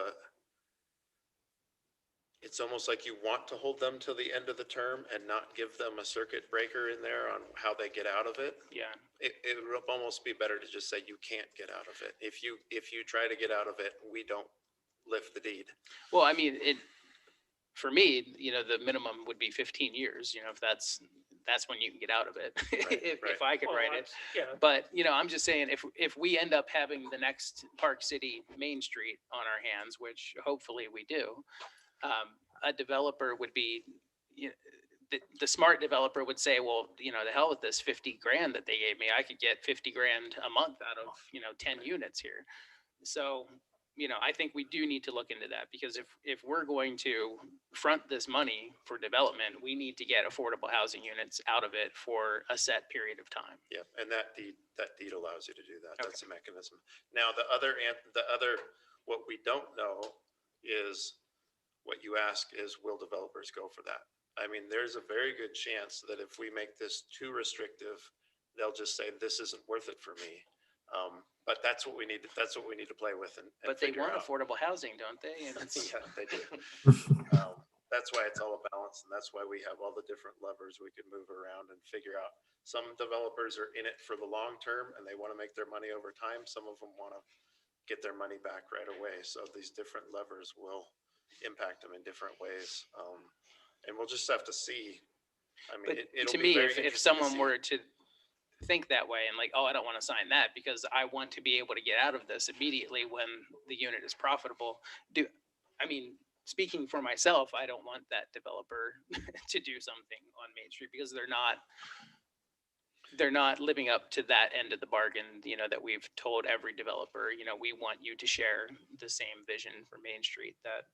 it's almost like you want to hold them till the end of the term and not give them a circuit breaker in there on how they get out of it. Yeah. It would almost be better to just say you can't get out of it. If you try to get out of it, we don't lift the deed. Well, I mean, for me, the minimum would be 15 years, if that's when you can get out of it. If I could write it. Yeah. But, I'm just saying, if we end up having the next Park City Main Street on our hands, which hopefully we do, a developer would be, the smart developer would say, well, the hell with this 50 grand that they gave me. I could get 50 grand a month out of, 10 units here. So I think we do need to look into that, because if we're going to front this money for development, we need to get affordable housing units out of it for a set period of time. Yeah, and that deed allows you to do that. That's a mechanism. Now, the other, what we don't know is, what you ask is, will developers go for that? I mean, there's a very good chance that if we make this too restrictive, they'll just say, this isn't worth it for me. But that's what we need to play with and But they figure want out. affordable housing, don't they? And it's, Yeah, they do. That's why it's all a balance, and that's why we have all the different levers we can move around and figure out. Some developers are in it for the long term and they want to make their money over time. Some of them want to get their money back right away. So these different levers will impact them in different ways. And we'll just have to see. I mean, but it'll to be me, very if interesting to someone see. were to think that way and like, oh, I don't want to sign that because I want to be able to get out of this immediately when the unit is profitable. Speaking for myself, I don't want that developer to do something on Main Street because they're not living up to that end of the bargain, that we've told every developer, we want you to share the same vision for Main Street that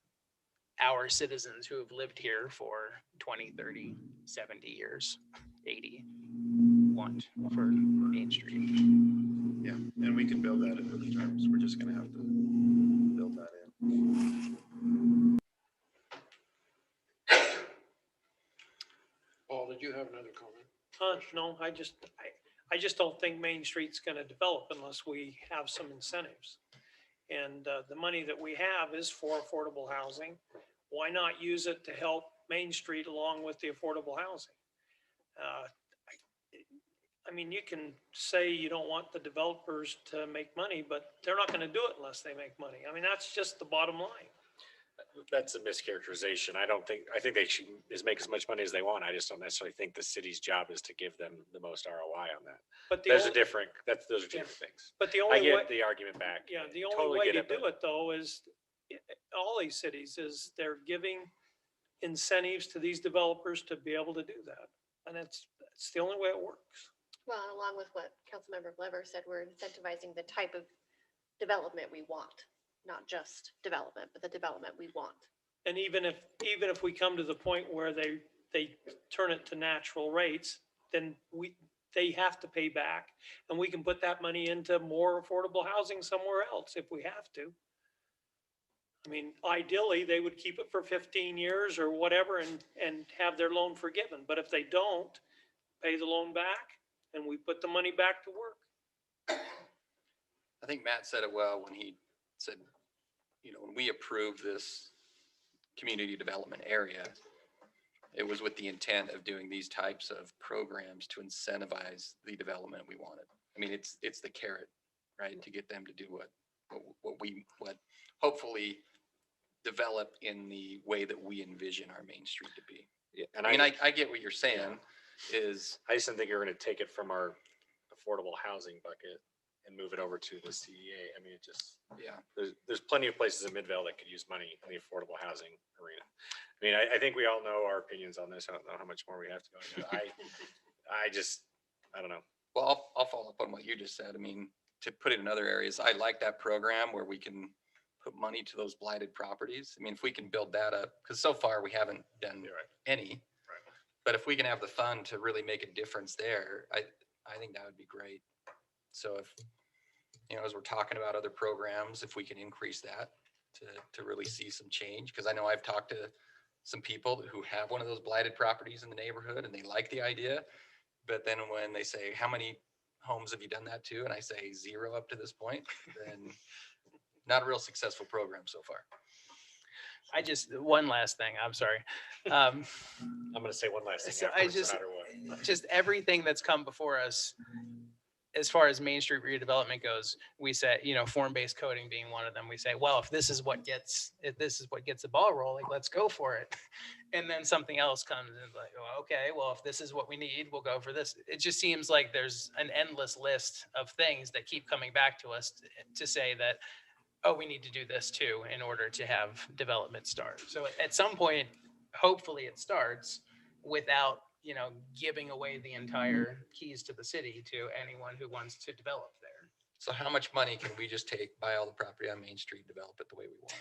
our citizens who have lived here for 20, 30, 70 years, 80 want for Main Street. Yeah, and we can build that into the terms. We're just gonna have to build that in. Paul, did you have another comment? No, I just don't think Main Street's gonna develop unless we have some incentives. And the money that we have is for affordable housing. Why not use it to help Main Street along with the affordable housing? You can say you don't want the developers to make money, but they're not gonna do it unless they make money. That's just the bottom line. That's a mischaracterization. I think they should make as much money as they want. I just don't necessarily think the city's job is to give them the most ROI on that. But Those are two different things. But the I only way, get the argument back. yeah, the Totally only way get to it, do but- it though is all these cities is they're giving incentives to these developers to be able to do that. And it's the only way it works. Well, along with what Councilmember Glover said, we're incentivizing the type of development we want, not just development, but the development we want. And even if we come to the point where they turn it to natural rates, then they have to pay back, and we can put that money into more affordable housing somewhere else if we have to. Ideally, they would keep it for 15 years or whatever and have their loan forgiven. But if they don't, pay the loan back and we put the money back to work. I think Matt said it well when he said, when we approved this community development area, it was with the intent of doing these types of programs to incentivize the development we wanted. It's the carrot, right? To get them to do what hopefully develop in the way that we envision our Main Street to be. Yeah, and I get what you're saying is. I just didn't think you were going to take it from our affordable housing bucket and move it over to the CEA. There's plenty of places in Midvale that could use money in the affordable housing arena. I think we all know our opinions on this. I don't know how much more we have to go into. I don't know. Well, I'll follow up on what you just said. To put it in other areas, I like that program where we can put money to those blighted properties. If we can build that up, because so far we haven't done any. But if we can have the fund to really make a difference there, I think that would be great. So if, as we're talking about other programs, if we can increase that to really see some change, because I know I've talked to some people who have one of those blighted properties in the neighborhood and they like the idea. But then when they say, how many homes have you done that to? And I say 0 up to this point, then not a real successful program so far. One last thing, I'm sorry. I'm going to say one last thing. So afterwards, no matter what. just everything that's come before us, as far as Main Street redevelopment goes, we say, form-based coding being one of them. We say, well, if this is what gets the ball rolling, let's go for it. And then something else comes and like, oh, okay, well, if this is what we need, we'll go for this. It just seems like there's an endless list of things that keep coming back to us to say that, oh, we need to do this too in order to have development start. So at some point, hopefully it starts without, giving away the entire keys to the city to anyone who wants to develop there. So how much money can we just take, buy all the property on Main Street, develop it the way we want?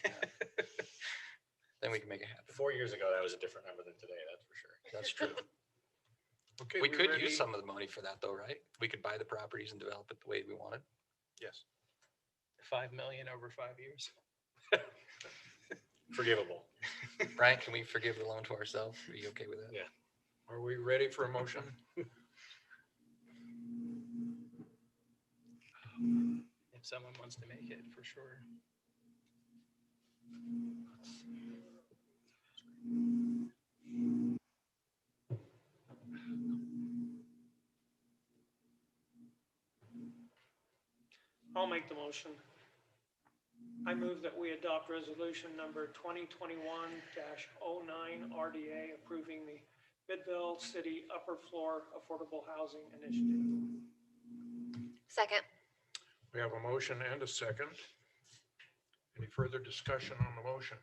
Then we can make it happen. 4 years ago, that was a different number than today, that's for sure. That's true. Okay, We could ready? use some of the money for that though, right? We could buy the properties and develop it the way we wanted. Yes. 5 million over 5 years. Forgivable. Brian, can we forgive the loan to ourselves? Are you okay with that? Yeah. Are we ready for a motion? If someone wants to make it, for sure. I'll make the motion. I move that we adopt resolution number 2021-09 RDA approving the Midvale City Upper Floor Affordable Housing Initiative. Second. We have a motion and a second. Any further discussion on the motion?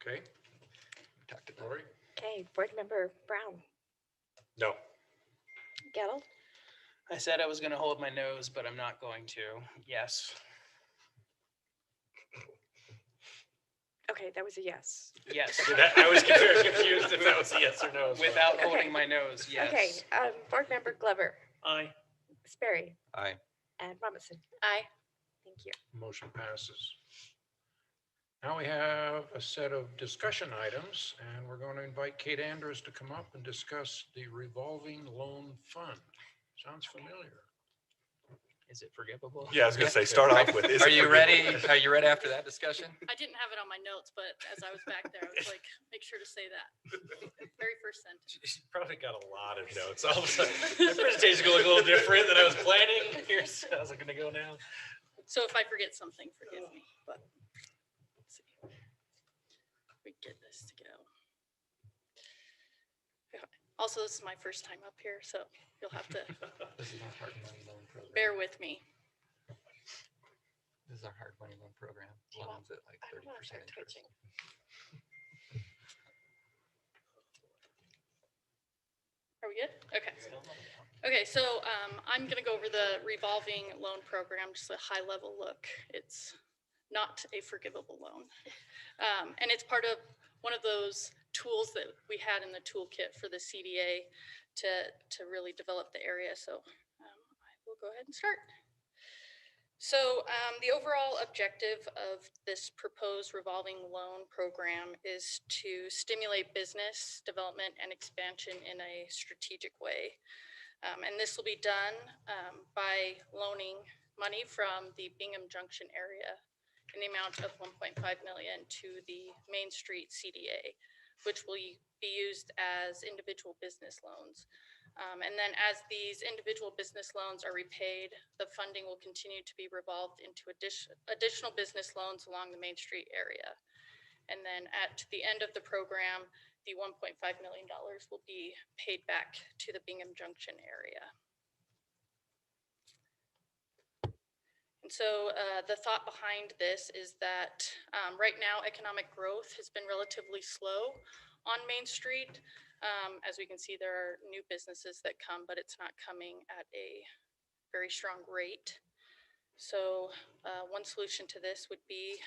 Okay, Talked about Lori? Okay, Board Member Brown, No. Gettle, I said I was gonna hold my nose, but I'm not going to. Yes. okay, that was a yes. Yes. I was very confused if that was a yes or no. as well. Without Okay. holding my nose, yes. Okay, Board Member Glover, Aye. Sperry, Aye. and Robinson. Aye. Thank you. Motion passes. Now we have a set of discussion items, and we're going to invite Kate Andrews to come up and discuss the revolving loan fund. Sounds familiar. Is it forgivable? Yeah, I was gonna say, start off with. is Are it you forgivable? ready? Are you ready after that discussion? I didn't have it on my notes, but as I was back there, I was like, make sure to say that. Very first sentence. She's probably got a lot of notes. All of a sudden, my presentation's gonna look a little different than I was planning. Here's, how's it gonna go now? So if I forget something, forgive me, but let's see. We get this to go. Also, this is my first time up here, so you'll have to This is our hard money loan program. bear with me. This is our hard money loan program. Do you want- Loans at like I don't 30% want to start interest. twitching. Are we good? Okay. Okay, so I'm going to go over the revolving loan program, just a high level look. It's not a forgivable loan. And it's part of one of those tools that we had in the toolkit for the CDA to really develop the area. So I will go ahead and start. So the overall objective of this proposed revolving loan program is to stimulate business development and expansion in a strategic way. And this will be done by loaning money from the Bingham Junction area in the amount of 1.5 million to the Main Street CDA, which will be used as individual business loans. And then as these individual business loans are repaid, the funding will continue to be revolved into additional business loans along the Main Street area. And then at the end of the program, the $1.5 million will be paid back to the Bingham Junction area. And so the thought behind this is that right now economic growth has been relatively slow on Main Street. As we can see, there are new businesses that come, but it's not coming at a very strong rate. So one solution to this would be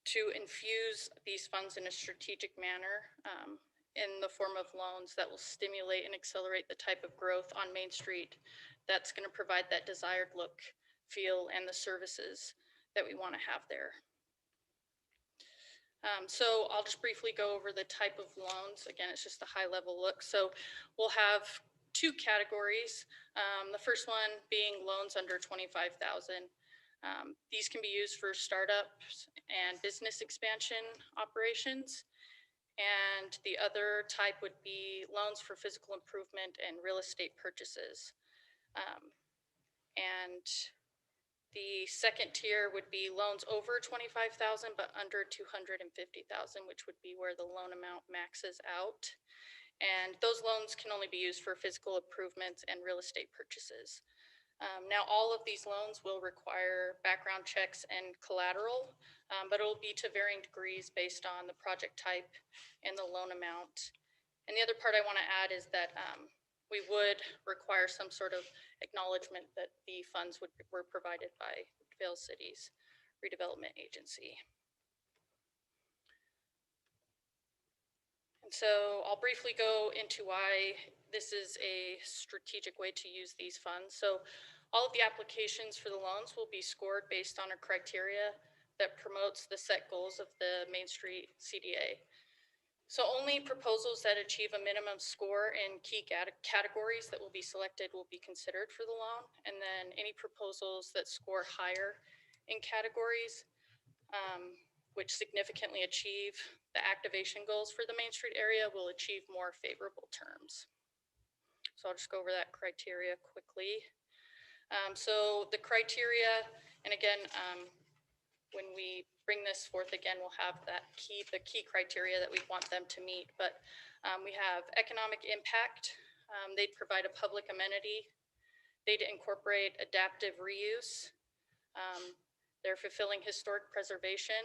to infuse these funds in a strategic manner in the form of loans that will stimulate and accelerate the type of growth on Main Street that's going to provide that desired look, feel, and the services that we want to have there. So I'll just briefly go over the type of loans. Again, it's just a high level look. So we'll have two categories. The first one being loans under 25,000. These can be used for startups and business expansion operations. And the other type would be loans for physical improvement and real estate purchases. And the second tier would be loans over 25,000, but under 250,000, which would be where the loan amount maxes out. And those loans can only be used for physical improvements and real estate purchases. Now, all of these loans will require background checks and collateral, but it will be to varying degrees based on the project type and the loan amount. And the other part I want to add is that we would require some sort of acknowledgement that the funds were provided by Midvale City's redevelopment agency. And so I'll briefly go into why this is a strategic way to use these funds. So all of the applications for the loans will be scored based on a criteria that promotes the set goals of the Main Street CDA. So only proposals that achieve a minimum score in key categories that will be selected will be considered for the loan. And then any proposals that score higher in categories, which significantly achieve the activation goals for the Main Street area, will achieve more favorable terms. So I'll just go over that criteria quickly. So the criteria, and again, when we bring this forth again, we'll have the key criteria that we want them to meet. But we have economic impact. They'd provide a public amenity. They'd incorporate adaptive reuse. They're fulfilling historic preservation.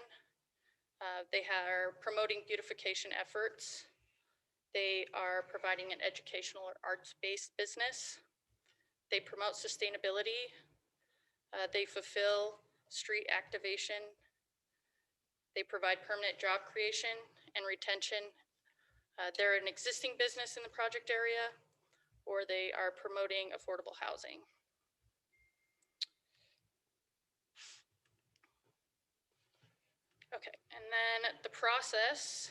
They are promoting beautification efforts. They are providing an educational or arts-based business. They promote sustainability. They fulfill street activation. They provide permanent job creation and retention. They're an existing business in the project area, or they are promoting affordable housing. Okay, and then the process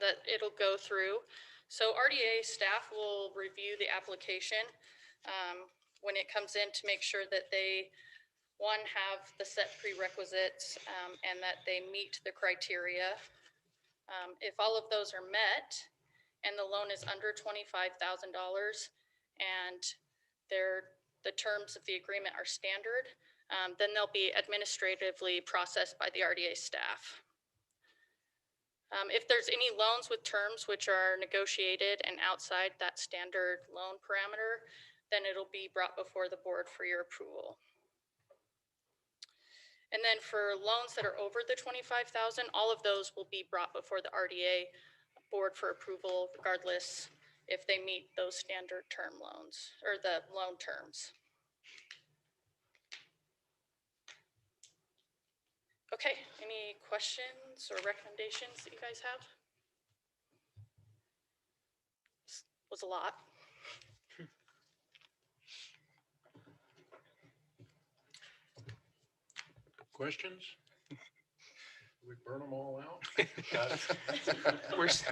that it'll go through. So RDA staff will review the application when it comes in to make sure that they, one, have the set prerequisites and that they meet the criteria. If all of those are met and the loan is under $25,000 and the terms of the agreement are standard, then they'll be administratively processed by the RDA staff. If there's any loans with terms which are negotiated and outside that standard loan parameter, then it'll be brought before the board for your approval. And then for loans that are over the $25,000, all of those will be brought before the RDA board for approval, regardless if they meet those standard term loans or the loan terms. Okay, any questions or recommendations that you guys have? This was a lot. Questions? We burn them all out?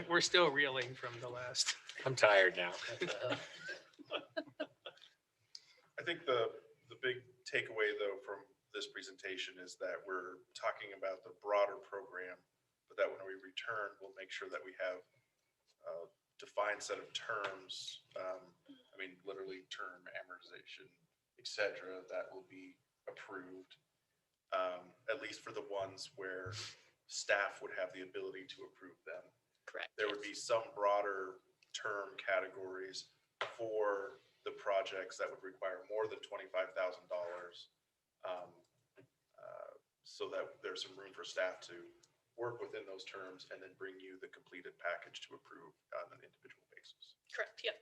We're still reeling from the last. I'm tired now. I think the big takeaway though from this presentation is that we're talking about the broader program, but that when we return, we'll make sure that we have a defined set of terms. I mean, literally term amortization, et cetera, that will be approved. At least for the ones where staff would have the ability to approve them. Correct. There would be some broader term categories for the projects that would require more than $25,000. So that there's some room for staff to work within those terms and then bring you the completed package to approve on an individual basis. Correct, yep.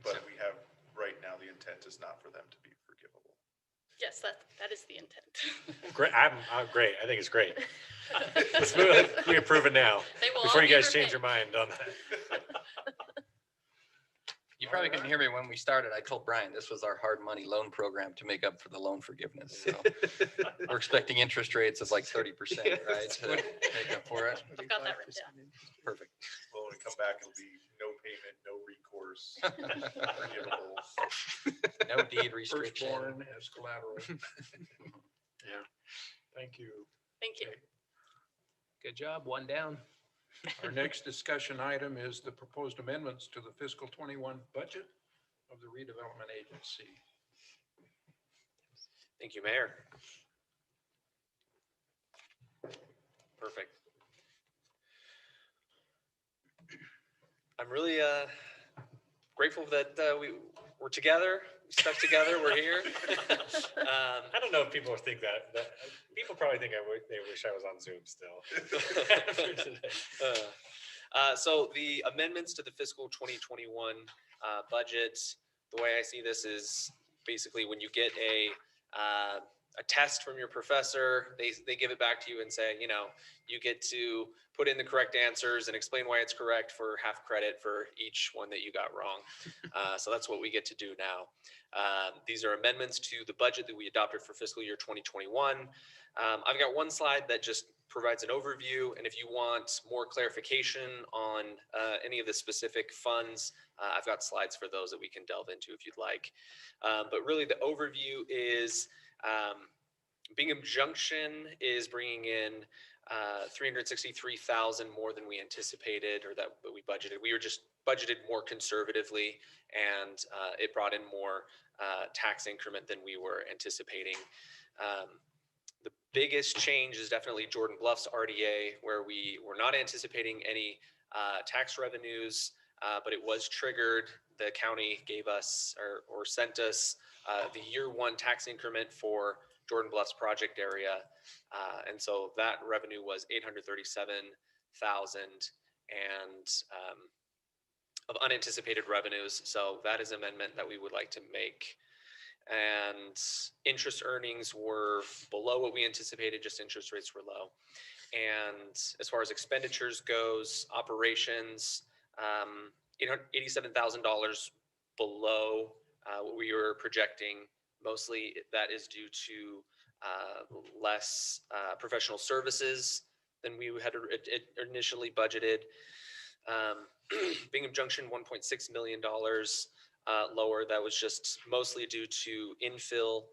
But we have, right now, the intent is not for them to be forgivable. Yes, that is the intent. Great. I'm great. I think it's great. Let's move it. We approve it now. They will Before all you be guys change your repaid. mind on that. You probably couldn't hear me when we started. I told Brian this was our hard money loan program to make up for the loan forgiveness. So we're expecting interest rates of like 30%, right? To make up for it. I've got that written down. Perfect. Well, when we come back, it'll be no payment, no recourse, forgivable. No deed restriction. Firstborn as collateral. Yeah, thank you. Thank you. Good job, one down. Our next discussion item is the proposed amendments to the fiscal 21 budget of the redevelopment agency. Thank you, Mayor. Perfect. I'm really grateful that we're together, we stuck together, we're here. I don't know if people think that people probably think they wish I was on Zoom still. So the amendments to the fiscal 2021 budget, the way I see this is basically when you get a test from your professor, they give it back to you and say, you get to put in the correct answers and explain why it's correct for half credit for each one that you got wrong. So that's what we get to do now. These are amendments to the budget that we adopted for fiscal year 2021. I've got one slide that just provides an overview, and if you want more clarification on any of the specific funds, I've got slides for those that we can delve into if you'd like. But really the overview is Bingham Junction is bringing in 363,000 more than we anticipated, or that we budgeted. We were just budgeted more conservatively, and it brought in more tax increment than we were anticipating. The biggest change is definitely Jordan Bluff's RDA, where we were not anticipating any tax revenues, but it was triggered. The county gave us or sent us the year one tax increment for Jordan Bluff's project area. And so that revenue was 837,000 and of unanticipated revenues. So that is an amendment that we would like to make. And interest earnings were below what we anticipated, just interest rates were low. And as far as expenditures goes, operations, $87,000 below what we were projecting. Mostly that is due to less professional services than we had initially budgeted. Bingham Junction, $1.6 million lower. That was just mostly due to infill,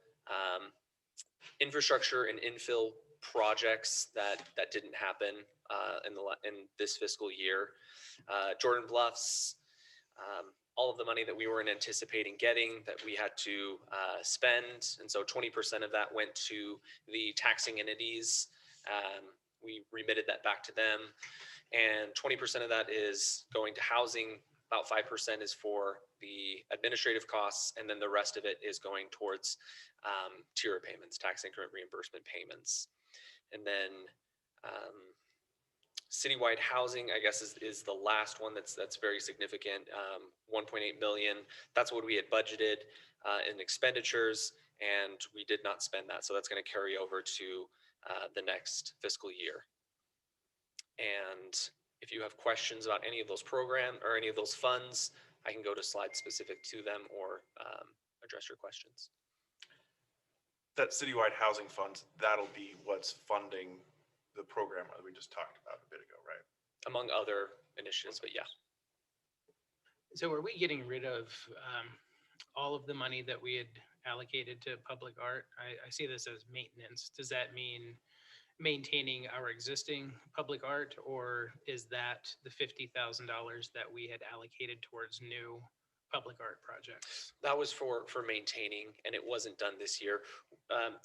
infrastructure and infill projects that didn't happen in this fiscal year. Jordan Bluffs, all of the money that we weren't anticipating getting that we had to spend. And so 20% of that went to the taxing entities. We remitted that back to them. And 20% of that is going to housing. About 5% is for the administrative costs. And then the rest of it is going towards TIRA payments, tax increment reimbursement payments. And then citywide housing, I guess, is the last one that's very significant. 1.8 million. That's what we had budgeted in expenditures, and we did not spend that. So that's going to carry over to the next fiscal year. And if you have questions about any of those programs or any of those funds, I can go to slides specific to them or address your questions. That citywide housing funds, that'll be what's funding the program that we just talked about a bit ago, right? Among other initiatives, but yeah. So are we getting rid of all of the money that we had allocated to public art? I see this as maintenance. Does that mean maintaining our existing public art, or is that the $50,000 that we had allocated towards new public art projects? That was for maintaining, and it wasn't done this year.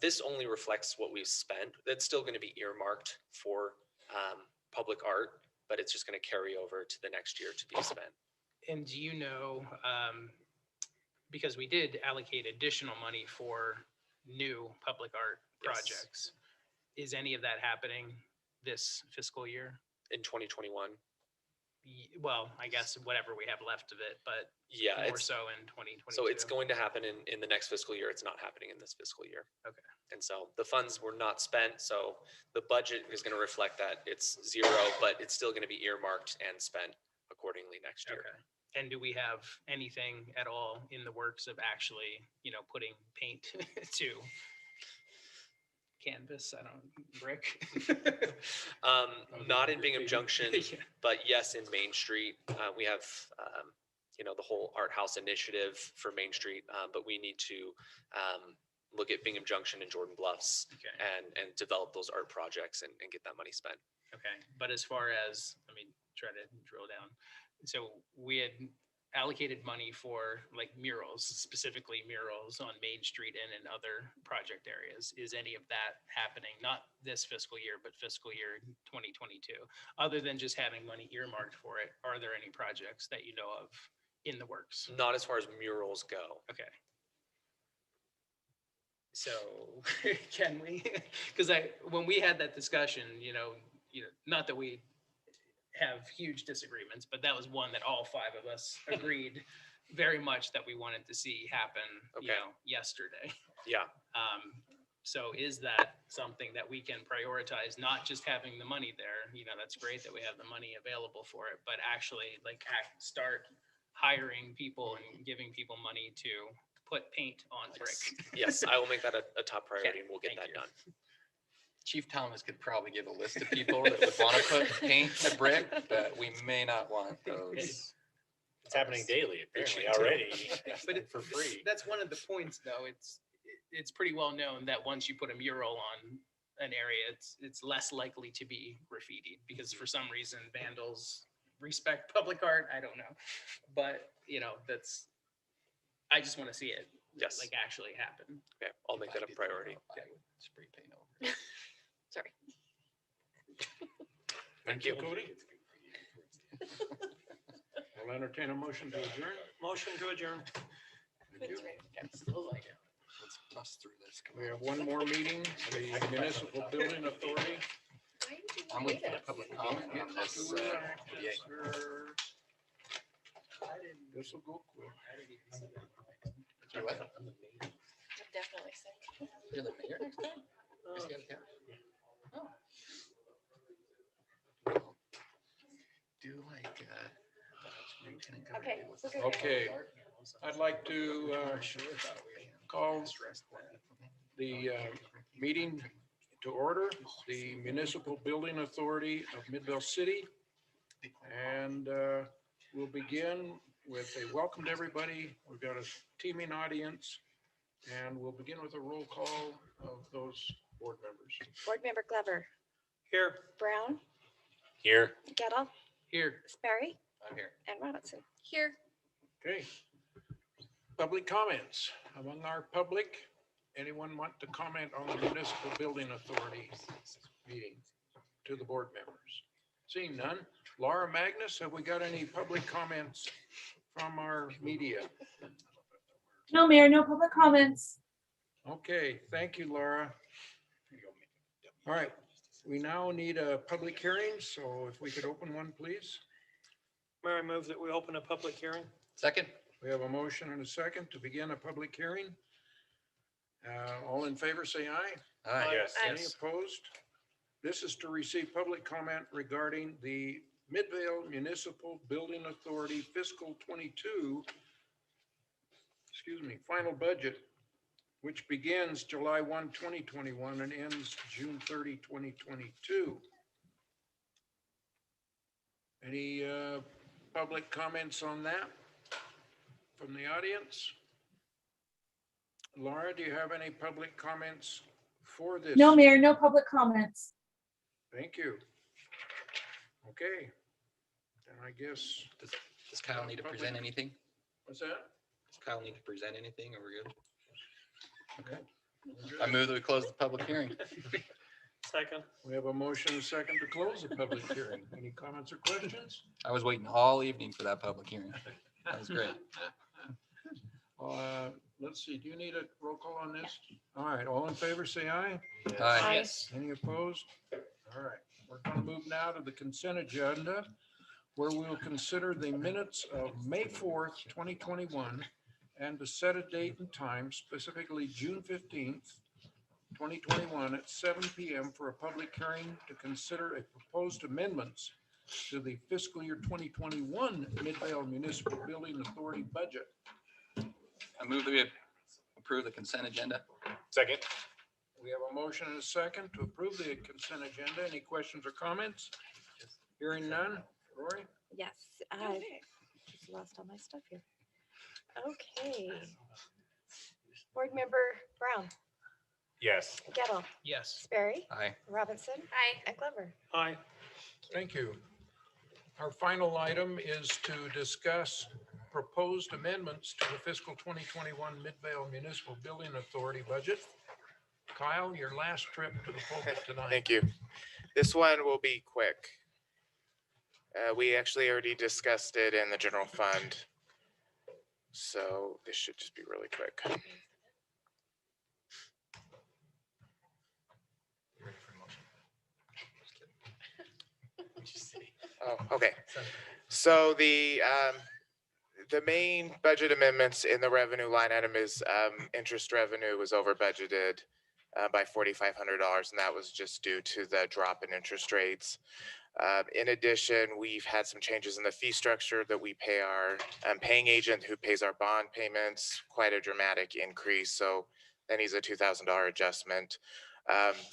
This only reflects what we've spent. That's still going to be earmarked for public art, but it's just going to carry over to the next year to be spent. And do you know, because we did allocate additional money for new public art projects, is any of that happening this fiscal year? In 2021? Well, I guess whatever we have left of it, but yeah, more so in 2022. So it's going to happen in the next fiscal year. It's not happening in this fiscal year. Okay. And so the funds were not spent. So the budget is going to reflect that it's zero, but it's still going to be earmarked and spent accordingly next year. Okay. And do we have anything at all in the works of actually, putting paint to canvas? I don't, brick? Not in Bingham Junction, but yes, in Main Street. We have, the whole art house initiative for Main Street, but we need to look at Bingham Junction and Jordan Bluffs and develop those art projects and get that money spent. Okay, but as far as, let me try to drill down. So we had allocated money for like murals, specifically murals on Main Street and in other project areas. Is any of that happening? Not this fiscal year, but fiscal year 2022. Other than just having money earmarked for it, are there any projects that you know of in the works? Not as far as murals go. Okay. So can we? Because when we had that discussion, not that we have huge disagreements, but that was one that all five of us agreed very much that we wanted to see happen, Okay. yesterday. Yeah. So is that something that we can prioritize, not just having the money there? That's great that we have the money available for it, but actually start hiring people and giving people money to put paint on brick. Yes, I will make that a top priority Okay, and we'll get thank that you. done. Chief Thomas could probably give a list of people that would want to put paint to brick, but we may not want those. It's happening daily, apparently, But already, for it- free. That's one of the points, though. It's pretty well known that once you put a mural on an area, it's less likely to be graffitied because for some reason vandals respect public art. I don't know, but I just want to see it Yes. actually happen. Okay, I'll make that a priority. I would spray paint over. Sorry. Thank you, Cody. I'll entertain a motion to adjourn. Motion to adjourn. Thank you. I still like it. Let's bust through this. Come We on. have one more meeting, the Municipal Building Authority. I'm waiting for public comment on this. This will go quick. Do what? Definitely say. You're the mayor next time? Just gotta count. Oh. Do like, lieutenant governor Okay, with so the- good. Okay, I'd like to call the meeting to order, the Municipal Building Authority of Midvale City. And we'll begin with a welcome to everybody. We've got a teaming audience. And we'll begin with a roll call of those board members. Board Member Glover, Here. Brown, Here. Gettle, Here. Sperry, I'm here. and Robinson. Here. Okay. Public comments among our public. Anyone want to comment on the Municipal Building Authority meeting to the board members? Seeing none. Laura Magnus, have we got any public comments from our media? No, Mayor, no public comments. Okay, thank you, Laura. All right, we now need a public hearing, so if we could open one, please. Mayor, I move that we open a public hearing. Second? We have a motion and a second to begin a public hearing. All in favor, say aye. Aye. Yes. Any opposed? This is to receive public comment regarding the Midvale Municipal Building Authority Fiscal 22, final budget, which begins July 1, 2021 and ends June 30, 2022. Any public comments on that from the audience? Laura, do you have any public comments for this? No, Mayor, no public comments. Thank you. Okay. Then I guess, Does Kyle need to present anything? what's that? Does Kyle need to present anything or we're good? Okay. I move that we close the public hearing. Second. We have a motion and a second to close the public hearing. Any comments or questions? I was waiting all evening for that public hearing. That was great. Let's see, do you need a roll call on this? All right, all in favor, say aye. Aye. Yes. Any opposed? All right, we're going to move now to the consent agenda, where we'll consider the minutes of May 4th, 2021, and to set a date and time, specifically June 15th, 2021 at 7 p.m. for a public hearing to consider a proposed amendments to the fiscal year 2021 Midvale Municipal Building Authority budget. I move that we approve the consent agenda. Second. We have a motion and a second to approve the consent agenda. Any questions or comments? Hearing none. Rory? Yes, I just lost all my stuff here. Okay. Board Member Brown, Yes. Gettle, Yes. Sperry, Aye. Robinson, Aye. and Glover. Aye. Thank you. Our final item is to discuss proposed amendments to the fiscal 2021 Midvale Municipal Building Authority budget. Kyle, your last trip to the pulpit tonight. Thank you. This one will be quick. We actually already discussed it in the general fund. So this should just be really quick. Oh, okay. So the main budget amendments in the revenue line item is, interest revenue was over budgeted by $4,500, and that was just due to the drop in interest rates. In addition, we've had some changes in the fee structure that we pay our paying agent who pays our bond payments, quite a dramatic increase. So that needs a $2,000 adjustment.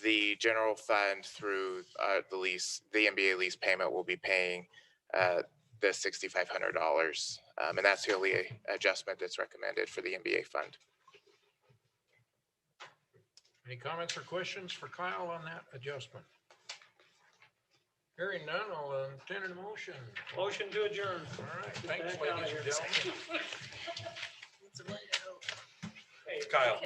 The general fund through the MBA lease payment will be paying the $6,500. And that's the only adjustment that's recommended for the MBA fund. Any comments or questions for Kyle on that adjustment? Hearing none, I'll entertain a motion. Motion to adjourn. All right, thanks, Back out of ladies and here. gentlemen. Kyle.